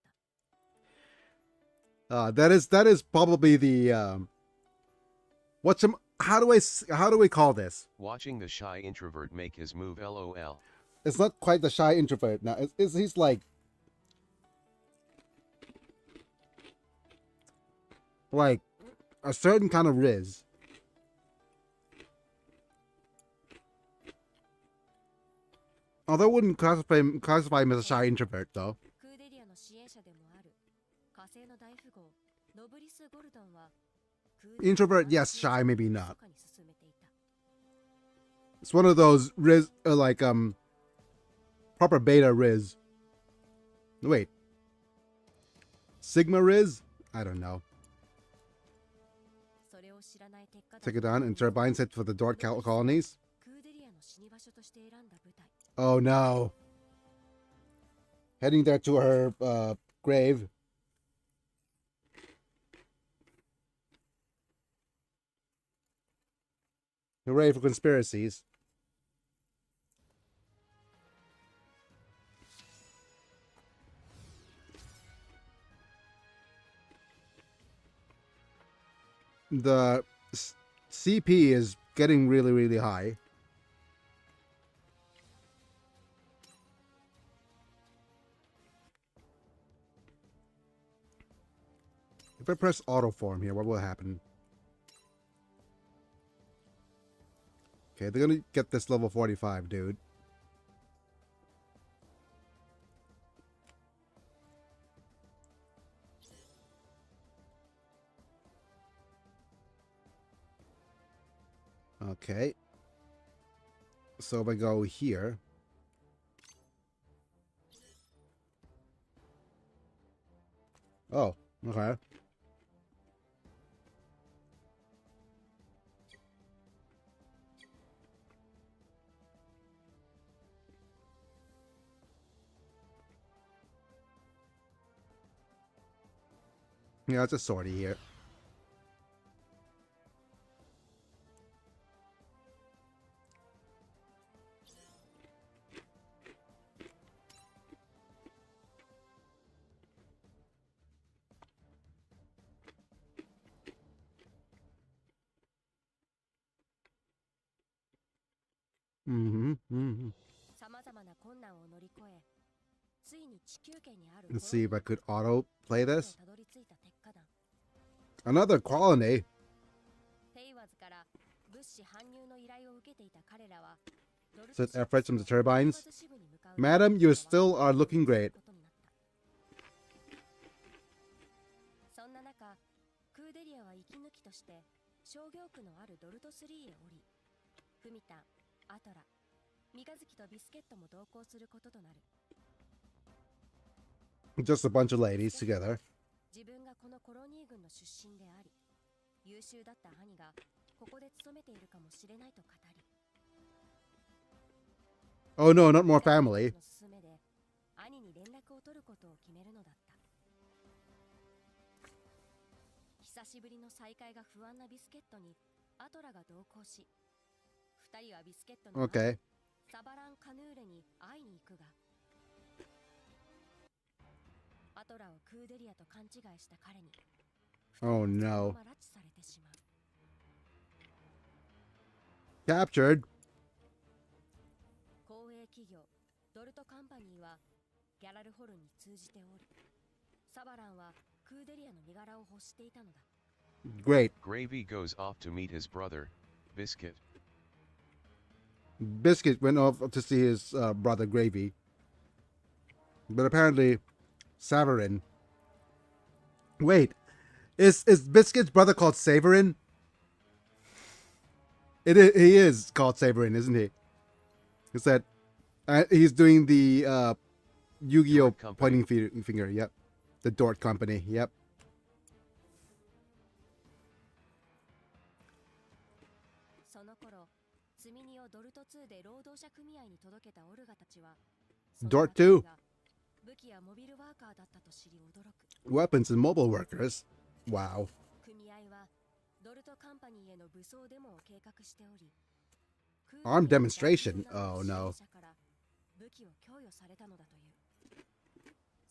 た。 That is probably the how do we call this? Watching the shy introvert make his move LOL. It's not quite the shy introvert now. He's like a certain kind of Riz. Although I wouldn't classify him as a shy introvert though. クーデリアの支援者でもある火星の大富豪ノブリス・ゴルドンは Introvert, yes. Shy, maybe not. It's one of those Riz, proper beta Riz. Wait. Sigma Riz? I don't know. Take it down and turbines it for the Dort colonies. Oh no. Heading there to her grave. Hooray for conspiracies. The CP is getting really, really high. If I press auto form here, what will happen? Okay, they're gonna get this level 45, dude. Okay. So if I go here. Oh, okay. Yeah, it's a sortie here. Mm-hmm. さまざまな困難を乗り越え、ついに地球圏にある Let's see if I could コ auto play ロニー this. たどり着いた鉄火団 Another colony. フェイワズから物資搬入の依頼を受けていた彼らは Set efforts from the turbines. Madam, you still are looking great. そんな中、クーデリアは息抜きとして商業区のあるドルト3へ降り、フミタン、アトラ、三日月とビスケットも同行することとなる。 Just a bunch of ladies together. 自分がこのコロニー軍の出身であり、優秀だった兄がここで勤めているかもしれないと語り、 Oh no, not more family. の勧めで兄に連絡を取ることを決めるのだった。久しぶりの再会が不安なビスケットにアトラが同行し、二人はビスケットの兄 Okay. サバラン・カヌーレに会いに行くが、アトラをクーデリアと勘違いした彼に Oh 二人は no. そのまま拉致されてしまう。 Captured. 公営企業ドルトカンパニーはギャラルホルンに通じており、サバランはクーデリアの身柄を欲していたのだ。 Great. Gravy goes off to meet his brother, Biscuit. Biscuit went off to see his brother Gravy. But apparently, Saverin. Wait, is Biscuit's brother called Saverin? He is called Saverin, isn't he? Is that he's doing the Yu-Gi-Oh Dort Company. pointing finger? Yep, the Dort Company. Yep. その頃、積み荷をドルト2で労働者組合に届けたオルガたちは、その Dort 中身が武器やモビルワーカーだったと知り驚く。 Weapons and mobile workers. Wow. 組合はドルトカンパニーへの武装デモを計画しており、 Armed demonstration? Oh, no. から武器を供与されたのだという。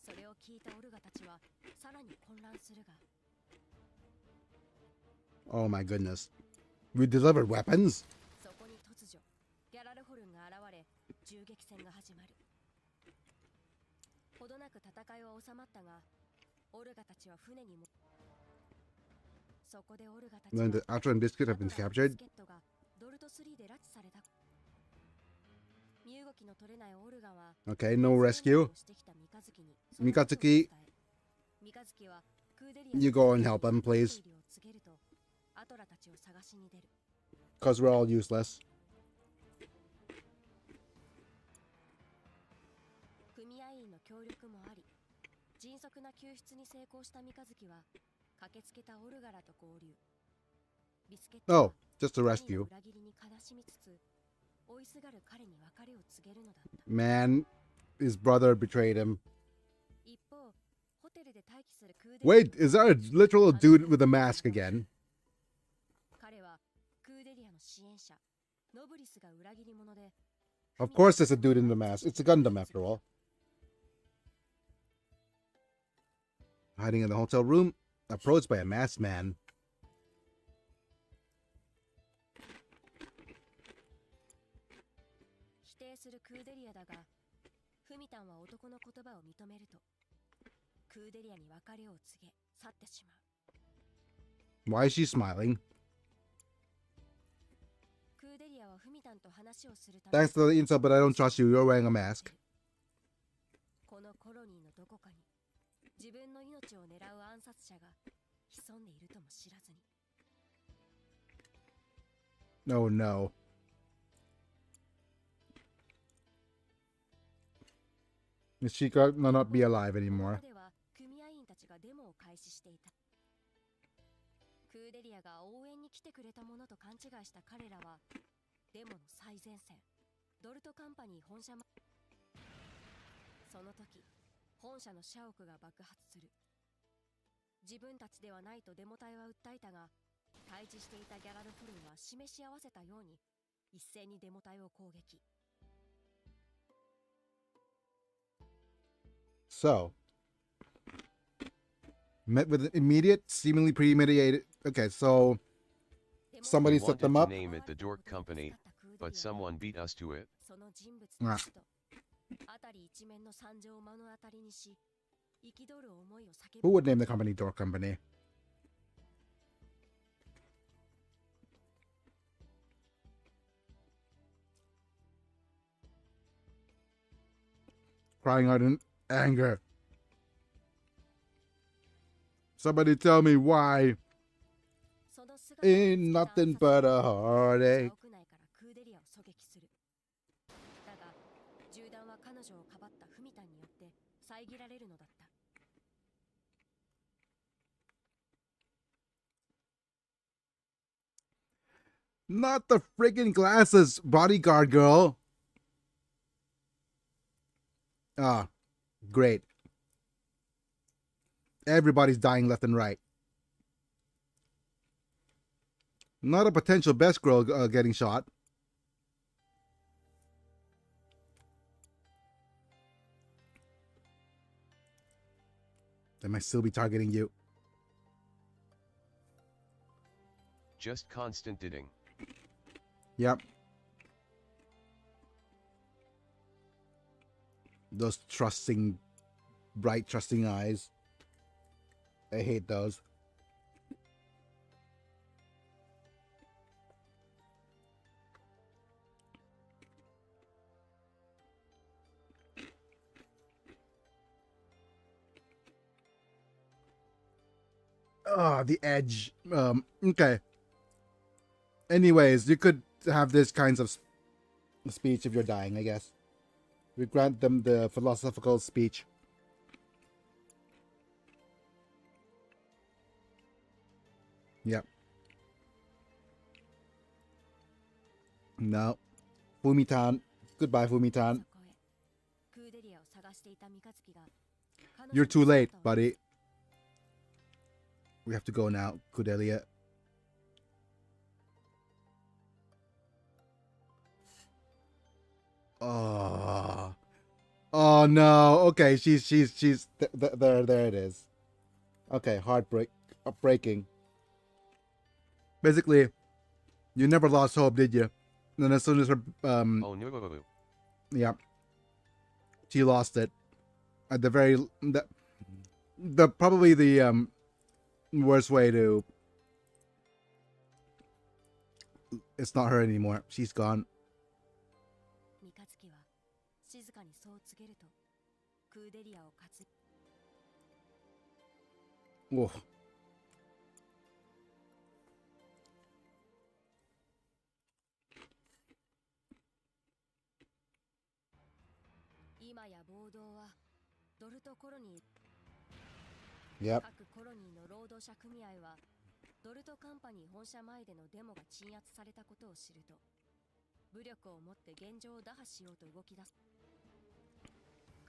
それを聞いたオルガたちはさらに混乱するが、 Oh my goodness. We delivered weapons? そこに突如ギャラルホルンが現れ、銃撃戦が始まる。ほどなく戦いは収まったが、オルガたちは船にも、そこでオルガたちは Then the Ultra and Biscuit have been アトラと captured. ビスケットがドルト3で拉致された。身動きの取れないオルガは Okay, no rescue. 三日月 You go and help them, please. Because we're all useless. 組合員の協力もあり、迅速な救出に成功した三日月は駆けつけたオルガらと合流。ビスケット Oh, は just a 兄の rescue. 裏切りに悲しみつつ、追いすがる彼に別れを告げるのだった。 Man, his brother betrayed him. 一方、ホテルで待機するクーデリア Wait, is that a literal dude with a mask again? 彼はクーデリアの支援者ノブリスが裏切り者で、 Of course there's a dude in the mask. It's a Gundam after all. Hiding in the hotel room, approached by a masked man. 否定するクーデリアだが、フミタンは男の言葉を認めると、クーデリアに別れを告げ去ってしまう。 Why is she smiling? クーデリアはフミタンと話をするため Thanks to the insult, but I don't trust you. You're wearing a mask. このコロニーのどこかに自分の命を狙う暗殺者が潜んでいるとも知らずに。 Oh no. She could not be alive こ anymore. こでは組合員たたちがデモを開始していた。クーデリアが応援に来てくれたものと勘違いした彼らは、デモの最前線、ドルトカンパニー本社その時、本社の社屋が爆発する。自分たちではないとデモ隊は訴えたが、対峙していたギャラルフォルンは示し合わせたように一斉にデモ隊を攻撃。 So, met with an immediate, seemingly premeditated. Okay, so somebody We set wanted them to up. name it the Dork Company, but someone beat us to it. その人物の死と辺り一面の惨状を目の当たりにし、憤る思いを叫 Who ぶ。 would name the company Door Company? Crying out in anger. Somebody tell me why. その姿を見つ Ain't けた nothing 暗殺 but a 者は heartache. 屋内からクーデリアを狙撃する。だが、銃弾は彼女をかばったフミタンによって遮られるのだった。 Not the friggin' glasses, bodyguard girl. Ah, great. Everybody's dying left and right. Not a potential best girl getting shot. They might still be targeting you. Just constant didding. Yep. Those trusting, bright, trusting eyes. I hate those. Ah, the edge. Okay. Anyways, you could have this kinds of speech if you're dying, I guess. We grant them the philosophical speech. Yep. No. Fumitan. Goodbye, そ Fumitan. こへクーデリアを探していた三日月が彼女 You're の too late, 姿を buddy. We have to go now, Kudelia. Oh. Oh no. Okay, she's there it is. Okay, breaking. Basically, you never lost hope, did you? And then as soon as her Oh no. yeah, she lost it at the very the probably the worst way to. It's not her anymore. She's gone. 三日月は静かにそう告げるとクーデリアを担ぎ Oh. 今や暴動はドルトコロニー Yep. 各コロニーの労働者組合はドルトカンパニー本社前でのデモが鎮圧されたことを知ると武力を持って現状を打破しようと動き出す。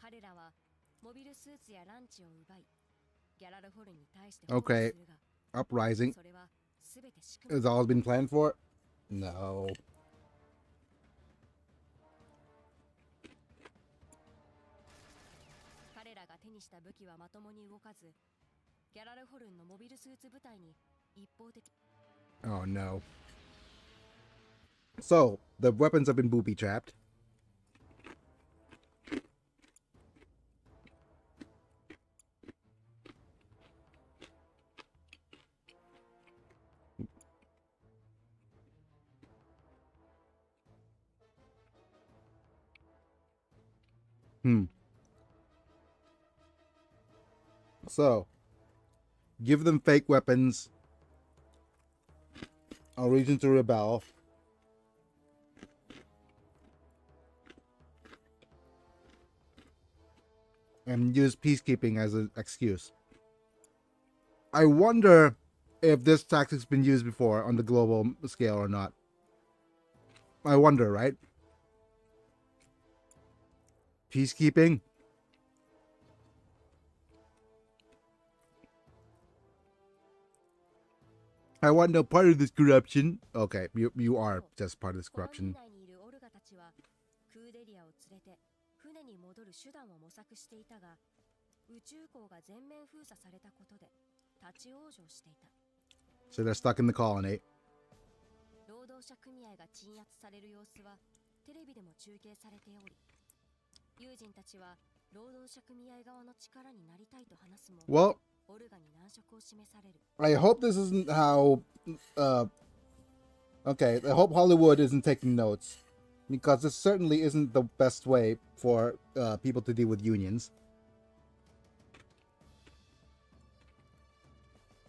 彼らはモビルスーツやランチを奪いギャラルフォルンに対して砲撃するが Uprising それは全て仕組み has always been planned for. No. 彼らが手にした武器はまともに動かずギャラルフォルンのモビルスーツ部隊に一方的 Oh no. So the weapons have been booby trapped. So, give them fake weapons, a reason to rebel, and use peacekeeping as an excuse. I wonder if this tactic's been used before on the global scale or not. I wonder, right? Peacekeeping. I wonder part of this corruption. Okay, you are just part of this コロニー corruption. 内にいるオルガたちはクーデリアを連れて船に戻る手段を模索していたが、宇宙港が全面封鎖されたことで立ち往生していた。 So they're stuck in the colony. 労働者組合が鎮圧される様子はテレビでも中継されており、友人たちは労働者組合側の力になりたいと話すも、 Well, オルガに難色を示される。 I hope this isn't how. Okay, I hope Hollywood isn't taking notes, because this certainly isn't the best way for people to deal with unions.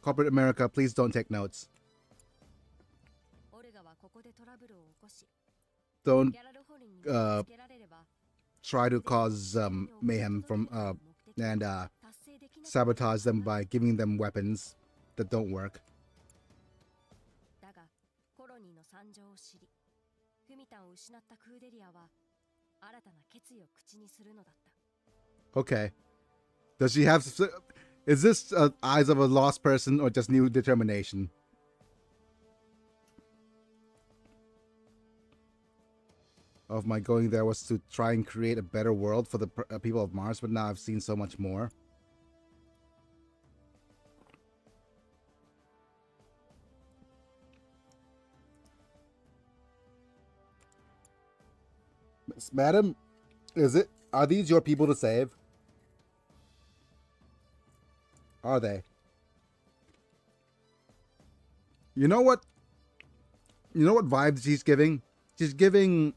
Corporate America, please don't take notes. オルガはここでトラブルを起こし、 Don't ギャラルホルンに見つけられれば try to cause mayhem from and sabotage them by giving them weapons that don't work. だがコロニーの惨状を知り、フミタンを失ったクーデリアは新たな決意を口にするのだった。 Okay. Does she have... Is this eyes of a lost person or just new determination? Of my going there was to try and create a better world for the people of Mars, but now I've seen so much more. Madam, are these your people to save? Are they? You know what vibes she's giving? She's giving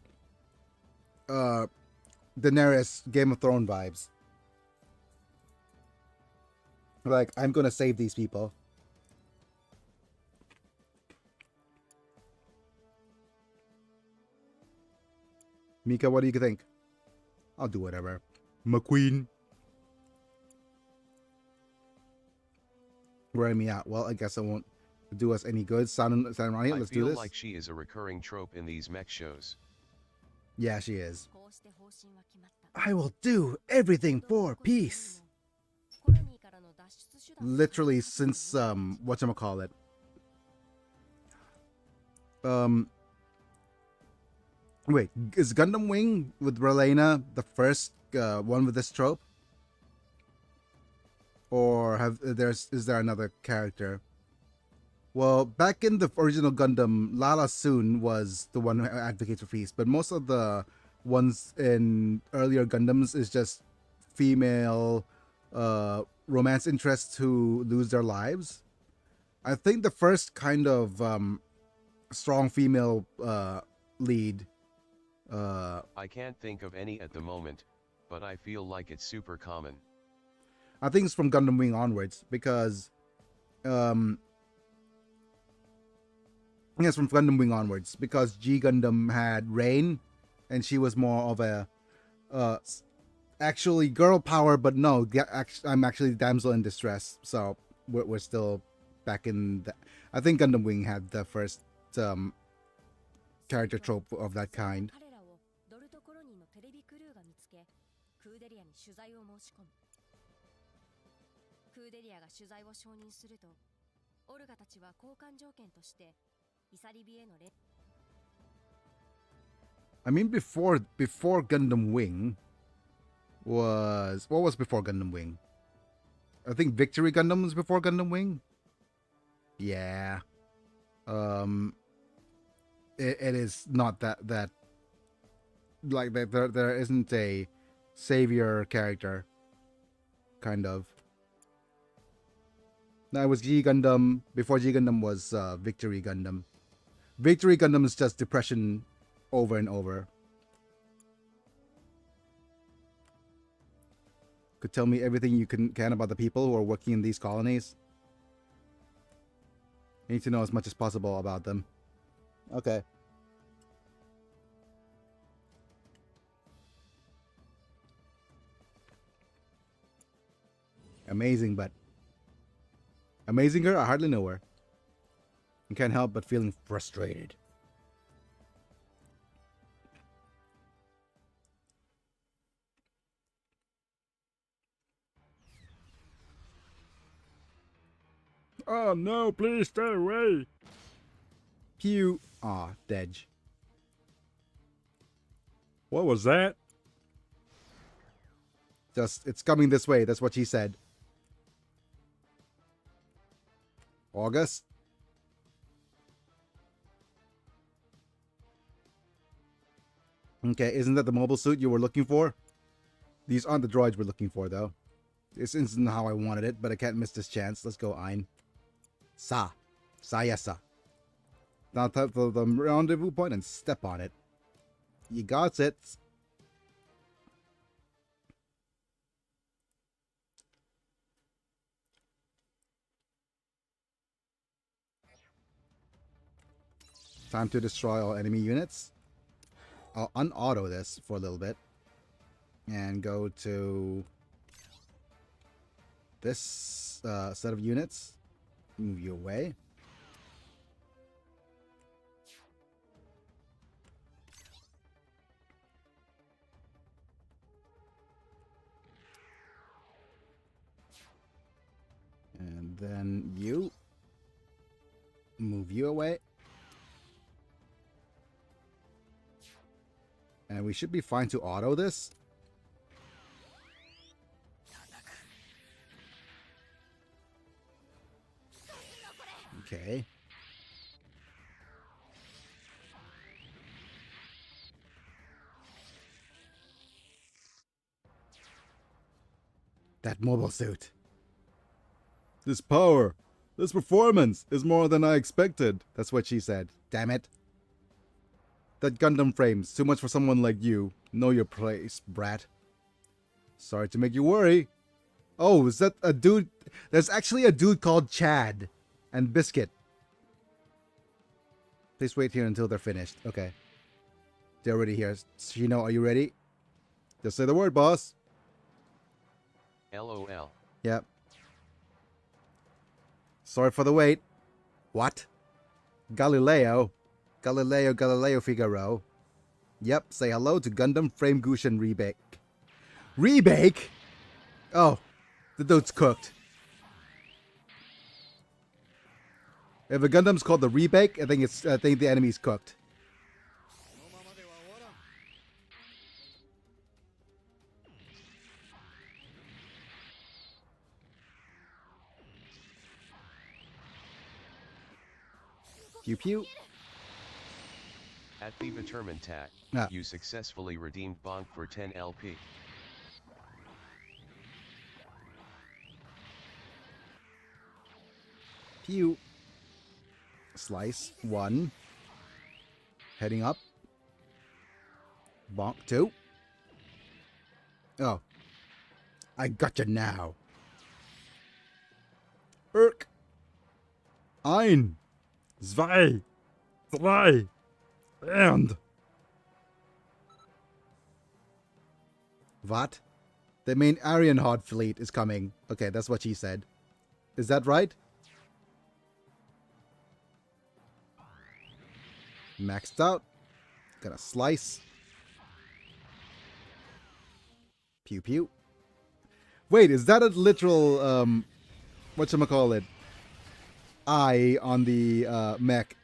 Daenerys Game of Thrones vibes. Like, I'm gonna save these people. Mika, what do you think? I'll do whatever. McQueen. Wearing me out. Well, I guess it won't do us any good. Sound right here. I Let's do feel this. like she is a recurring trope in these mech shows. Yeah, she is. こうして方針は決まった。 I will do everything for peace. コロニーからの脱出手段を Literally since whatchamacallit. Wait, is Gundam Wing with Relena the first one with this trope? Or is there another character? Well, back in the original Gundam, Lala Soon was the one who advocates for peace, but most of the ones in earlier Gundams is just female romance interests who lose their lives. I think the first kind of strong female lead. I can't think of any at the moment, but I feel like it's super common. I think it's from Gundam Wing onwards, because it's from Gundam Wing onwards, because G Gundam had Rain, and she was more of a actually girl power, but no, I'm actually damsel in distress. So we're still back in the. I think Gundam Wing had the first character trope of that kind. 彼らをドルトコロニーのテレビクルーが見つけ、クーデリアに取材を申し込む。クーデリアが取材を承認すると、オルガたちは交換条件としてイサリビへの連 I mean, before Gundam Wing was what was before Gundam Wing? I think Victory Gundam was before Gundam Wing. Yeah. It is not that like that there isn't a savior character, kind of. No, it was G Gundam. Before G Gundam was Victory Gundam. Victory Gundam is just depression over and over. Could tell me everything you can about the people who are working in these colonies. I need to know as much as possible about them. Okay. Amazing, but Amazing her? I hardly know her. I can't help but feeling frustrated. Oh no, please stay away. Pew. Aw, Dej. What was that? Just, it's coming this way. That's what she said. August? Okay, isn't that the mobile suit you were looking for? These aren't the droids we're looking for, though. This isn't how I wanted it, but I can't miss this chance. Let's go, Ein. Sa. Sayasa. Now tap the rendezvous point and step on it. You got it. Time to destroy all enemy units. I'll unauto this for a little bit. And go to this set of units. Move you away. And then you. Move you away. And we should be fine to auto this. Okay. That mobile suit. This power, this performance is more than I expected. That's what she said. Damn it. That Gundam frame's too much for someone like you. Know your place, brat. Sorry to make you worry. Oh, is that a dude? There's actually a dude called Chad and Biscuit. Please wait here until they're finished. Okay. They're already here. Shino, are you ready? Just say the word, boss. LOL. Yep. Sorry for the wait. What? Galileo? Galileo Figaro. Yep, say hello to Gundam Frame Gushin Rebake. Rebake? Oh, the dude's cooked. If a Gundam's called the Rebake, I think the enemy's cooked. Pew pew. At Viva Termintat, Ah. you successfully redeemed Bonk for 10 LP. Pew. Slice. 1. Heading up. Bonk. 2. Oh. I gotcha now. Irk. Ein. Zwei, drei, and What? The main Aryan Horde fleet is coming. Okay, that's what she said. Is that right? Maxed out. Gonna slice. Pew pew. Wait, is that a literal whatchamacallit? Eye on the mech,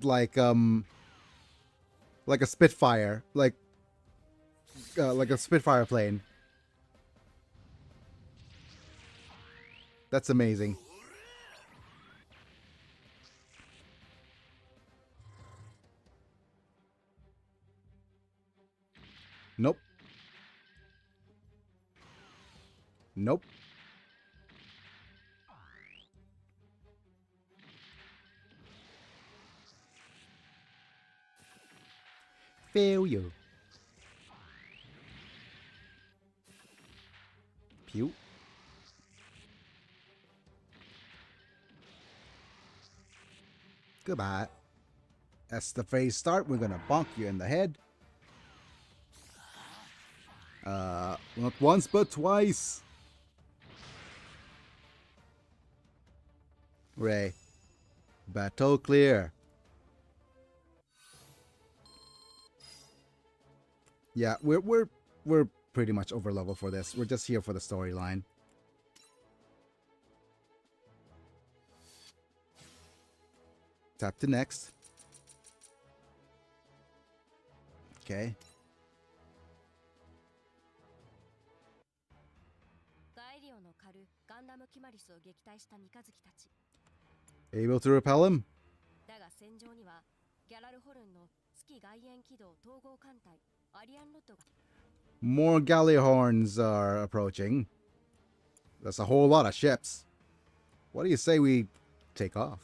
like a Spitfire, like a Spitfire plane. That's amazing. Nope. Nope. Failure. Pew. Goodbye. As the phase start, we're gonna bonk you in the head. Not once, but twice. Ray. Battle clear. Yeah, we're pretty much over level for this. We're just here for the storyline. Tap to next. Okay. ガエリオの狩るガンダムキマリスを撃退した三日月たち。 Able to repel him? だが戦場にはギャラルホルンの月外縁機動統合艦隊アリアンロットが More Gallihorns are approaching. That's a whole lot of ships. What do you say we take off?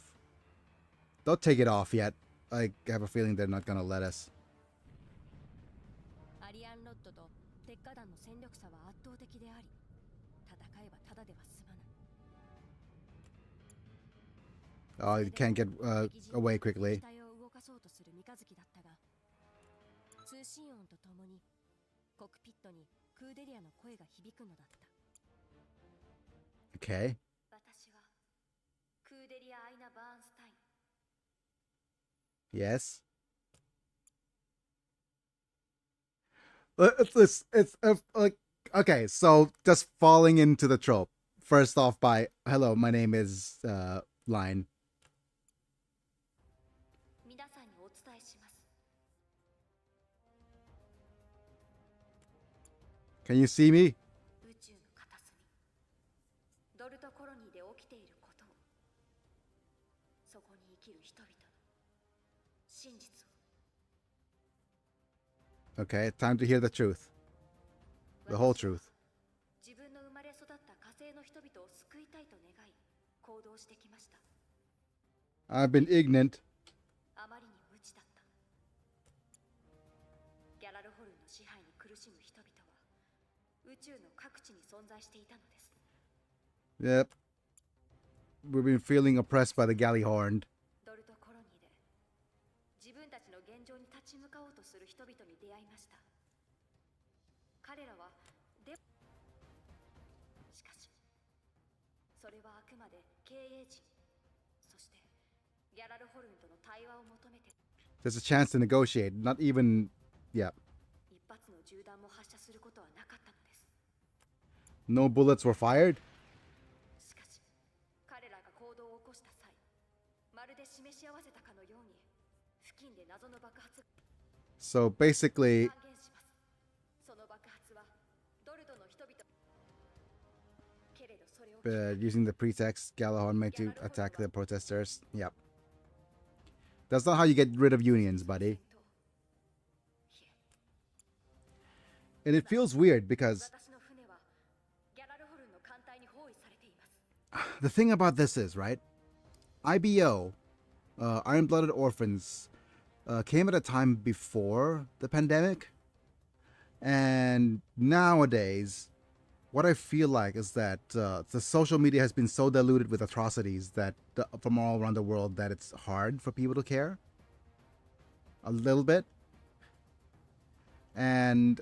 Don't take it off yet. I have a feeling they're not gonna let us. アリアンロットと鉄火団の戦力差は圧倒的であり、戦えばただでは済まない。 Oh, you can't get away quickly. 機体を動かそうとする三日月だったが、通信音とともにコックピットにクーデリアの声が響くのだった。 Okay. 私はクーデリア・アイナ・バーンスタイン。 Yes. It's like okay. So just falling into the trope. First off, by hello, my name is line. 皆さんにお伝えします。 Can you see me? 宇宙の片隅、ドルトコロニーで起きていることを、そこに生きる人々の真実を。 Okay, time to hear the truth. The whole truth. 自分の生まれ育った火星の人々を救いたいと願い行動してきました。 I've been ignorant. あまりに無知だった。ギャラルホルンの支配に苦しむ人々は宇宙の各地に存在していたのです。 Yep. We've been feeling oppressed by the Gallihorn. ドルトコロニーで自分たちの現状に立ち向かおうとする人々に出会いました。彼らはしかしそれはあくまで経営陣、そしてギャラルホルンとの対話を求めて There's a chance to negotiate. Not even. Yeah. 一発の銃弾も発射することはなかったのです。 No bullets were fired. しかし彼らが行動を起こした際、まるで示し合わせたかのように付近で謎の爆発が So basically, 半減します。その爆発はドルトの人々けれどそれを using the pretext, Gallihorn made to attack the protesters. Yep. That's not how you get rid of unions, buddy. And it feels weird because 私の船はギャラルホルンの艦隊に包囲されています。 the thing about this is, right? IBO, Iron-Blooded Orphans, came at a time before the pandemic. And nowadays, what I feel like is that the social media has been so diluted with atrocities that from all around the world that it's hard for people to care. A little bit. And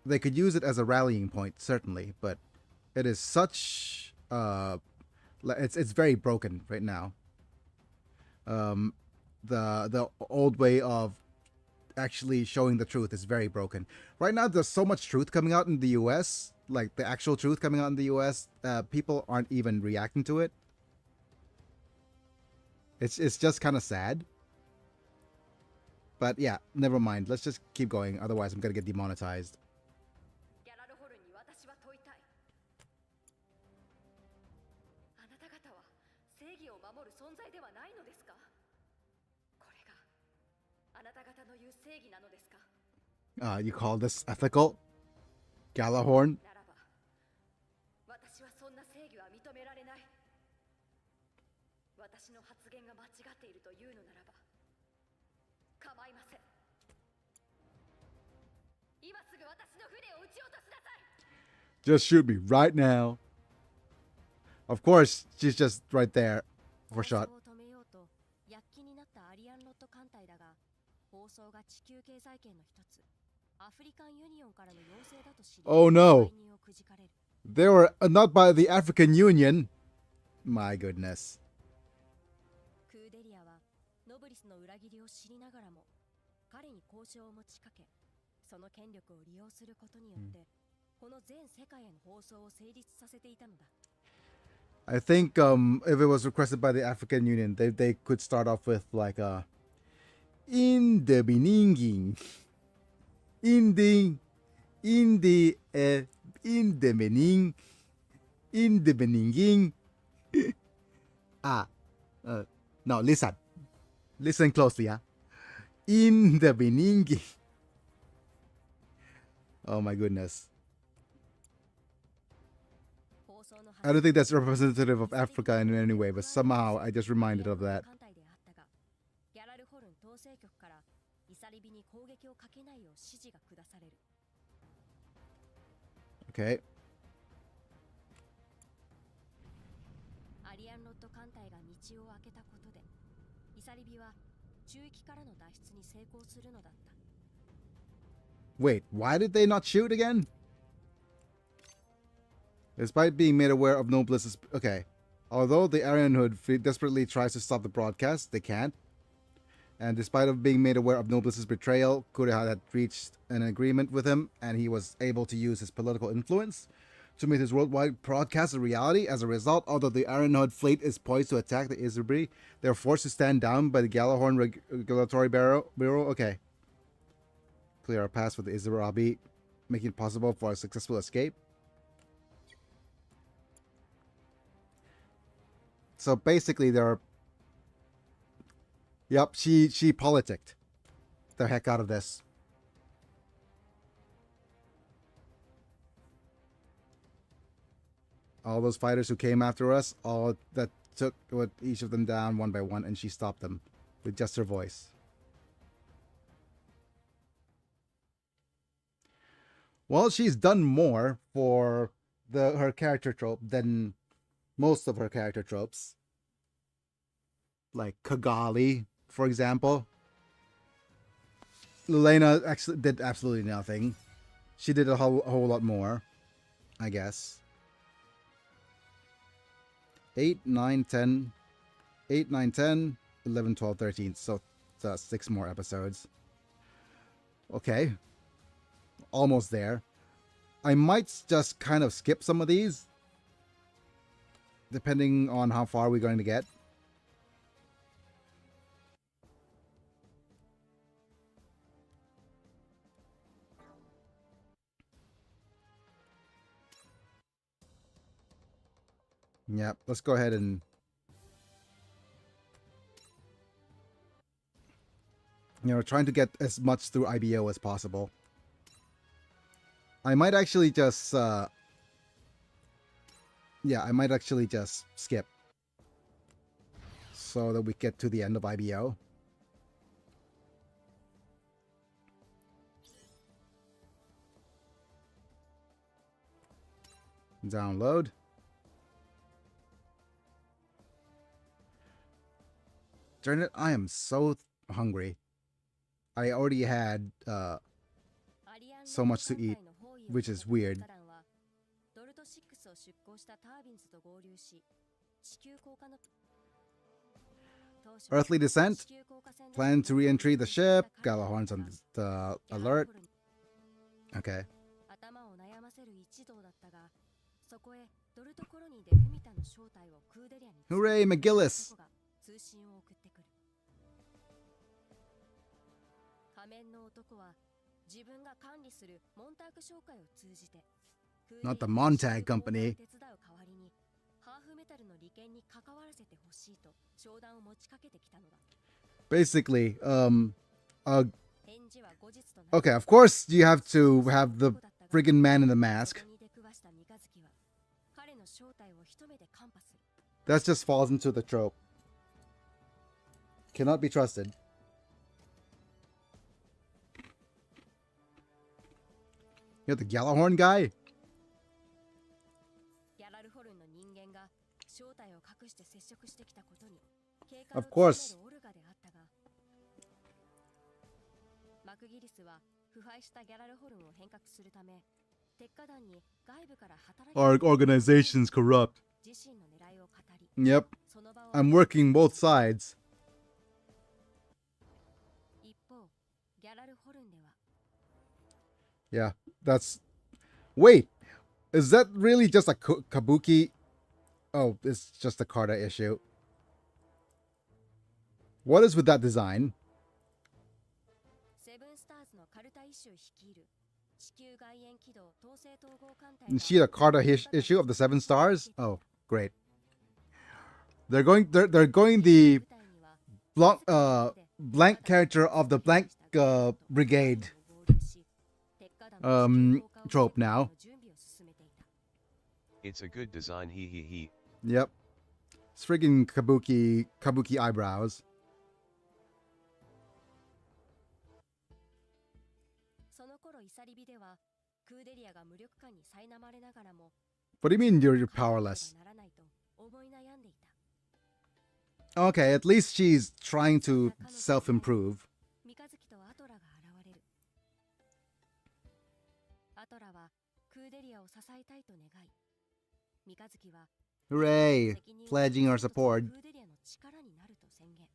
they could use it as a rallying point, certainly, but it is such it's very broken right now. The old way of actually showing the truth is very broken. Right now, there's so much truth coming out in the US, like the actual truth coming out in the US. People aren't even reacting to it. It's just kind of sad. But yeah, never mind. Let's just keep going. Otherwise, I'm gonna get demonetized. ギャラルホルンに私は問いたい。あなた方は正義を守る存在ではないのですか？これがあなた方の言う正義なのですか？ You call this ethical? Gallihorn? ならば、私はそんな正義は認められない。私の発言が間違っているというのならば、構いません。今すぐ私の船を撃ち落としなさい。 Just shoot me right now. Of course, she's just right there for shot. 放送を止めようと躍起になったアリアンロット艦隊だが、放送が地球経済圏の一つ、アフリカンユニオンからの要請だと知り、 Oh no. 介入をくじかれる。 They were not by the African Union. My goodness. 切りを知りながらも彼に交渉を持ちかけ、その権力を利用することによって、この全世界への放送を成立させていたのだ。I think if it was requested by the African Union, they could start off with like in the beginning, in the beginning, in the beginning. No, listen closely, huh? In the beginning. Oh my goodness. I don't think that's representative of Africa in any way, but somehow I just reminded of that. Okay. アリアンロッド艦隊が道を開けたことで、イサリビは中域からの脱出に成功するのだった。 Wait, why did they not shoot again? Despite being made aware of Nobless's... Okay. Although the Aryan Hood desperately tries to stop the broadcast, they can't. And despite of being made aware of Nobless's betrayal, Kureha had reached an agreement with him, and he was able to use his political influence to make his worldwide broadcast a reality. As a result, although the Aryan Hood fleet is poised to attack the Isabri, they are forced to stand down by the Galahorn Regulatory Bureau. Okay. Clear our path for the Isabri, making it possible for a successful escape. So basically, they're... Yep, she politicked the heck out of this. All those fighters who came after us, all that took each of them down one by one, and she stopped them with just her voice. Well, she's done more for her character trope than most of her character tropes. Like Kigali, for example. Lelena actually did absolutely nothing. She did a whole lot more, I guess. 8, 9, 10, 8, 9, 10, 11, 12, 13. So 6 more episodes. Okay. Almost there. I might just kind of skip some of these, depending on how far we're going to get. Yep, let's go ahead and... trying to get as much through IBO as possible. I might actually just... I might actually just skip, so that we get to the end of IBO. Download. Darn it, I am so hungry. I already had so much to eat, which is weird. Earthly descent. Plan to re-entry the ship. Galahorn's on the alert. Okay. Hooray, McGillis! 仮面の男は自分が管理するモンターク商会を通じて Not the Montag Company. 手伝う代わりにハーフメタルの利権に関わらせてほしいと商談を持ちかけてきたのだ。 Basically, okay, of course you have to have the friggin' man in the mask. That just falls into the trope. Cannot be trusted. You're the Galahorn guy? Of course. Our organization's corrupt. Yep. I'm working both sides. Yeah, that's... Wait, is that really just a kabuki? Oh, it's just a Carta issue. What is with that design? セブンスターズのカルタイッシュ率いる地球外縁軌道統制統合艦隊 Is she a Carta issue of the 7 stars? Oh, great. They're going the blank character of the blank brigade trope now. It's a good design, he. Yep. It's friggin' kabuki eyebrows. その頃イサリビではクーデリアが無力化に苛まれながらも What do you mean you're powerless? ならないと思い悩んでいた Okay, at least she's trying to self-improve. 三日月とアトラが現れるアトラはクーデリアを支えたいと願い三日月は Hooray! 責任を Pledging our support. クーデリアの力になると宣言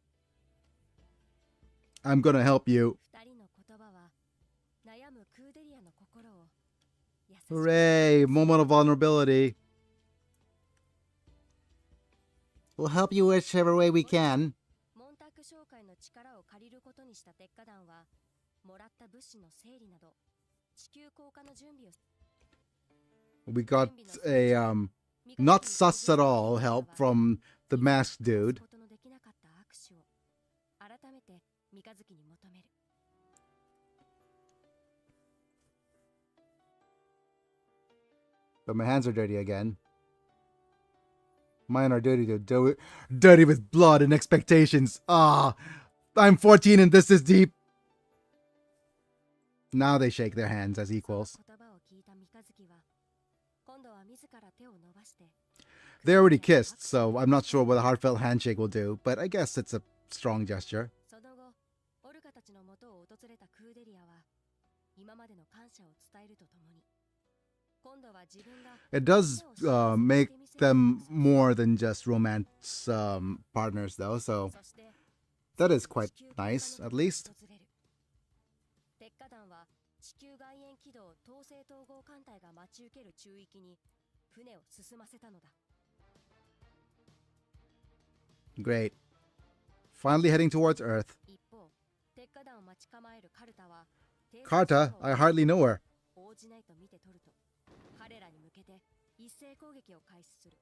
I'm gonna help you. 二人の言葉は悩むクーデリアの心を優しく Hooray! Moment of vulnerability. We'll help you whichever way we can. モンタック商会の力を借りることにした鉄火団はもらった物資の整理など地球降下の準備を We got a not sus at all help from the masked dude. ことのできなかった握手を改めて三日月に求める But my hands are dirty again. Mine are dirty with blood and expectations. Ah, I'm 14 and this is deep. Now they shake their hands as equals. 言葉を聞いた三日月は今度は自ら手を伸ばして They already kissed, so I'm not sure what a heartfelt handshake will do, but I guess it's a strong gesture. その後オルガたちの元を訪れたクーデリアは今までの感謝を伝えるとともに今度は自分が It does make them more than just romance partners, though, so そして that is quite nice, at least. 訪れる鉄火団は地球外縁軌道統制統合艦隊が待ち受ける中域に船を進ませたのだ Great. Finally heading towards Earth. 一方鉄火団を待ち構えるカルタは Carta, I hardly know her. 応じないと見て取ると彼らに向けて一斉攻撃を開始する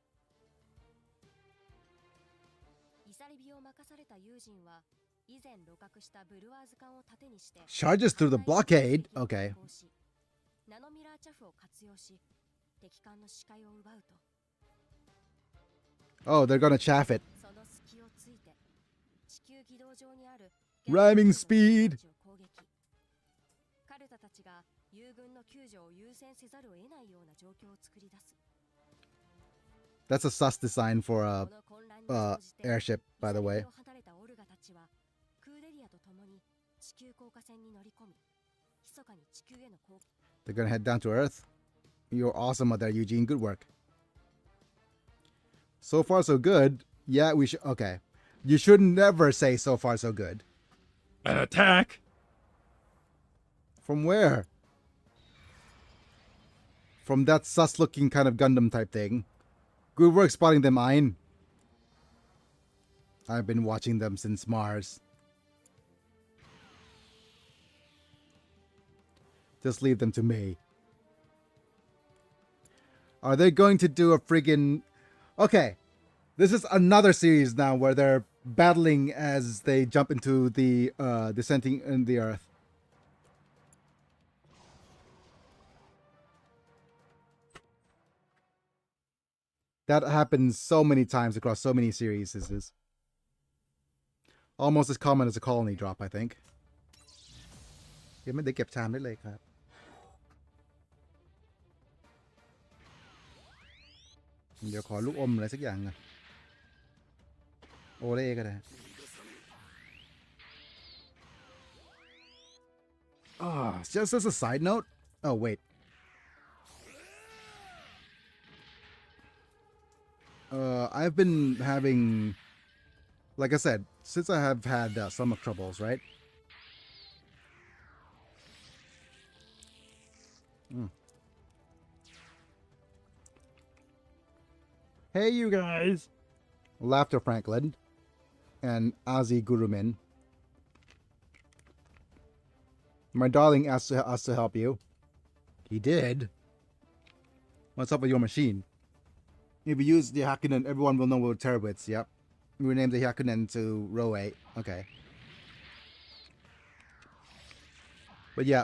イサリビを任された友人は以前鹵獲したブルワーズ艦を盾にして Charges through the blockade. Okay. ナノミラーチャフを活用し敵艦の視界を奪うと Oh, they're gonna chaff it. その隙をついて地球軌道上にある Rhyming speed. 攻撃カルタたちが友軍の救助を優先せざるを得ないような状況を作り出す That's a sus design for こ a の混乱に乗じて airship, by the イサリ way. ビを離れたオルガたちはクーデリアと共に地球降下船に乗り込み密かに地球への降 They're gonna head down to Earth. You're awesome out there, Eugene. Good work. So far, so good. Yeah, we should. Okay. You should never say so far, so good. An attack? From where? From that sus looking kind of Gundam type thing. Good work spotting them, Ein. I've been watching them since Mars. Just leave them to me. Are they going to do a friggin... Okay. This is another series now where they're battling as they jump into the descending in the Earth. That happens so many times across so many series. This is almost as common as a colony drop, I think. ยังไม่ได้เก็บชามได้เลยครับ เดี๋ยวขอลูกอมอะไรสักอย่างนะโอเล่ก็ได้ Oh, just as a side note. Oh, wait. I've been having, like I said, since I have had stomach troubles, right? Hey, you guys. Laughter Franklin and Ozzy Gurumin. My darling asked us to help you. He did? What's up with your machine? If you use the Hakunen, everyone will know we're Terabits, yep. We renamed the Hakunen to Row 8. Okay. But yeah,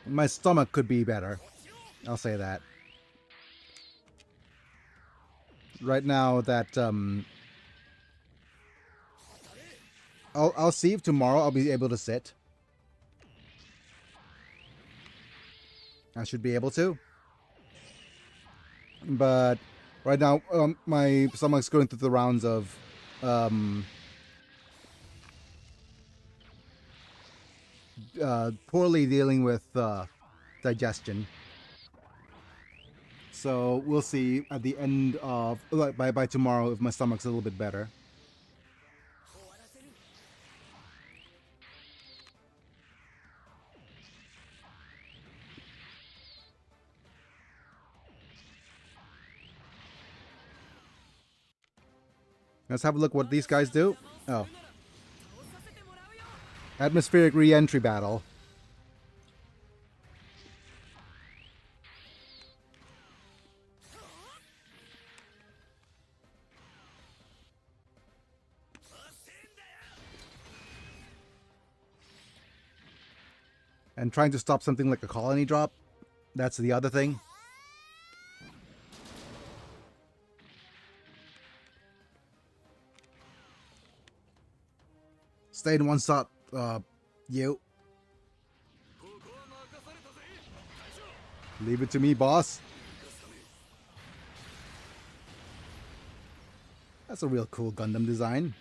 my stomach could be better. I'll say that. Right now that I'll see if tomorrow I'll be able to sit. I should be able to. But right now my stomach's going through the rounds of poorly dealing with digestion. So we'll see at the end of by tomorrow if my stomach's a little bit better. Let's have a look what these guys do. Oh. Atmospheric re-entry battle. And trying to stop something like a colony drop. That's the other thing. Stay in one spot, you. Leave it to me, boss. That's a real cool Gundam design.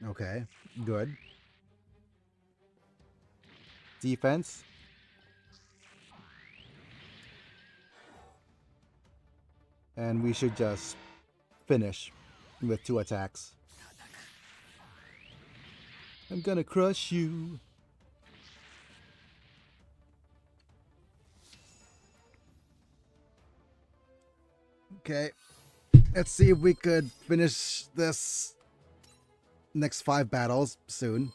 Okay, good. Defense. And we should just finish with 2 attacks. I'm gonna crush you. Okay. Let's see if we could finish this next 5 battles soon.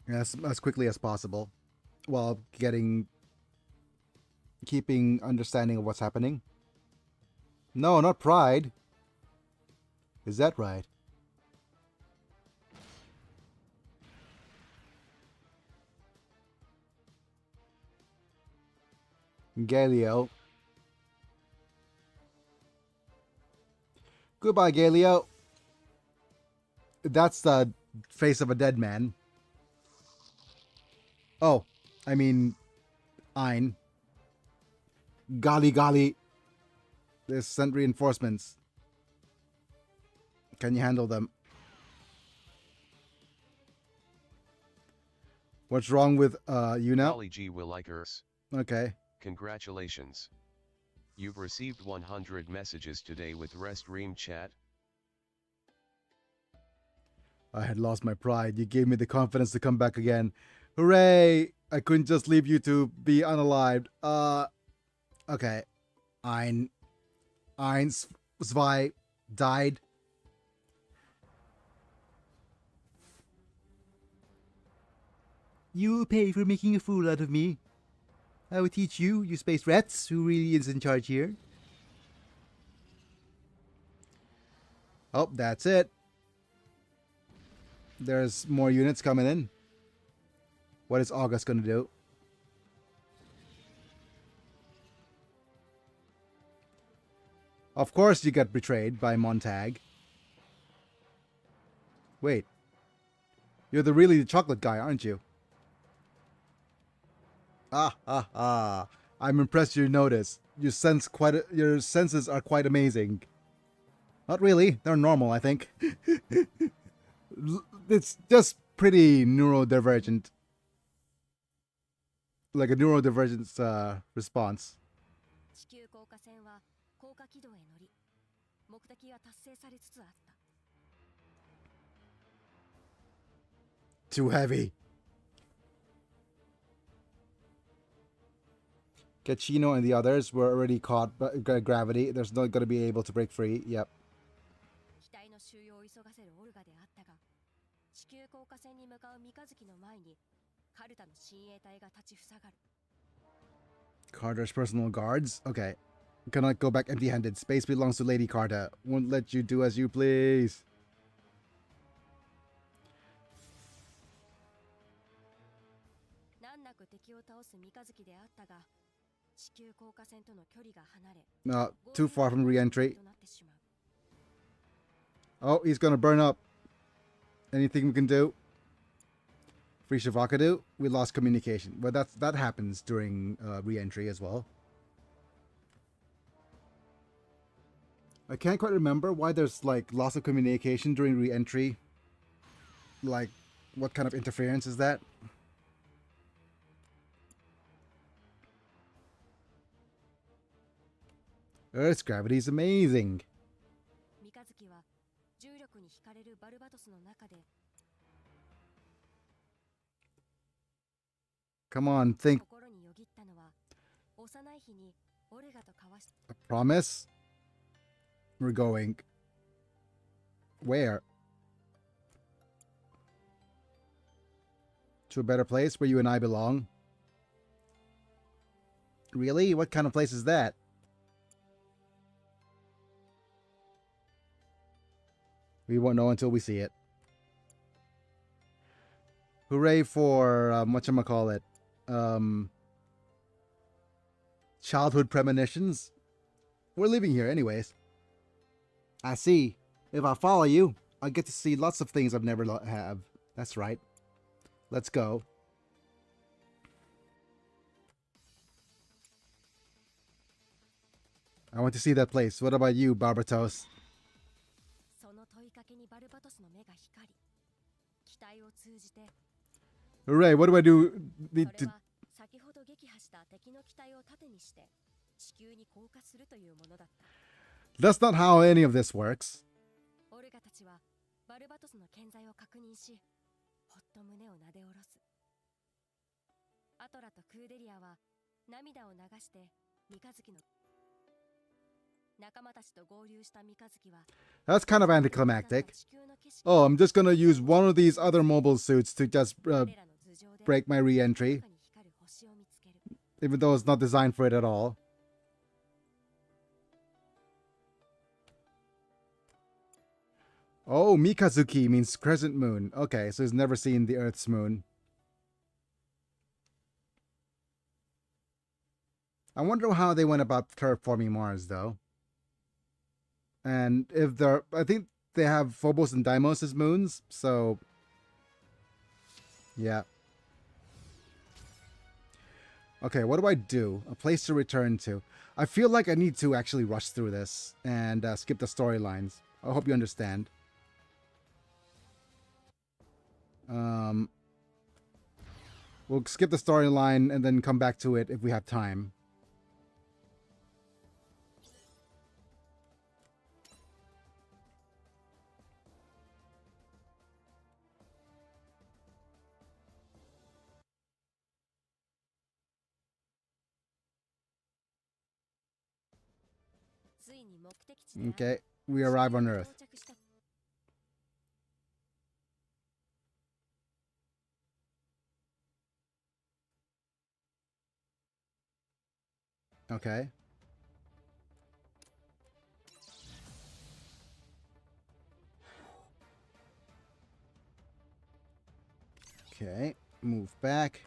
As quickly as possible, while keeping understanding of what's happening. No, not pride. Is that right? Galileo. Goodbye, Galileo. That's the face of a dead man. Oh, I mean, Ein. Golly, golly. There's sent reinforcements. Can you handle them? What's wrong with you now? Golly gee willikers. Okay. Congratulations. You've received 100 messages today with Restream chat. I had lost my pride. You gave me the confidence to come back again. Hooray! I couldn't just leave you to be unalived. Okay. Ein, Zwei died. You will pay for making a fool out of me. I will teach you, you space rats, who really is in charge here. Oh, that's it. There's more units coming in. What is August going to do? Of course you got betrayed by Montag. Wait. You're the chocolate guy, aren't you? I'm impressed you noticed. Your senses are quite amazing. Not really. They're normal, I think. It's just pretty neurodivergent. Like a neurodivergence response. 地球降下船は降下軌道へ乗り、目的は達成されつつあった。 Too heavy. Gachino and the others were already caught by gravity. There's not going to be able to break free. Yep. 機体の収容を急がせるオルガであったが、地球降下船に向かう三日月の前にカルタの親衛隊が立ちふさがる。 Carter's personal guards? Okay. Cannot go back empty-handed. Space belongs to Lady Carter. Won't let you do as you please. 難なく敵を倒す三日月であったが、地球降下船との距離が離れ、 Too far from re-entry. となってしまう。 Oh, he's gonna burn up. Anything we can do? Free Shavakadu? We lost communication. But that happens during re-entry as well. I can't quite remember why there's like loss of communication during re-entry. Like, what kind of interference is that? Earth's gravity is amazing. 三日月は重力に惹かれるバルバトスの中で Come on, think. 心によぎったのは幼い日にオルガと交わし A promise? We're going. Where? To a better place where you and I belong? Really? What kind of place is that? We won't know until we see it. Hooray for, whatchamacallit, childhood premonitions. We're leaving here anyways. I see. If I follow you, I get to see lots of things I've never have. That's right. Let's go. I want to see that place. What about you, Barbatos? その問いかけにバルバトスの目が光り、機体を通じて Hooray, what do I do? そ Need れ to... は先ほど撃破した敵の機体を盾にして地球に降下するというものだった。 That's not how any of this works. オルガたちはバルバトスの健在を確認し、ほっと胸をなで下ろす。アトラとクーデリアは涙を流して三日月の仲間たちと合流した三日月は That's kind of anticlimactic. Oh, I'm just gonna use one of these other mobile suits to just break my re-entry, even though it's not designed for it at all. Oh, Mikazuki means crescent moon. Okay, so he's never seen the Earth's moon. I wonder how they went about terraforming Mars, though. And if they're... I think they have Phobos and Deimos as moons, so... Yeah. Okay, what do I do? A place to return to. I feel like I need to actually rush through this and skip the storylines. I hope you understand. We'll skip the storyline and then come back to it if we have time. Okay, we arrive on Earth. Okay. Okay, move back.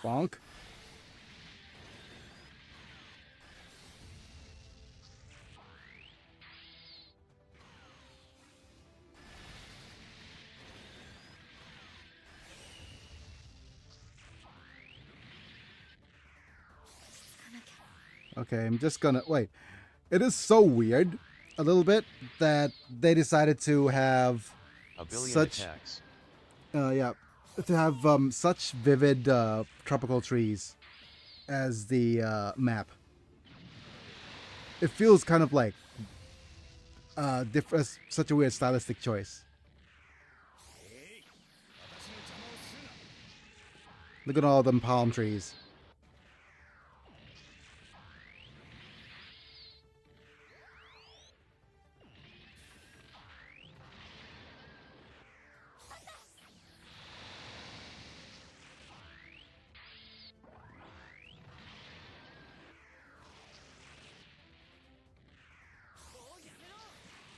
Bonk. Okay, I'm just gonna wait. It is so weird, a little bit, that they decided to have A billion such attacks. yeah, to have such vivid tropical trees as the map. It feels kind of like such a weird stylistic choice. Look at all them palm trees.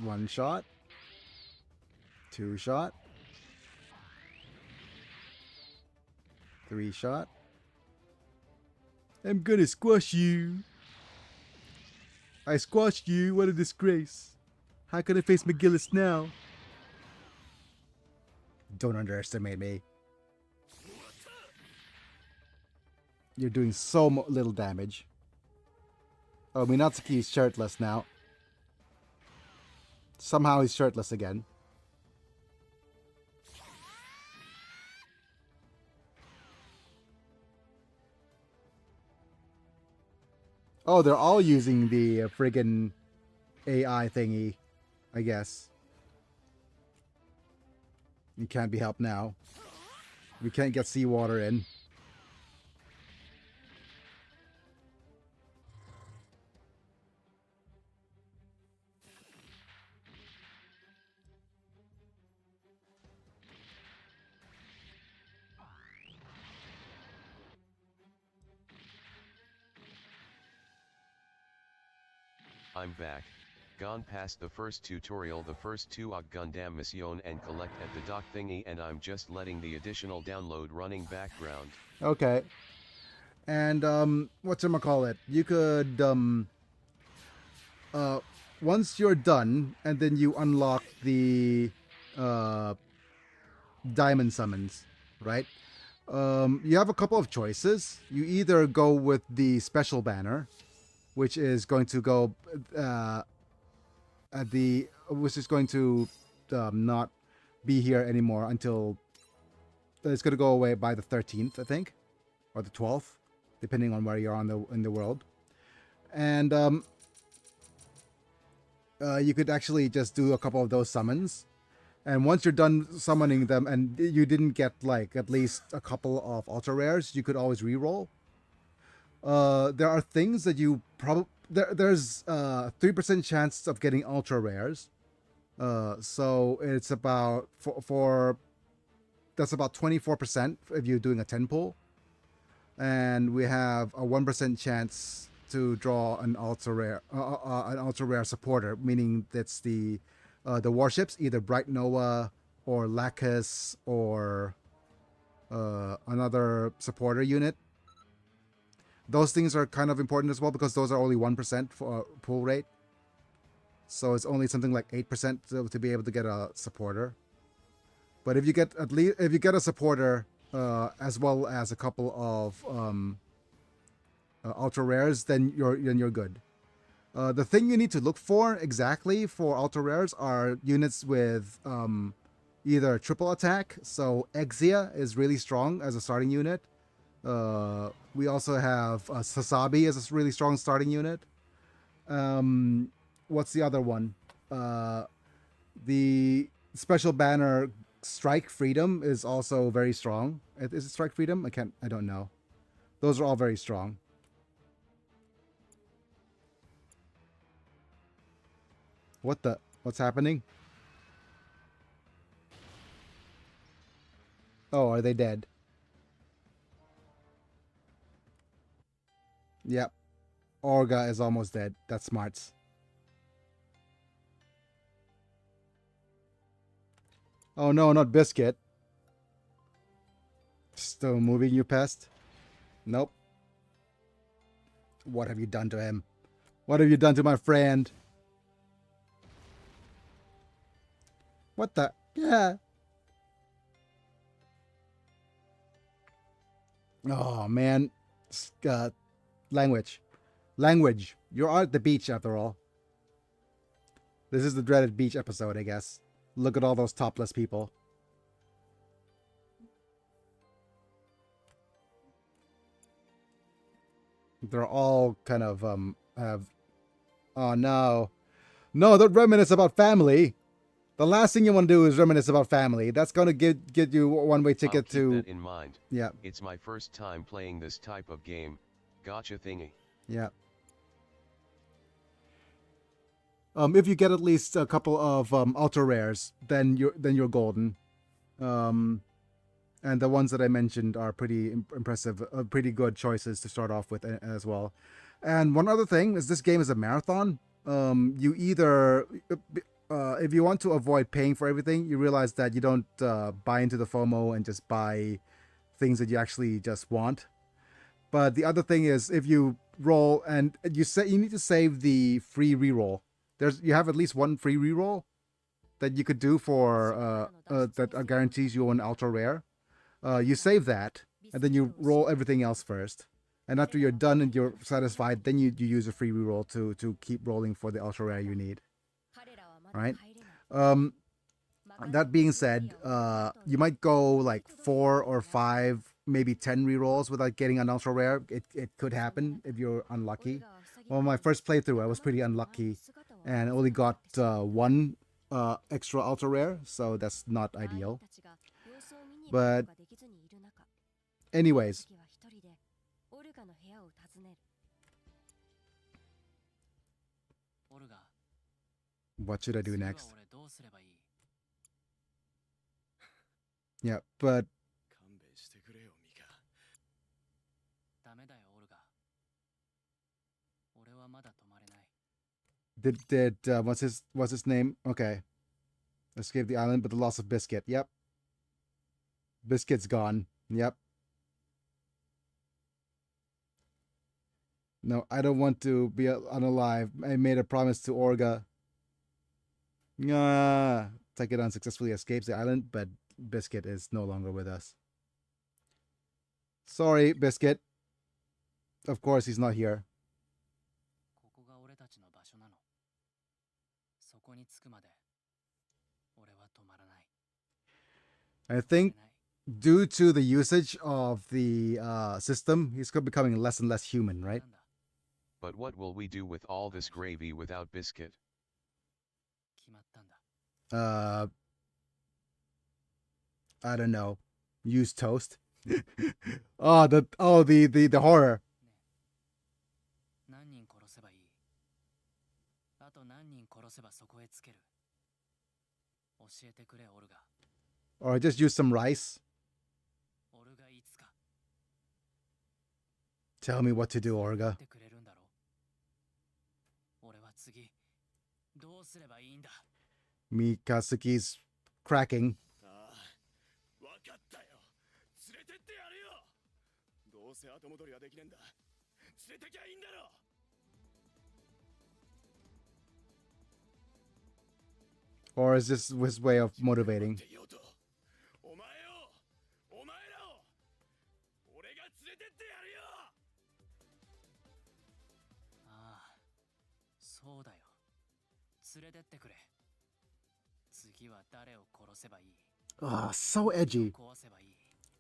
One shot. Two shot. Three shot. I'm gonna squash you. I squashed you. What a disgrace. How can I face McGillis now? Don't underestimate me. You're doing so little damage. Oh, Minatsuki is shirtless now. Somehow he's shirtless again. Oh, they're all using the friggin' AI thingy, I guess. You can't be helped now. We can't get seawater in. I'm back. Gone past the first tutorial, the first two Gundam mission and collect at the dock thingy, and I'm just letting the additional download running background. Okay. And whatchamacallit? You could once you're done and then you unlock the diamond summons, right? You have a couple of choices. You either go with the special banner, which is going to go which is going to not be here anymore until it's going to go away by the 13th, I think, or the 12th, depending on where you're in the world. And you could actually just do a couple of those summons. And once you're done summoning them and you didn't get like at least a couple of ultra rares, you could always re-roll. There are things that you probably there's 3% chance of getting ultra rares. So it's about for that's about 24% if you're doing a 10 pull, and we have a 1% chance to draw an ultra rare supporter, meaning that's the warships, either Bright Noah or Lacus or another supporter unit. Those things are kind of important as well because those are only 1% for pull rate. So it's only something like 8% to be able to get a supporter. But if you get a supporter as well as a couple of ultra rares, then you're good. The thing you need to look for exactly for ultra rares are units with either triple attack. So Exia is really strong as a starting unit. We also have Sasabi as a really strong starting unit. What's the other one? The special banner Strike Freedom is also very strong. Is it Strike Freedom? I don't know. Those are all very strong. What's happening? Oh, are they dead? Yep. Orga is almost dead. That's smarts. Oh no, not Biscuit. Still moving, you pest. Nope. What have you done to him? What have you done to my friend? What the? Yeah. Oh, man. Language. Language. You're at the beach after all. This is the dreaded beach episode, I guess. Look at all those topless people. They're all kind of, have... Oh, no. No, don't reminisce about family. The last thing you want to do is reminisce about family. That's going to get you a one-way ticket I'll keep to... that in mind. Yeah. It's my first time playing this type of game. Gotcha thingy. Yeah. If you get at least a couple of ultra rares, then you're golden. And the ones that I mentioned are pretty impressive, pretty good choices to start off with as well. And one other thing is this game is a marathon. You either, if you want to avoid paying for everything, you realize that you don't buy into the FOMO and just buy things that you actually just want. But the other thing is, if you roll and you need to save the free reroll. You have at least one free reroll that you could do for that guarantees you an ultra rare. You save that and then you roll everything else first. And after you're done and you're satisfied, then you use a free reroll to keep rolling for the ultra rare you need. Right? That being said, you might go like 4 or 5, maybe 10 rerolls without getting an ultra rare. It could happen if you're unlucky. Well, my first playthrough, I was pretty unlucky and only got one extra ultra rare, so that's not ideal. But anyways, what should I do next? Yeah, but did what's his name? Okay, escape the island, but the loss of Biscuit. Yep, Biscuit's gone. Yep. No, I don't want to be unalive. I made a promise to Orga. Takeda unsuccessfully escapes the island, but Biscuit is no longer with us. Sorry, Biscuit. Of course, he's not here. I think due to the usage of the system, he's becoming less and less human, right? But what will we do with all this gravy without Biscuit? I don't know. Use toast. the horror. Or just use some rice. Tell me what to do, Orga. Mikasuki's cracking. Or is this his way of motivating? Oh, so edgy.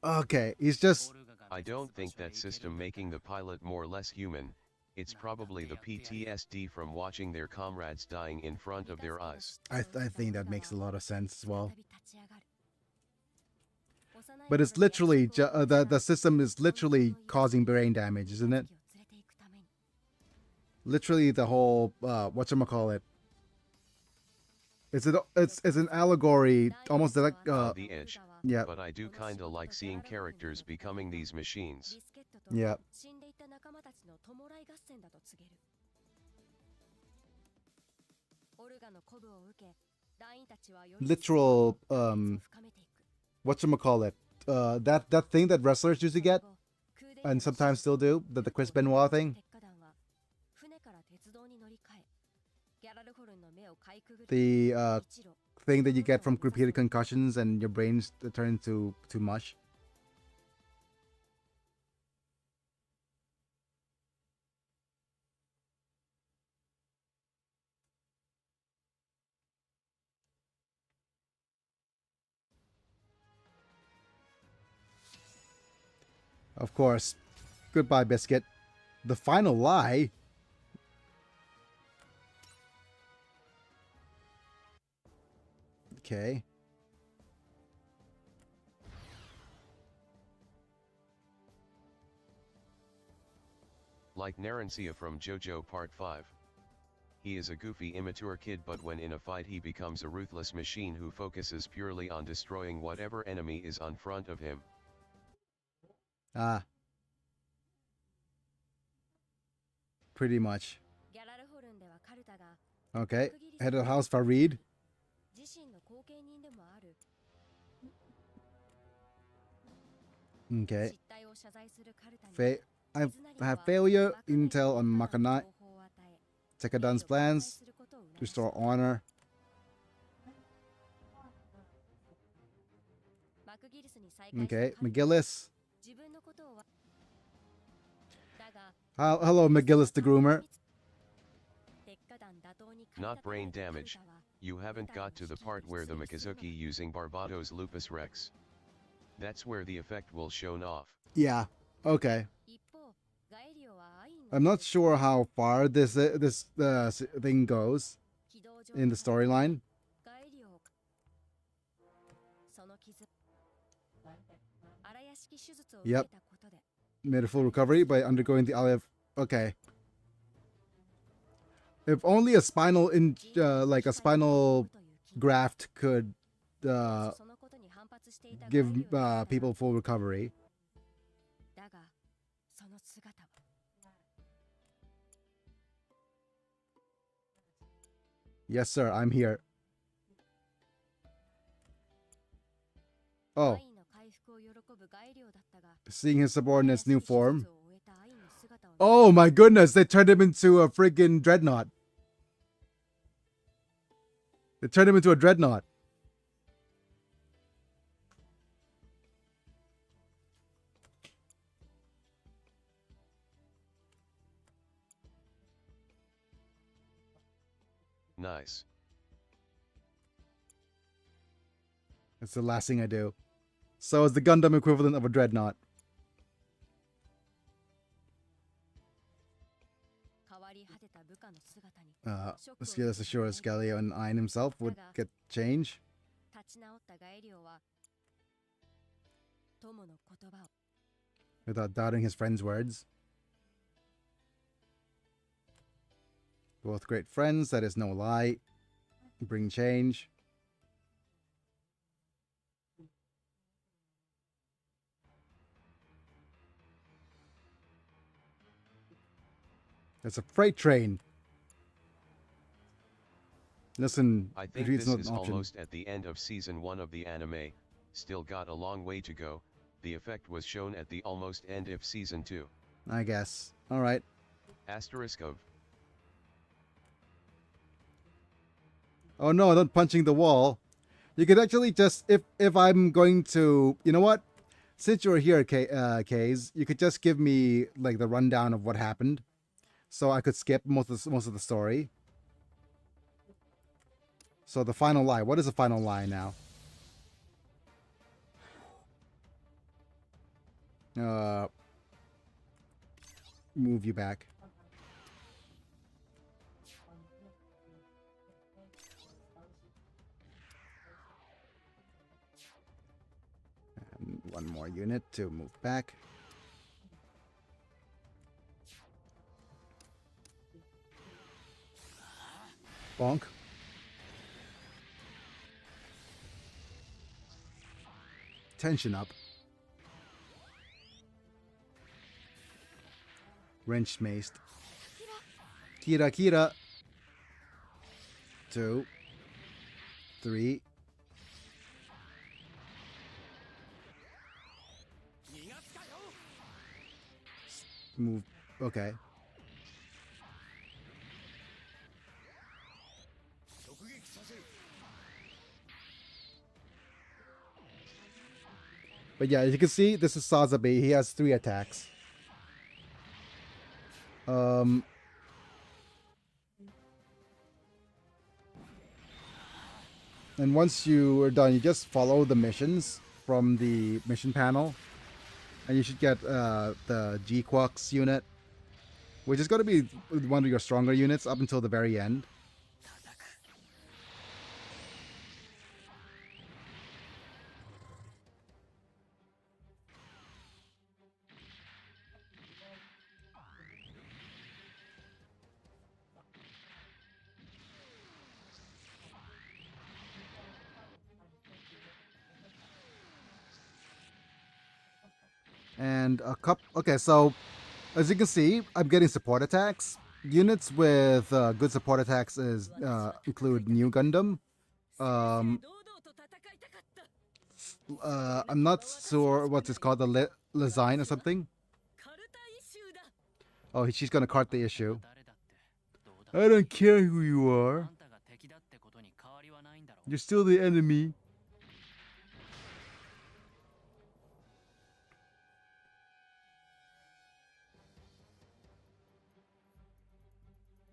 Okay, he's just... I don't think that system making the pilot more or less human. It's probably the PTSD from watching their comrades dying in front of their eyes. I think that makes a lot of sense as well. But it's literally, the system is literally causing brain damage, isn't it? Literally the whole, whatchamacallit. It's an allegory, almost like, The edge. yeah. But I do kinda like seeing characters becoming these machines. Yeah. Literal, whatchamacallit, that thing that wrestlers usually get, and sometimes still do, the Chris Benoit thing. The thing that you get from repeated concussions and your brains turn into mush. Of course. Goodbye, Biscuit. The final lie? Okay. Like Narencia from JoJo Part 5. He is a goofy immature kid, but when in a fight he becomes a ruthless machine who focuses purely on destroying whatever enemy is in front of him. Ah. Pretty much. Okay. Head of the house, Farid. Okay. I have failure intel on Makanai. Tekadan's plans. Restore honor. Okay. McGillis. Hello, McGillis the groomer. Not brain damage. You haven't got to the part where the Mikazuki using Barbados Lupus Rex. That's where the effect will shown off. Yeah. Okay. I'm not sure how far this thing goes in the storyline. Yep. Made a full recovery by undergoing the olive. Okay. If only a spinal like a spinal graft could give people full recovery. Yes, sir. I'm here. Oh. Seeing his subordinate's new form. Oh my goodness, they turned him into a friggin' dreadnought. They turned him into a dreadnought. Nice. That's the last thing I do. So it's the Gundam equivalent of a dreadnought. Let's assure Scalio and Ein himself would get change. Without doubting his friend's words. Both great friends, that is no lie. Bring change. It's a freight train. Listen, I think this is almost at the end of season 1 of the anime. Still got a long way to go. The effect was shown at the almost end of season 2. I guess. Alright. Asterisk of. Oh no, not punching the wall. You could actually just, if I'm going to, you know what? Since you're here, Kaze, you could just give me like the rundown of what happened. So I could skip most of the story. So the final lie. What is the final lie now? Move you back. And one more unit to move back. Bonk. Tension up. Wrench maced. Kira Kira. 2. 3. Move. Okay. But yeah, as you can see, this is Sazabe. He has 3 attacks. Um, and once you are done, you just follow the missions from the mission panel, and you should get the G-Quux unit, which is going to be one of your stronger units up until the very end. And a couple. Okay, so as you can see, I'm getting support attacks. Units with good support attacks include New Gundam. Um, I'm not sure what it's called, the Lezine or something. Oh, she's gonna cart the issue. I don't care who you are. You're still the enemy.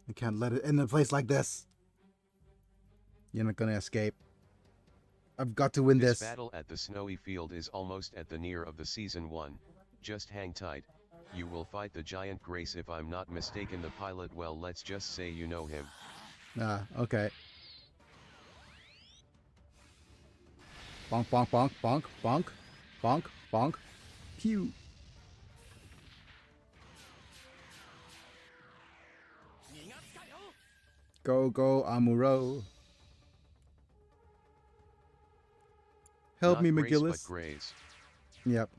I can't let it end in a place like this. You're not gonna escape. I've got to win this. This battle at the snowy field is almost at the near of the season 1. Just hang tight. You will fight the giant Grace if I'm not mistaken, the pilot. Well, let's just say you know him. Ah, okay. Bonk, bonk, bonk, bonk, bonk, bonk, bonk. Pew. Go, go, Amuro. Help Not me, Grace, McGillis. but Grace. Yep.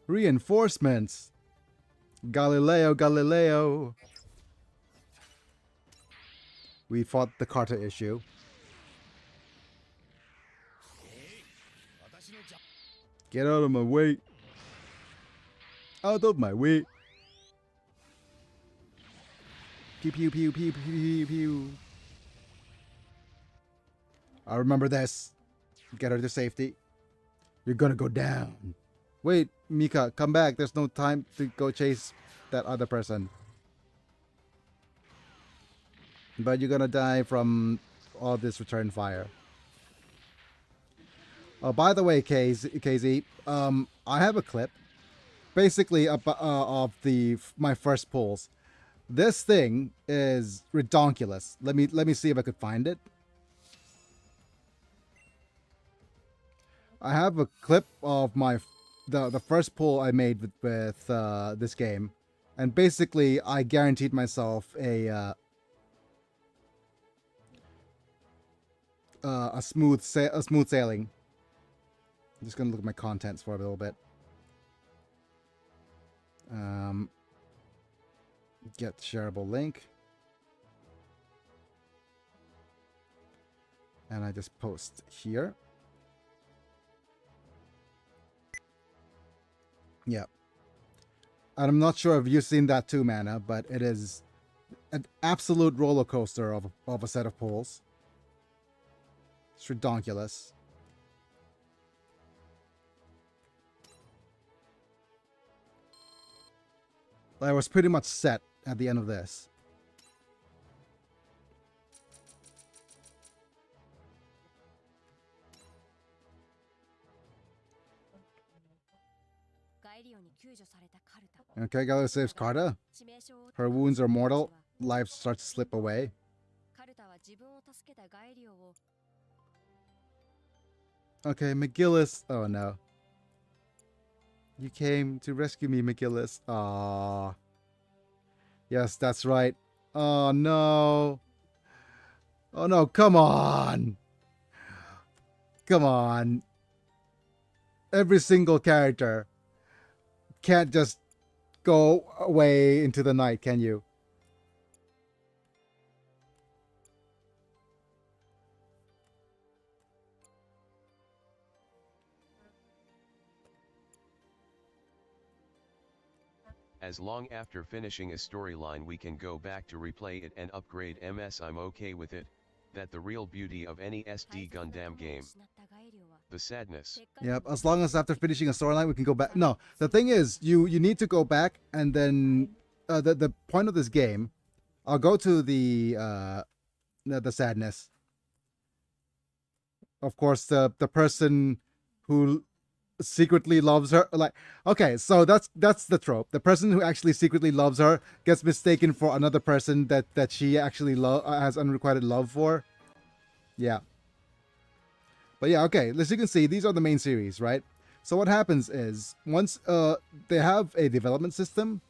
Reinforcements. Galileo, Galileo. We fought the Carter issue. Get out of my way. Out of my way. Pew, pew, pew, pew, pew, pew, pew. I remember this. Get her to safety. You're gonna go down. Wait, Mika, come back. There's no time to go chase that other person. But you're gonna die from all this return fire. Oh, by the way, KZ, I have a clip, basically of my first pulls. This thing is redonkulous. Let me see if I could find it. I have a clip of the first pull I made with this game, and basically I guaranteed myself a smooth sailing. I'm just gonna look at my contents for a little bit. Get shareable link, and I just post here. Yeah. And I'm not sure if you've seen that too, Mana, but it is an absolute roller coaster of a set of pulls. It's redonkulous. I was pretty much set at the end of this. Okay, Gala saves Carta. Her wounds are mortal. Life starts to slip away. Okay, McGillis. Oh no. You came to rescue me, McGillis. Ah. Yes, that's right. Oh no. Oh no, come on. Come on. Every single character can't just go away into the night, can you? As long after finishing a storyline we can go back to replay it and upgrade MS. I'm okay with it. That the real beauty of any SD Gundam game. The sadness. Yep, as long as after finishing a storyline we can go back. No, the thing is, you need to go back and then the point of this game, I'll go to the sadness. Of course, the person who secretly loves her, like, okay, so that's the trope. The person who actually secretly loves her gets mistaken for another person that she actually has unrequited love for. Yeah. But yeah, okay, as you can see, these are the main series, right? So what happens is, once they have a development system,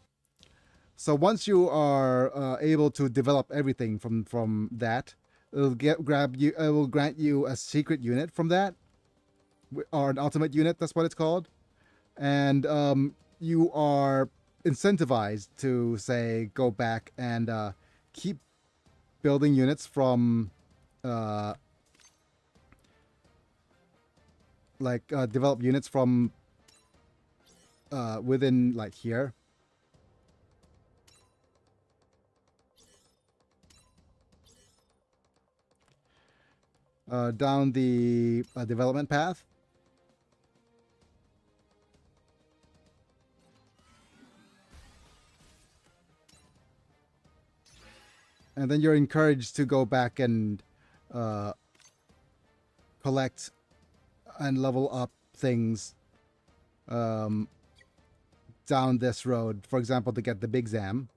so once you are able to develop everything from that, it will grant you a secret unit from that, or an ultimate unit, that's what it's called. And you are incentivized to, say, go back and keep building units from develop units from within, like, here. Down the development path. And then you're encouraged to go back and collect and level up things down this road. For example, to get the Big Zam.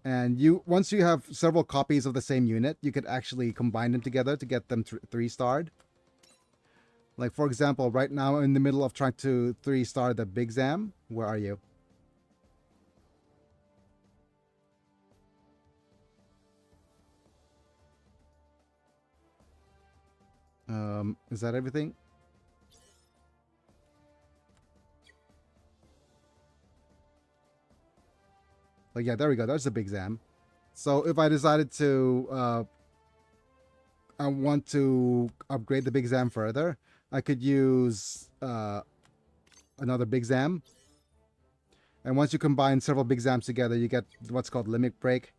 And once you have several copies of the same unit, you could actually combine them together to get them 3-starred. Like, for example, right now I'm in the middle of trying to 3-star the Big Zam. Where are you? Is that everything? Like, yeah, there we go. There's the Big Zam. So if I decided to, I want to upgrade the Big Zam further, I could use another Big Zam. And once you combine several Big Zams together, you get what's called limit break.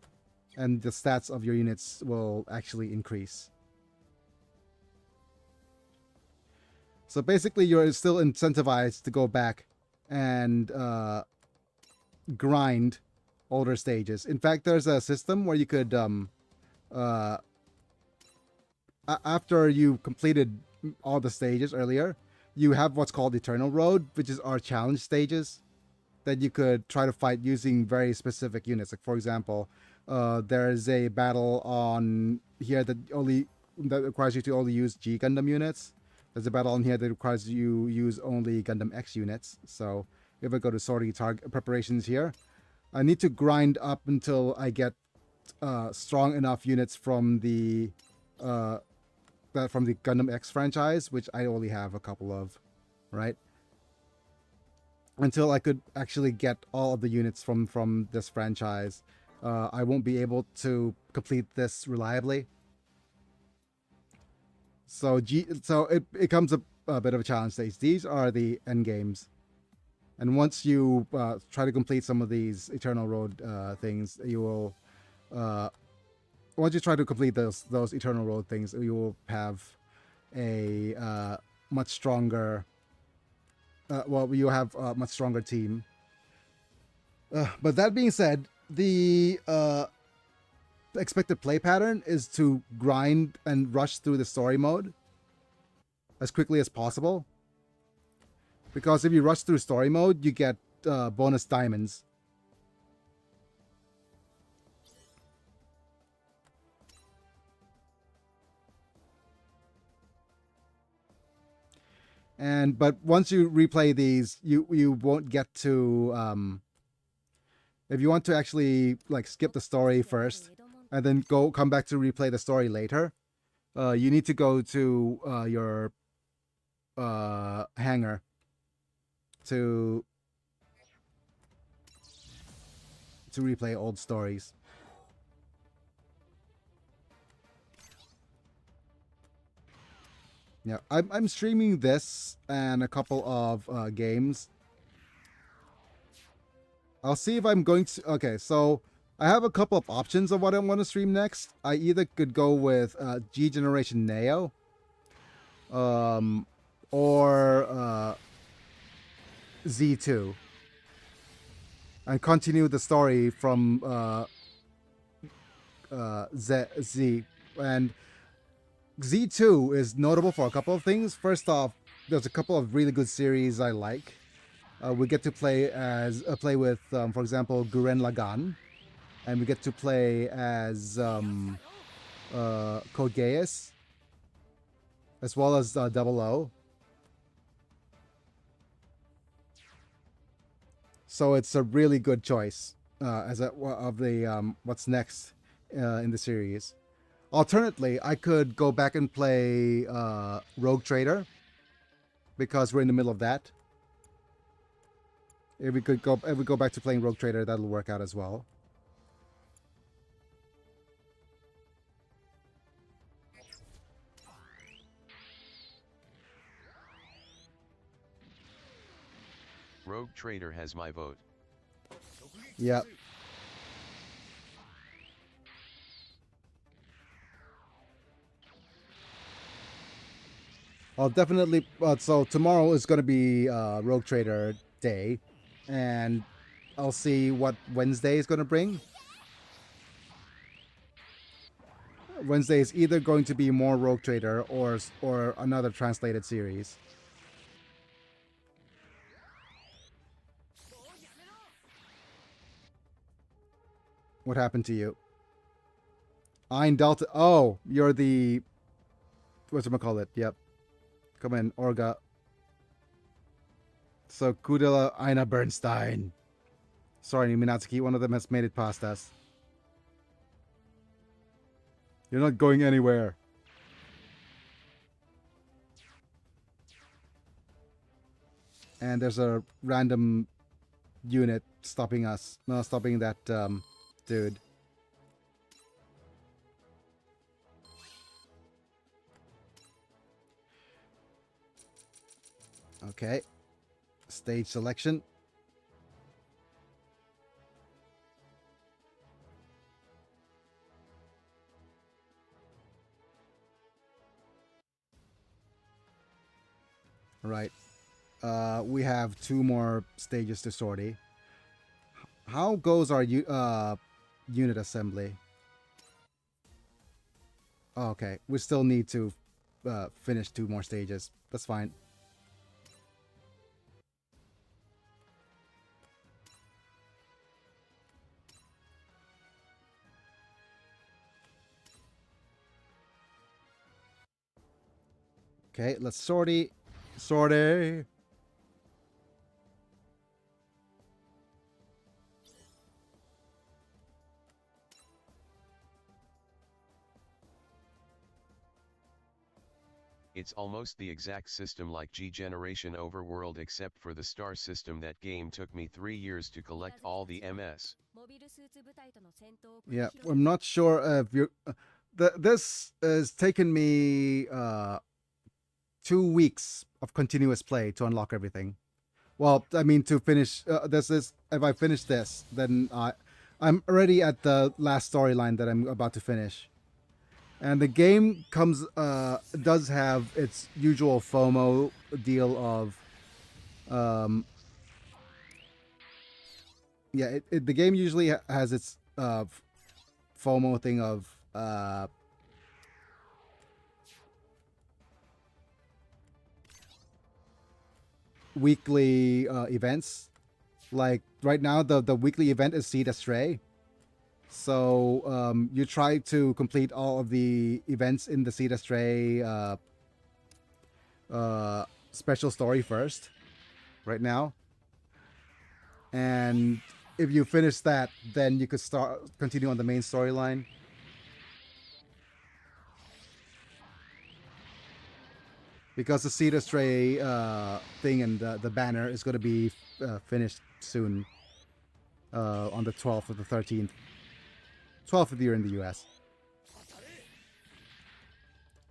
And the stats of your units will actually increase. So basically, you're still incentivized to go back and grind older stages. In fact, there's a system where you could, after you completed all the stages earlier, you have what's called Eternal Road, which is our challenge stages that you could try to fight using very specific units. Like, for example, there's a battle on here that requires you to only use G Gundam units. There's a battle on here that requires you use only Gundam X units. So if I go to sorting target preparations here, I need to grind up until I get strong enough units from the Gundam X franchise, which I only have a couple of, right? Until I could actually get all of the units from this franchise, I won't be able to complete this reliably. So it becomes a bit of a challenge stage. These are the end games. And once you try to complete some of these Eternal Road things, you will... once you try to complete those Eternal Road things, you will have a much stronger... you have a much stronger team. But that being said, the expected play pattern is to grind and rush through the story mode as quickly as possible. Because if you rush through story mode, you get bonus diamonds. But once you replay these, you won't get to if you want to actually, like, skip the story first and then come back to replay the story later, you need to go to your hangar to replay old stories. Yeah, I'm streaming this and a couple of games I'll see if I'm going to. Okay, so I have a couple of options of what I want to stream next. I either could go with G Generation Neo, or Z2, and continue the story from Z. And Z2 is notable for a couple of things. First off, there's a couple of really good series I like. We get to play with, for example, Gurren Lagann, and we get to play as Code Geass, as well as Double O. So it's a really good choice of the what's next in the series. Alternately, I could go back and play Rogue Trader, because we're in the middle of that. If we go back to playing Rogue Trader, that'll work out as well. Rogue Trader has my vote. Yep. I'll definitely. So tomorrow is going to be Rogue Trader Day, and I'll see what Wednesday is going to bring. Wednesday is either going to be more Rogue Trader or another translated series. What happened to you? Ein Delta. Oh, you're the. Whatchamacallit? Yep. Come in, Orga. So, Kudela Aina Bernstein. Sorry, Minatsuki, one of them has made it past us. You're not going anywhere. And there's a random unit stopping us. No, stopping that dude. Okay. Stage selection. Right. We have 2 more stages to sortie. How goes our unit assembly? Oh, okay. We still need to finish 2 more stages. That's fine. Okay, let's sortie. Sortie. It's almost the exact system like G Generation Overworld, except for the star system. That game took me 3 years to collect all the MS. Yeah, I'm not sure if you. This has taken me 2 weeks of continuous play to unlock everything. Well, I mean, to finish this is, if I finish this, then I'm already at the last storyline that I'm about to finish. And the game does have its usual FOMO deal of, yeah, the game usually has its FOMO thing of weekly events. Like right now, the weekly event is Seed Astray. So you try to complete all of the events in the Seed Astray special story first, right now. And if you finish that, then you could continue on the main storyline. Because the Seed Astray thing and the banner is going to be finished soon, on the 12th or the 13th. 12th of the year in the US.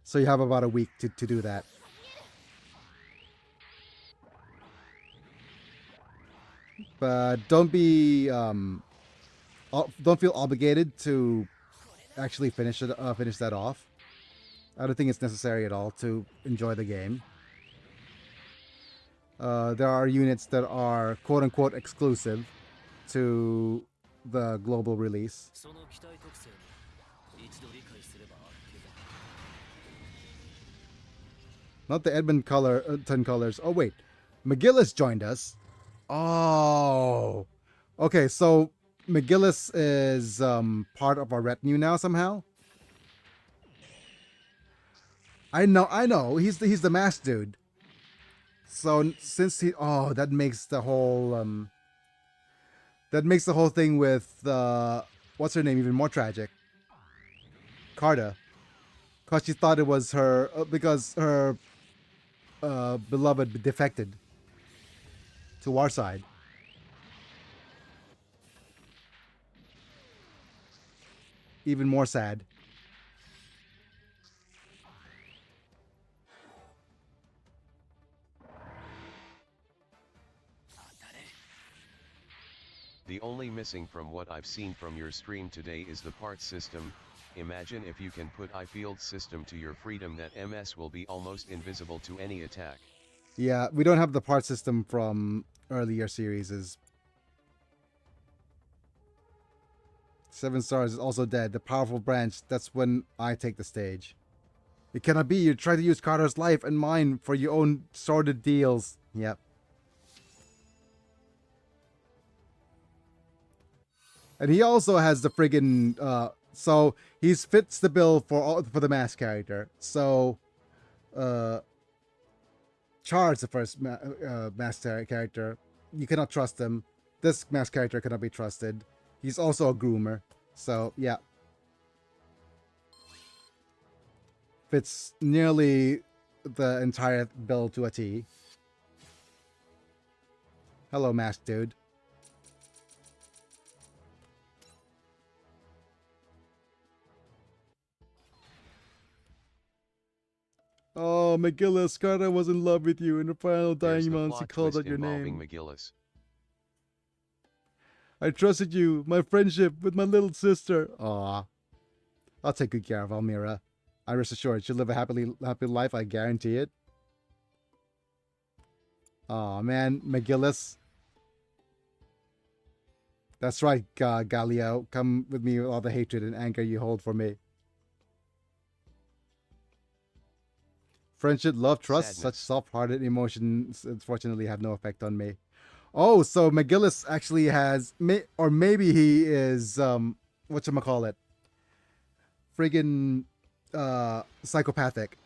So you have about a week to do that. but don't feel obligated to actually finish that off. I don't think it's necessary at all to enjoy the game. There are units that are quote unquote exclusive to the global release. その機体特性も一度理解すればあっけだ。 Not the Edmund color, 10 colors. Oh, wait. McGillis joined us. Oh. Okay, so McGillis is part of our retinue now somehow. I know. He's the masked dude. So since that makes the whole thing with what's her name even more tragic. Carta. Cause she thought it was her because her beloved defected to our side. Even more sad. The only missing from what I've seen from your stream today is the parts system. Imagine if you can put I-field system to your freedom, that MS will be almost invisible to any attack. Yeah, we don't have the part system from earlier series. 7 stars is also dead. The powerful branch, that's when I take the stage. It cannot be. You try to use Carter's life and mine for your own sordid deals. Yep. And he also has the friggin' so he fits the bill for the mass character. So Char's the first mass character. You cannot trust him. This mass character cannot be trusted. He's also a groomer. So yeah. Fits nearly the entire bill to a T. Hello, masked dude. Oh, McGillis, Carter was in love with you. In the final There's dying the months, he plot called twist out your involving name. McGillis. I trusted you, my friendship with my little sister. Aw. I'll take good care of Almira. I rest assured she'll live a happy life, I guarantee it. Aw, man, McGillis. That's right, Galileo. Come with me with all the hatred and anger you hold for me. Friendship, love, trust, Sadness. such soft-hearted emotions unfortunately have no effect on me. Oh, so McGillis actually has, or maybe he is, whatchamacallit, friggin' psychopathic.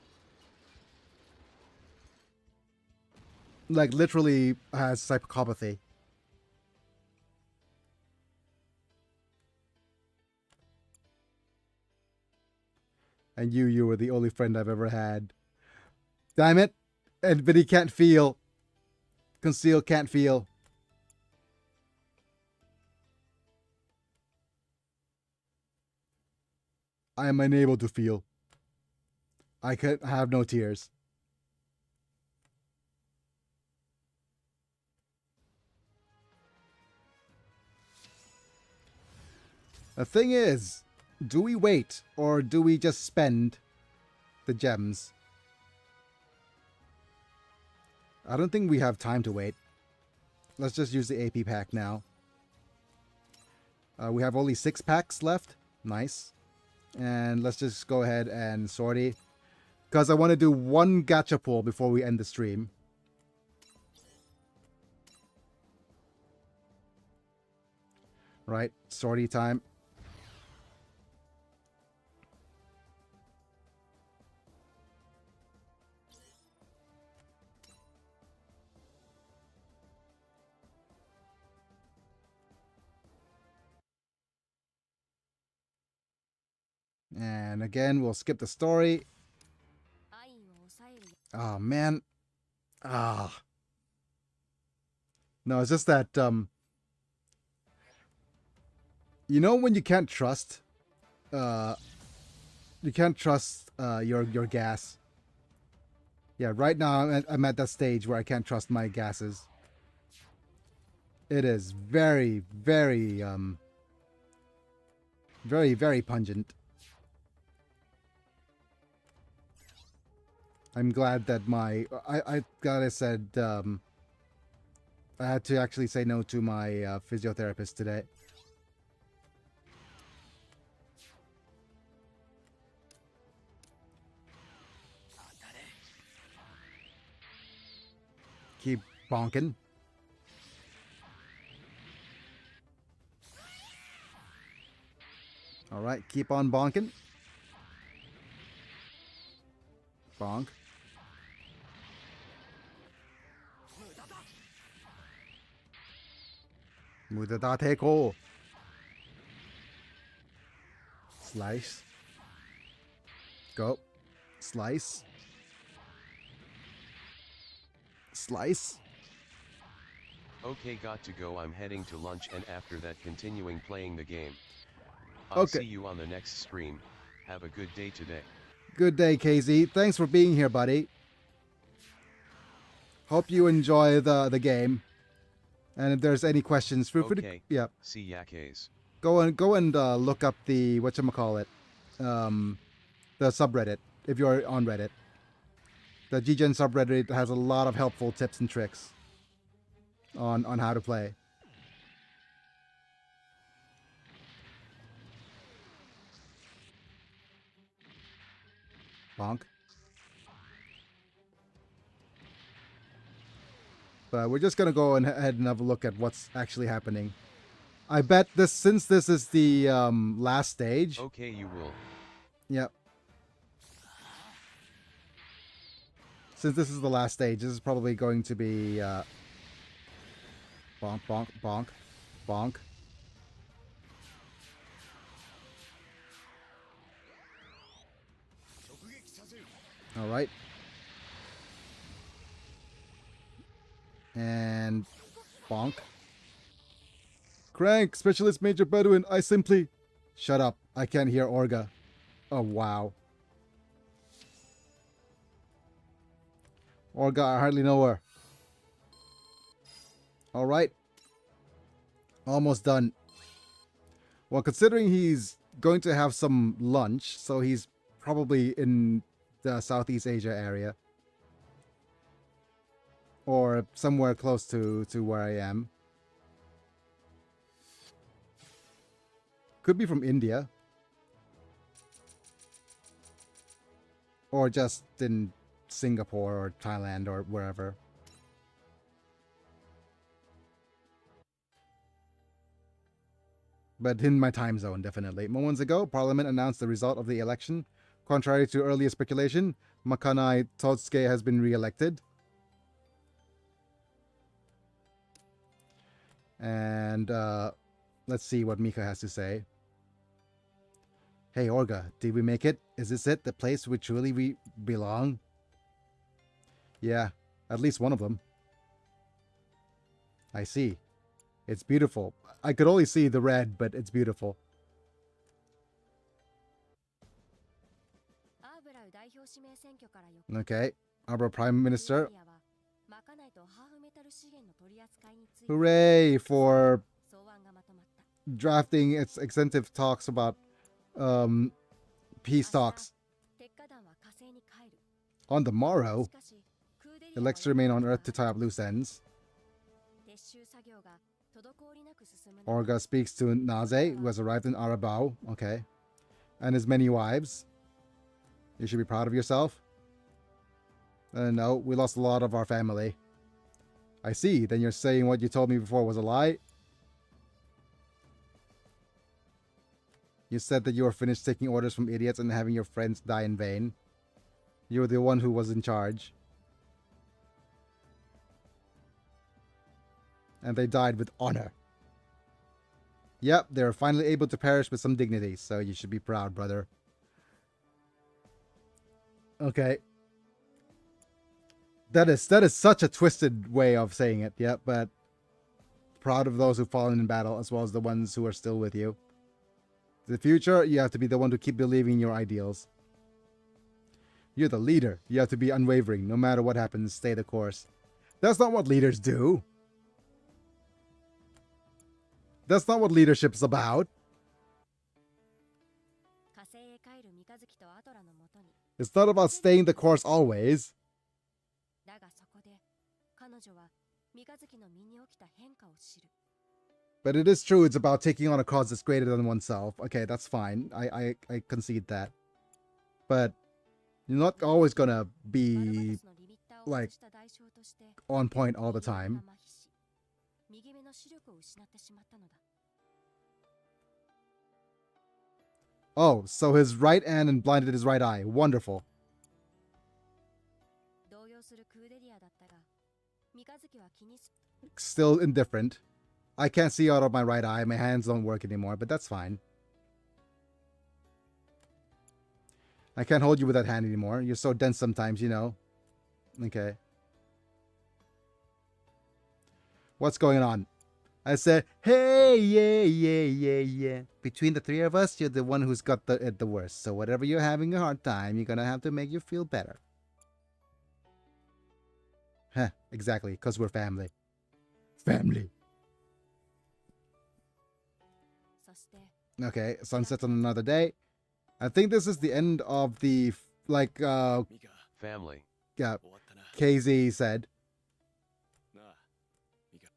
Like, literally has psychopathy. And you were the only friend I've ever had. Damn it! But he can't feel. Conceal can't feel. I am unable to feel. I have no tears. The thing is, do we wait or do we just spend the gems? I don't think we have time to wait. Let's just use the AP pack now. We have only 6 packs left. Nice. And let's just go ahead and sortie. Because I want to do one gacha pull before we end the stream. Right, sortie time. And again, we'll skip the story. アインを抑える Oh, man. Ah. No, it's just that, you know when you can't trust, your gas. Yeah, right now I'm at that stage where I can't trust my gases. It is very, very, very, very pungent. I'm glad that I gotta said, I had to actually say no to my physiotherapist today. Keep bonking. All right, keep on bonking. Bonk. Mudadate ko. Slice. Go. Slice. Slice. Okay, got to go. I'm heading to lunch and after that continuing playing the game. I'll Okay. see you on the next stream. Have a good day today. Good day, KZ. Thanks for being here, buddy. Hope you enjoy the game. And if there's any questions, feel free to Okay. yeah, See ya, K's. go and look up the whatchamacallit, the subreddit if you're on Reddit. The GGen subreddit has a lot of helpful tips and tricks on how to play. Bonk. But we're just gonna go ahead and have a look at what's actually happening. I bet since this is the last stage. Okay, you will. Yep. Since this is the last stage, this is probably going to be bonk, bonk, bonk, bonk. All right. And bonk. Crank, Specialist Major Bedouin, I simply... Shut up, I can't hear Orga. Oh, wow. Orga, I hardly know her. Alright. Almost done. Well, considering he's going to have some lunch, so he's probably in the Southeast Asia area. Or somewhere close to where I am. Could be from India. Or just in Singapore or Thailand or wherever. But in my time zone, definitely. Moments ago, Parliament announced the result of the election. Contrary to earlier speculation, Makanai Totsuke has been re-elected. And let's see what Mika has to say. Hey Orga, did we make it? Is this it? The place where truly we belong? Yeah, at least one of them. I see. It's beautiful. I could only see the red, but it's beautiful. Okay, Arbor Prime Minister. Hooray for drafting its extensive talks about peace talks. On the morrow, elects to remain on Earth to tie up loose ends. Orga speaks to Naze, who has arrived in Arabao, okay, and his many wives. You should be proud of yourself. No, we lost a lot of our family. I see, then you're saying what you told me before was a lie? You said that you were finished taking orders from idiots and having your friends die in vain. You were the one who was in charge. And they died with honor. Yep, they were finally able to perish with some dignity, so you should be proud, brother. Okay. That is such a twisted way of saying it, yep, but proud of those who've fallen in battle as well as the ones who are still with you. In the future, you have to be the one to keep believing in your ideals. You're the leader. You have to be unwavering. No matter what happens, stay the course. That's not what leaders do. That's not what leadership's about. 火星へ帰る三日月とアトラのもとに。 It's not about staying the course always. だがそこで彼女は三日月の身に起きた変化を知る。 But it is true it's about taking on a cause that's greater than oneself. Okay, that's fine. I concede that. But you're not always gonna バルバド be スのリミッターを like 外した代償として on point all the time. 右目の視力を失ってしまったのだ。 Oh, so his right hand and blinded his right eye. Wonderful. 動揺するクーデリアだったが、三日月は気にす Still indifferent. I can't see out of my right eye. My hands don't work anymore, but that's fine. I can't hold you with that hand anymore. You're so dense sometimes, you know. Okay. What's going on? I said, hey, yeah. Between the three of us, you're the one who's got the worst. So whatever you're having a hard time, you're gonna have to make you feel better. Huh, exactly, because we're family. Family. そして Okay, sunset on another day. I think this is the end of the, like, ミカ Family. yeah, 終わったな KZ said. なあミカ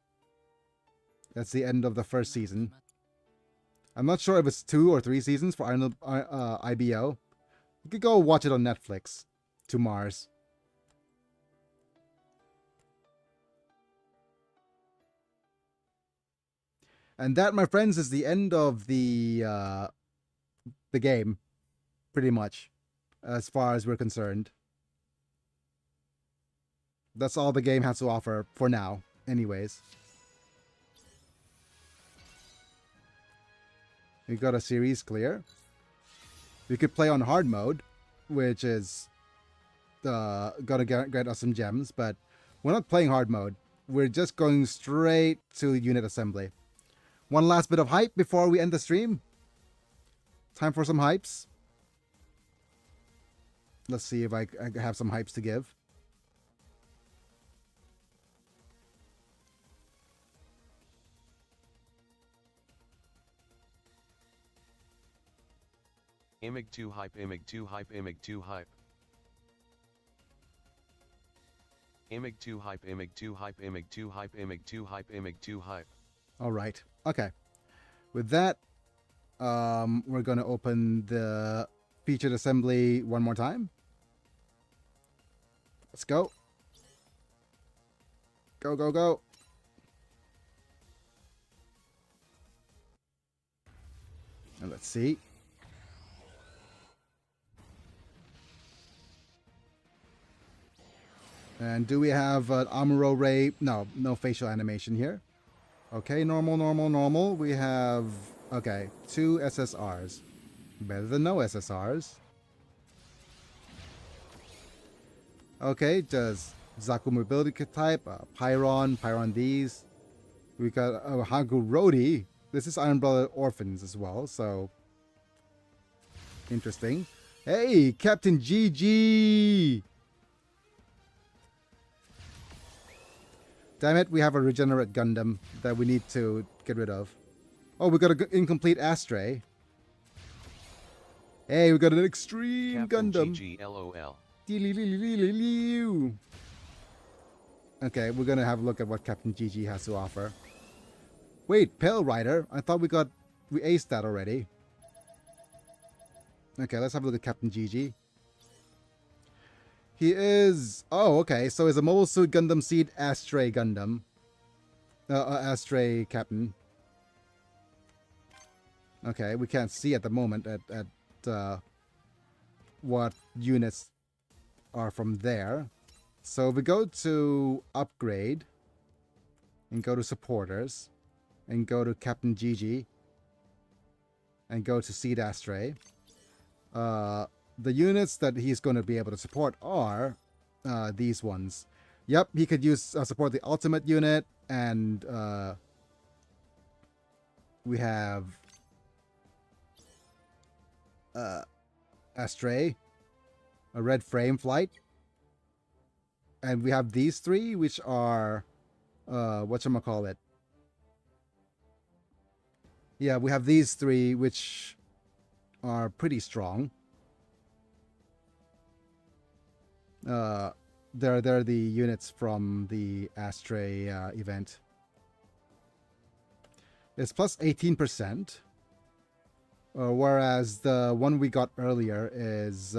That's the end of the first season. I'm not sure if it's 2 or 3 seasons for IBO. You could go watch it on Netflix. To Mars. And that, my friends, is the end of the game, pretty much, as far as we're concerned. That's all the game has to offer for now, anyways. We got a series clear. We could play on hard mode, which is gonna get us some gems, but we're not playing hard mode. We're just going straight to unit assembly. One last bit of hype before we end the stream. Time for some hypes. Let's see if I have some hypes to give. Imig 2 hype, Imig 2 hype, Imig 2 hype. Imig 2 hype, Imig 2 hype, Imig 2 hype, Imig 2 hype, Imig 2 hype. All right. Okay. With that, we're going to open the featured assembly one more time. Let's go. Go, go, go. And let's see. And do we have an Amuro Ray? No, no facial animation here. Okay, normal, normal, normal. We have, okay, 2 SSRs. Better than no SSRs. Okay, does Zaku mobility type, Pyron these. We got Hagurodi. This is Iron Brother Orphans as well, so interesting. Hey, Captain GG! Damn it, we have a regenerate Gundam that we need to get rid of. Oh, we got an incomplete Astray. Hey, we got an extreme Captain Gundam. GG LOL. Okay, we're gonna have a look at what Captain GG has to offer. Wait, Pale Rider? I thought we aced that already. Okay, let's have a look at Captain GG. He is... Oh, okay. So he's a Mobile Suit Gundam Seed Astray Gundam. Astray Captain. Okay, we can't see at the moment at what units are from there. So we go to Upgrade. And go to Supporters. And go to Captain GG. And go to Seed Astray. The units that he's going to be able to support are these ones. Yep, he could use support the ultimate unit, and we have Astray, a red frame flight, and we have these three, which are whatchamacallit. Yeah, we have these three, which are pretty strong. They're the units from the Astray event. It's plus 18%. Whereas the one we got earlier is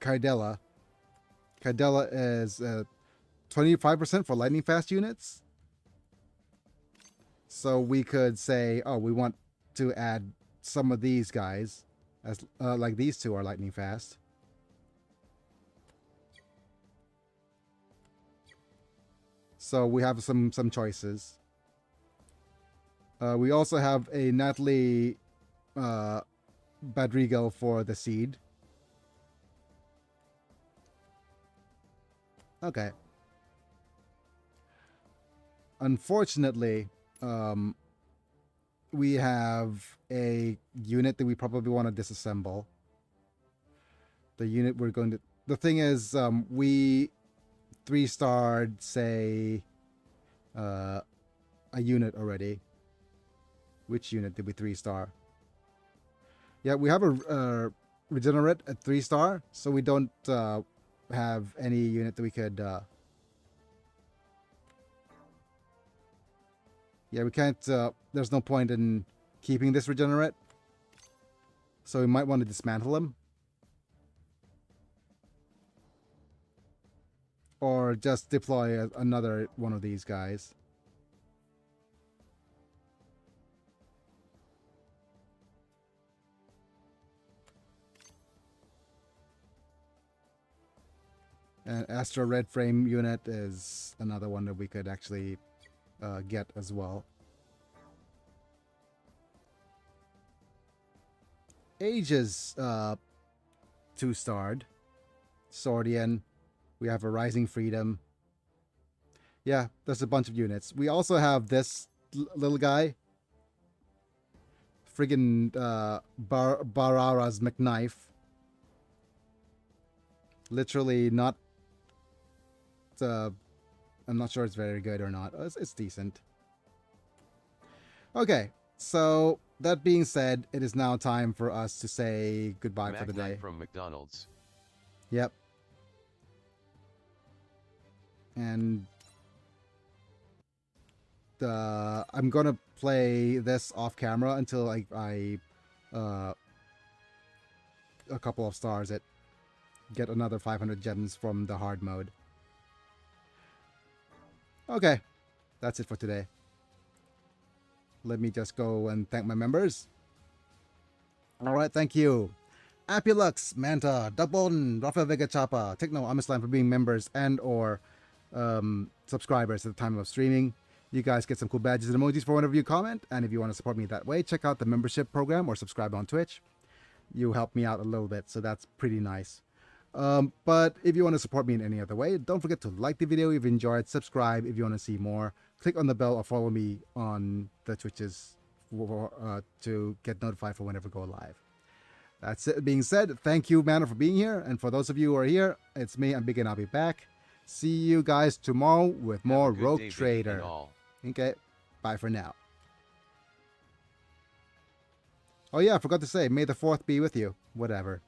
Kaidella. Kaidella is 25% for lightning fast units. So we could say, oh, we want to add some of these guys, as like these two are lightning fast. So we have some choices. We also have a Natalie Badrigal for the seed. Okay. Unfortunately, we have a unit that we probably want to disassemble. The unit we're going to... The thing is, we 3-starred, say, a unit already. Which unit did we 3-star? Yeah, we have a regenerate at 3-star, so we don't have any unit that we could... Yeah, we can't... there's no point in keeping this regenerate. So we might want to dismantle him. Or just deploy another one of these guys. And Astra Red Frame unit is another one that we could actually get as well. Age is 2-starred. Swordian. We have a Rising Freedom. Yeah, there's a bunch of units. We also have this little guy. Friggin' Barara's McKnife. Literally not... I'm not sure it's very good or not. It's decent. Okay, so that being said, it is now time for us to say goodbye for the day. From McDonald's. Yep. And I'm gonna play this off camera until I a couple of stars it. Get another 500 gems from the hard mode. Okay, that's it for today. Let me just go and thank my members. Alright, thank you. Apulux, Manta, Duckbolden, Rafael Vega Chapa, Techno, Amislam for being members and or subscribers at the time of streaming. You guys get some cool badges and emojis for whenever you comment, and if you want to support me that way, check out the membership program or subscribe on Twitch. You help me out a little bit, so that's pretty nice. But if you want to support me in any other way, don't forget to like the video if you enjoyed, subscribe if you want to see more, click on the bell or follow me on the Twitches to get notified for whenever I go live. That's it being said, thank you, Manor, for being here, and for those of you who are here, it's me, I'm Biggy, and I'll be back. See you guys tomorrow with more Rogue Trader. Okay, bye for now. Oh yeah, I forgot to say, may the 4th be with you. Whatever.